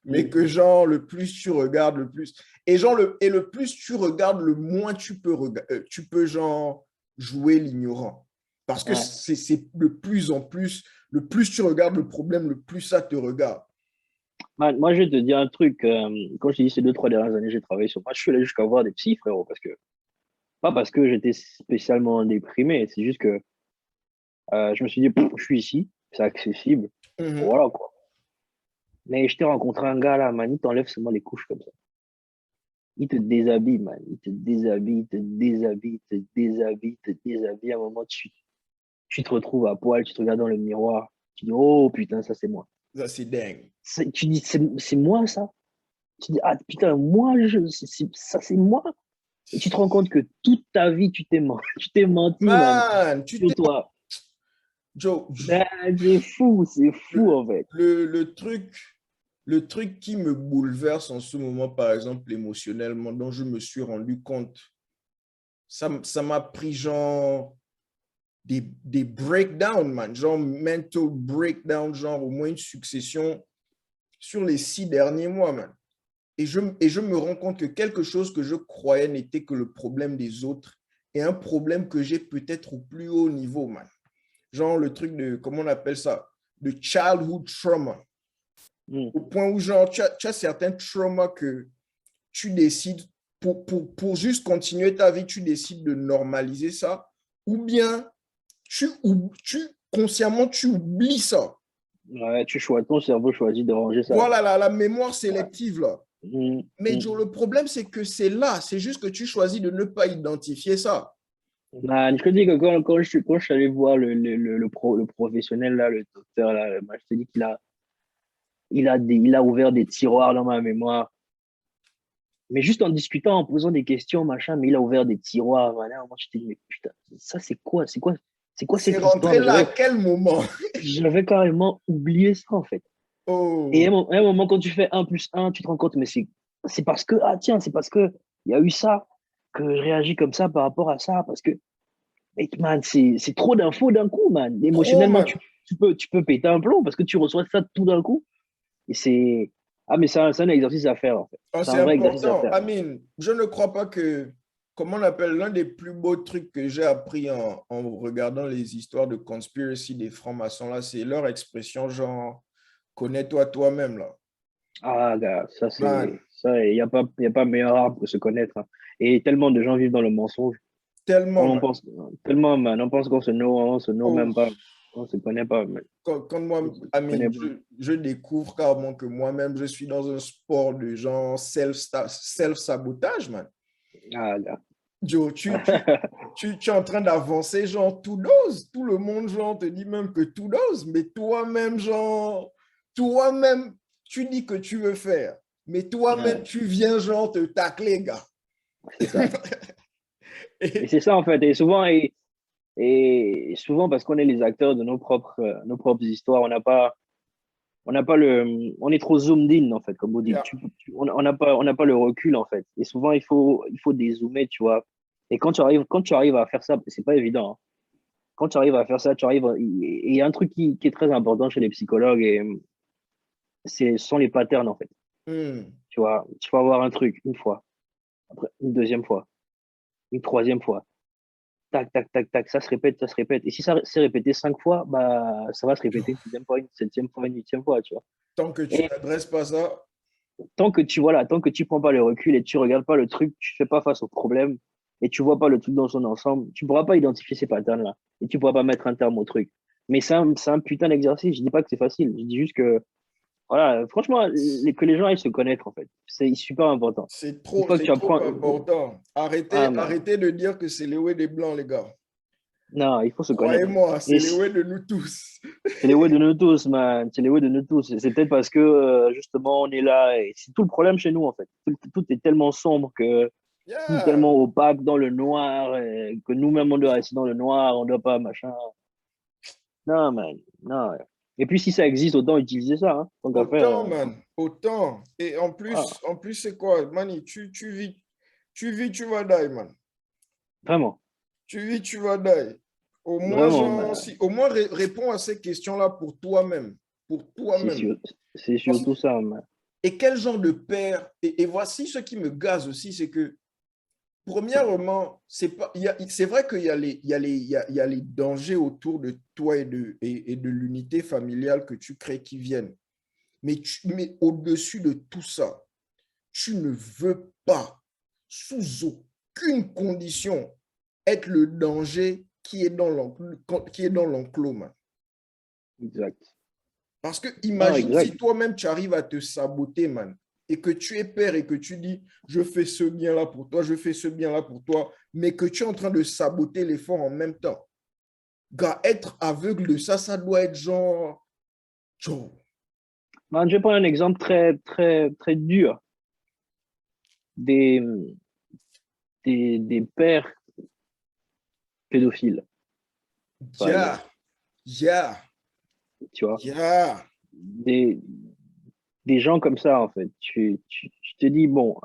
Mais que genre, le plus tu regardes, le plus. Et le plus tu regardes, le moins tu peux genre jouer l'ignorant. Parce que Ouais. c'est de plus en plus, le plus tu regardes le problème, le plus ça te regarde. Moi, je vais te dire un truc. Quand je te dis ces 2, 3 dernières années, j'ai travaillé sur moi. Je suis allé jusqu'à voir des psys, frérot, pas parce que j'étais spécialement déprimé, c'est juste que je me suis dit, je suis ici, c'est accessible, Mhm. voilà quoi. Mais je t'ai rencontré un gars là, man, il t'enlève seulement les couches comme ça. Il te déshabille, man. Il te déshabille, il te déshabille, il te déshabille, il te déshabille. À un moment, tu te retrouves à poil, tu te regardes dans le miroir, tu dis, oh putain, ça c'est moi. Ça, c'est dingue. Tu dis, c'est moi ça? Tu dis, ah putain, moi, ça c'est moi. Et tu te rends compte que toute ta vie, tu t'es menti, man, Man, sur toi. Joe, Ben, c'est fou le, en fait. le truc qui me bouleverse en ce moment, par exemple, émotionnellement, dont je me suis rendu compte, ça m'a pris genre des breakdowns, man, genre mental breakdown, genre au moins une succession sur les 6 derniers mois, man. Et je me rends compte que quelque chose que je croyais n'était que le problème des autres est un problème que j'ai peut-être au plus haut niveau, man. Genre le truc de, comment on appelle ça, de childhood trauma. Mm. Au point où, genre, tu as certains traumas que tu décides, pour juste continuer ta vie, tu décides de normaliser ça, ou bien consciemment, tu oublies ça. Ouais, ton cerveau choisit de ranger ça. Voilà la mémoire Ouais. sélective, là. Mm, Mais Joe, mm. le problème, c'est que c'est là. C'est juste que tu choisis de ne pas identifier ça. Man, je te dis que quand je suis allé voir le professionnel, là, le docteur, là, je te dis il a ouvert des tiroirs dans ma mémoire. Mais juste en discutant, en posant des questions, machin, mais il a ouvert des tiroirs. Voilà. Moi, je te dis, mais putain, ça, c'est quoi? C'est quoi C'est cette histoire? rentré Mais là à quel moment? j'avais carrément oublié ça, en fait. Et Oh, à un moment, quand tu fais 1 + 1, tu te rends compte, mais c'est parce que, ah tiens, c'est parce que il y a eu ça que je réagis comme ça par rapport à ça. Parce que, mec, man, c'est trop d'infos d'un coup, man. trop, Émotionnellement, man. tu peux péter un plomb parce que tu reçois ça tout d'un coup. Et c'est. Ah, mais c'est un exercice à faire, en fait. Ah, C'est c'est un vrai exercice à important. faire. Amine, je ne crois pas que, comment on appelle, l'un des plus beaux trucs que j'ai appris en regardant les histoires de conspiracy des francs-maçons, là, c'est leur expression genre, connais-toi toi-même, là. Ah, gars, ça, Man, c'est. Ça, il y a pas meilleur arbre que se connaître, hein. Et tellement de gens vivent dans le mensonge. tellement, On en man. pense tellement, man. On pense qu'on se noie, on se noie Oh, même pas. On se connaît pas, man. quand moi, On se connaît Amine, pas. je découvre carrément que moi-même, je suis dans un sport de genre self-sabotage, man. Ah, gars. Joe, tu es en train d'avancer, genre, tout dose. Tout le monde, genre, te dit même que tout dose. Mais toi-même, genre, toi-même, tu dis que tu veux faire. Mais toi-même, Ouais, tu viens, genre, te tacler, gars. c'est ça. Et Et- c'est ça, en fait. Et souvent, parce qu'on est les acteurs de nos propres histoires, on est trop zoomed in, en fait, comme vous dites. yeah. On n'a pas le recul, en fait. Et souvent, il faut dézoomer, tu vois. Et quand tu arrives à faire ça, c'est pas évident, hein. Quand tu arrives à faire ça, et il y a un truc qui est très important chez les psychologues, et ce sont les patterns, en fait. Hmm. Tu vois, tu vas avoir un truc une fois, après une deuxième fois, une troisième fois. Tac, tac, tac, tac, ça se répète, ça se répète. Et si ça s'est répété 5 fois, bah, ça va se répéter une sixième fois, une septième fois, une huitième fois, tu vois. Tant que tu Et n'adresses pas ça, tant que tu prends pas le recul et tu regardes pas le truc, tu fais pas face au problème et tu vois pas le truc dans son ensemble, tu pourras pas identifier ces patterns-là et tu pourras pas mettre un terme au truc. Mais c'est un putain d'exercice. Je dis pas que c'est facile. Je dis juste que, voilà, franchement, que les gens aillent se connaître, en fait. C'est super important. Une fois que tu c'est trop apprends, important. ah, Arrêtez, man, arrêtez de dire que c'est les ouais des blancs, les gars. non, il faut se connaître. Croyez-moi, c'est Et les ouais de nous tous. c'est les ouais de nous tous, man. C'est les ouais de nous tous. C'est peut-être parce que, justement, on est là. Et c'est tout le problème chez nous, en fait. Tout est tellement sombre, tout est Yeah. tellement opaque dans le noir, que nous-mêmes, on doit rester dans le noir, on doit pas, machin. Non, man. Non. Et puis, si ça existe, autant utiliser ça, hein, tant qu'à faire. Autant, man, autant. Et Voilà. en plus, c'est quoi, Mani, tu vis, tu vas die, man. Vraiment. Tu vis, tu vas die. Au moins, Vraiment, genre, man. si, au moins réponds à ces questions-là pour toi-même. Pour C'est toi-même. sûr, c'est Parce- surtout ça, man. et quel genre de père, et voici ce qui me gaze aussi, c'est que, premièrement, c'est vrai qu'il y a il y a les dangers autour de toi et de l'unité familiale que tu crées qui viennent. Mais au-dessus de tout ça, tu ne veux pas, sous aucune condition, être le danger qui est dans l'enclos, man. Exact. Parce que Non, imagine exact. si toi-même tu arrives à te saboter, man, et que tu es père et que tu dis, je fais ce bien-là pour toi, je fais ce bien-là pour toi, mais que tu es en train de saboter l'effort en même temps. Gars, être aveugle de ça, ça doit être genre, Joe. Man, je vais prendre un exemple très, très, très dur. Des, des pères pédophiles, par Yeah, exemple. yeah, Tu vois, yeah. des, des gens comme ça, en fait. Tu te dis, bon,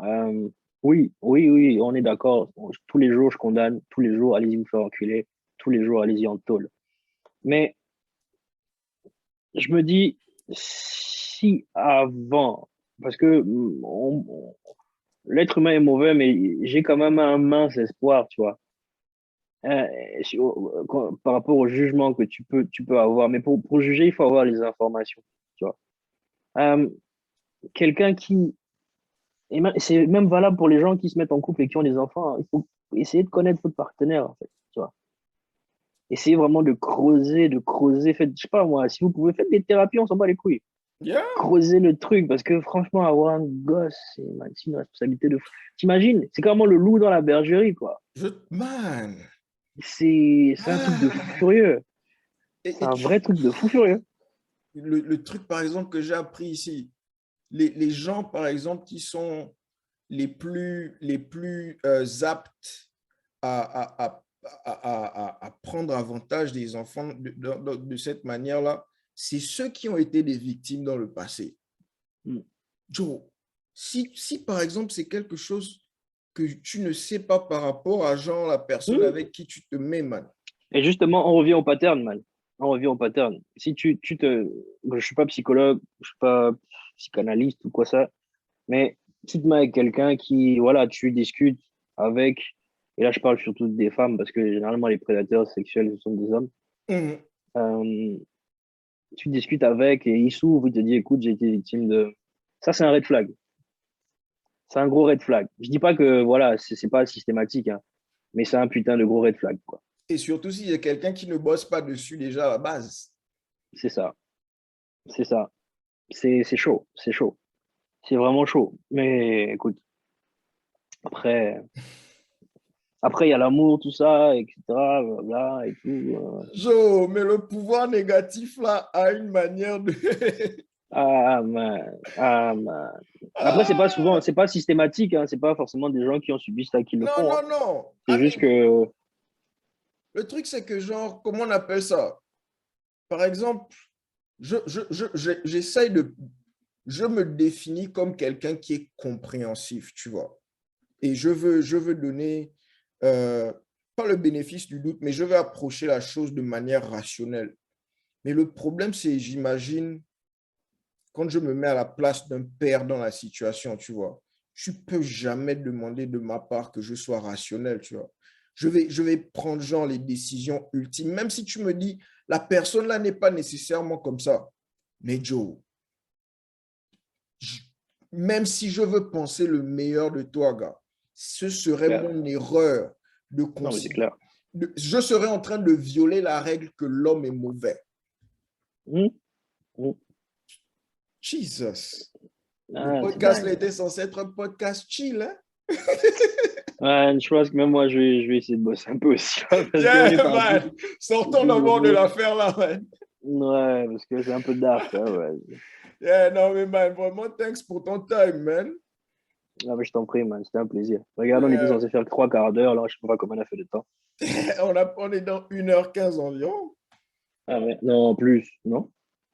oui, oui, oui, on est d'accord. Tous les jours, je condamne. Tous les jours, allez-y vous faire enculer. Tous les jours, allez-y en tôle. Mais je me dis, si avant, parce que l'être humain est mauvais, mais j'ai quand même un mince espoir, tu vois. Euh, Par rapport au jugement que tu peux avoir. Mais pour juger, il faut avoir les informations, tu vois. Euh, Quelqu'un qui, c'est même valable pour les gens qui se mettent en couple et qui ont des enfants, hein. Il faut essayer de connaître votre partenaire, en fait, tu vois. Essayez vraiment de creuser. Faites, je sais pas moi, si vous pouvez, faites des thérapies, on s'en bat les couilles. Yeah, Creuser le truc, parce que franchement, avoir un gosse, c'est une responsabilité de fou. T'imagines, c'est carrément le loup dans la bergerie, quoi. man, C'est un truc de fou man. furieux. C'est Et un vrai truc de fou furieux. le truc, par exemple, que j'ai appris ici, les gens, par exemple, qui sont les plus aptes à, à prendre avantage des enfants de cette manière-là, c'est ceux qui ont été des victimes dans le passé. Mm. Joe, si par exemple, c'est quelque chose que tu ne sais pas par rapport à genre la personne avec qui tu te mets, man. Et justement, on revient au pattern, man. On revient au pattern. Si je suis pas psychologue, je suis pas psychanalyste ou quoi ça, mais tu te mets avec quelqu'un qui, voilà, tu discutes avec, et là je parle surtout des femmes parce que généralement les prédateurs sexuels ce sont des hommes. Mhm. Tu discutes avec et il s'ouvre, il te dit, écoute, j'ai été victime de. Ça, c'est un red flag. C'est un gros red flag. Je dis pas que, voilà, c'est pas systématique, hein, mais c'est un putain de gros red flag, quoi. Et surtout s'il y a quelqu'un qui ne bosse pas dessus déjà à la base. C'est ça. C'est ça. C'est chaud. C'est chaud. C'est vraiment chaud. Mais écoute, après, il y a l'amour, tout ça, etc. Blablabla, et tout. Joe, mais le pouvoir négatif là a une manière de. Ah, man. Ah, man. Après, c'est pas systématique, hein. C'est pas forcément des gens qui ont subi ça qui le Non, font, hein. non, non. C'est juste que. Le truc, c'est que genre, comment on appelle ça? Par exemple, j'essaye de. Je me définis comme quelqu'un qui est compréhensif, tu vois. Et je veux donner, pas le bénéfice du doute, mais je vais approcher la chose de manière rationnelle. Mais le problème, c'est, j'imagine, quand je me mets à la place d'un père dans la situation, tu vois, tu peux jamais demander de ma part que je sois rationnel, tu vois. Je vais prendre genre les décisions ultimes, même si tu me dis, la personne là n'est pas nécessairement comme ça. Mais Joe, même si je veux penser le meilleur de toi, gars, ce serait Clair. mon erreur de Non, mais c'est considérer. clair. Je serais en train de violer la règle que l'homme est mauvais. Mmh. Mmh. Jesus. Ah, Le c'est podcast dingue. là, était censé être un podcast chill, hein? Ouais, je pense que même moi, je vais essayer de bosser un peu aussi, là, parce qu'on est Yeah, parti. man. Sortons d'abord de l'affaire là, man. Ouais, parce que c'est un peu dark, là, ouais. Yeah, non, mais man, vraiment, thanks pour ton time, man. Ah, mais je t'en prie, man, c'était un plaisir. Regarde, on était Yeah. censé faire 3 quarts d'heure, là, je sais pas combien on a fait de temps. On est dans 1h15 environ. Ah, ouais, non, plus, non?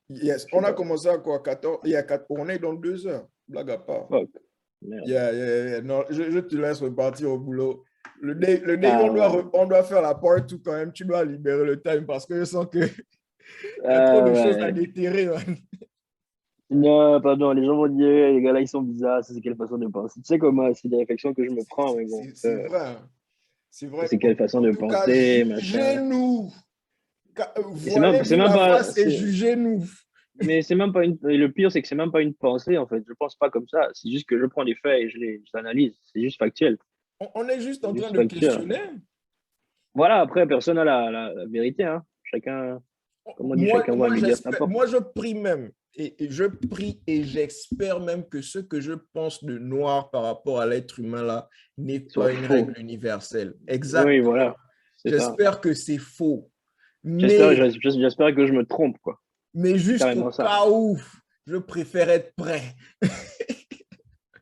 Yes, Je sais on a pas. commencé à quoi? 14, il y a 4, on est dans 2 heures. Blague à part. Fuck. Merde. Yeah. Non, je te laisse repartir au boulot. Le day Ah, ouais. on doit faire la part 2 quand même. Tu dois libérer le time parce que je sens que il y a trop Ah, de choses à ouais. déterrer, man. Non, pardon, les gens vont dire, les gars là, ils sont bizarres, ça, c'est quelle façon de penser. Tu sais comment, c'est des réflexions que je me prends, mais bon, C'est vrai, hein. C'est vrai. c'est quelle façon En de tout cas, penser, machin. jugez-nous. Et c'est Voilez-nous même la pas, face et jugez-nous. mais c'est même pas une, et le pire, c'est que c'est même pas une pensée, en fait. Je pense pas comme ça. C'est juste que je prends les faits et je les analyse. C'est juste factuel. On est juste C'est en train juste de factuel. questionner. Voilà, après, personne n'a la vérité, hein. Chacun, comme on dit, chacun voit le média sa porte. Moi, je prie même, et je prie et j'espère même que ce que je pense de noir par rapport à l'être humain là n'est Soit pas une faux. règle universelle. Oui, Exactement. voilà. C'est ça. J'espère que c'est faux. J'espère, Mais, j'espère que je me trompe, quoi. mais C'est juste au carrément ça. cas où, je préfère être prêt.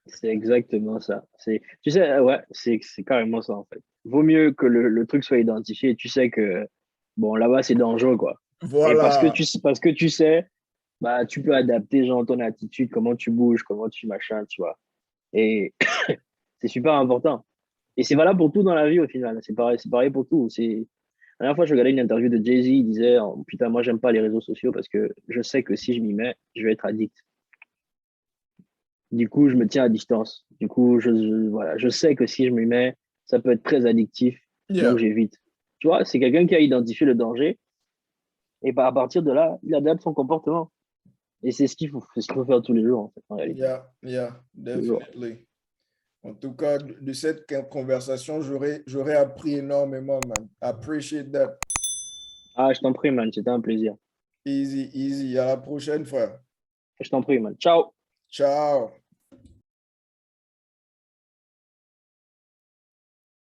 C'est exactement ça. Tu sais, ouais, c'est carrément ça, en fait. Vaut mieux que le truc soit identifié. Tu sais que, bon, là-bas, c'est dangereux, quoi. Et Voilà. parce que tu sais, bah, tu peux adapter, genre, ton attitude, comment tu bouges, comment tu machin, tu vois. Et c'est super important. Et c'est valable pour tout dans la vie, au final. C'est pareil pour tout. La dernière fois, je regardais une interview de Jay-Z, il disait, oh, putain, moi, j'aime pas les réseaux sociaux parce que je sais que si je m'y mets, je vais être addict. Du coup, je me tiens à distance. Du coup, voilà, je sais que si je m'y mets, ça peut être très addictif. Donc, Yeah. j'évite. Tu vois, c'est quelqu'un qui a identifié le danger. Et bah, à partir de là, il adapte son comportement. Et c'est ce qu'il faut faire tous les jours, en fait, en réalité. Yeah, Tous les jours. definitely. En tout cas, de cette conversation, j'aurais appris énormément, man. Appreciate that. Ah, je t'en prie, man. C'était un plaisir. Easy. À la prochaine, frère. Je t'en prie, man. Ciao. Ciao.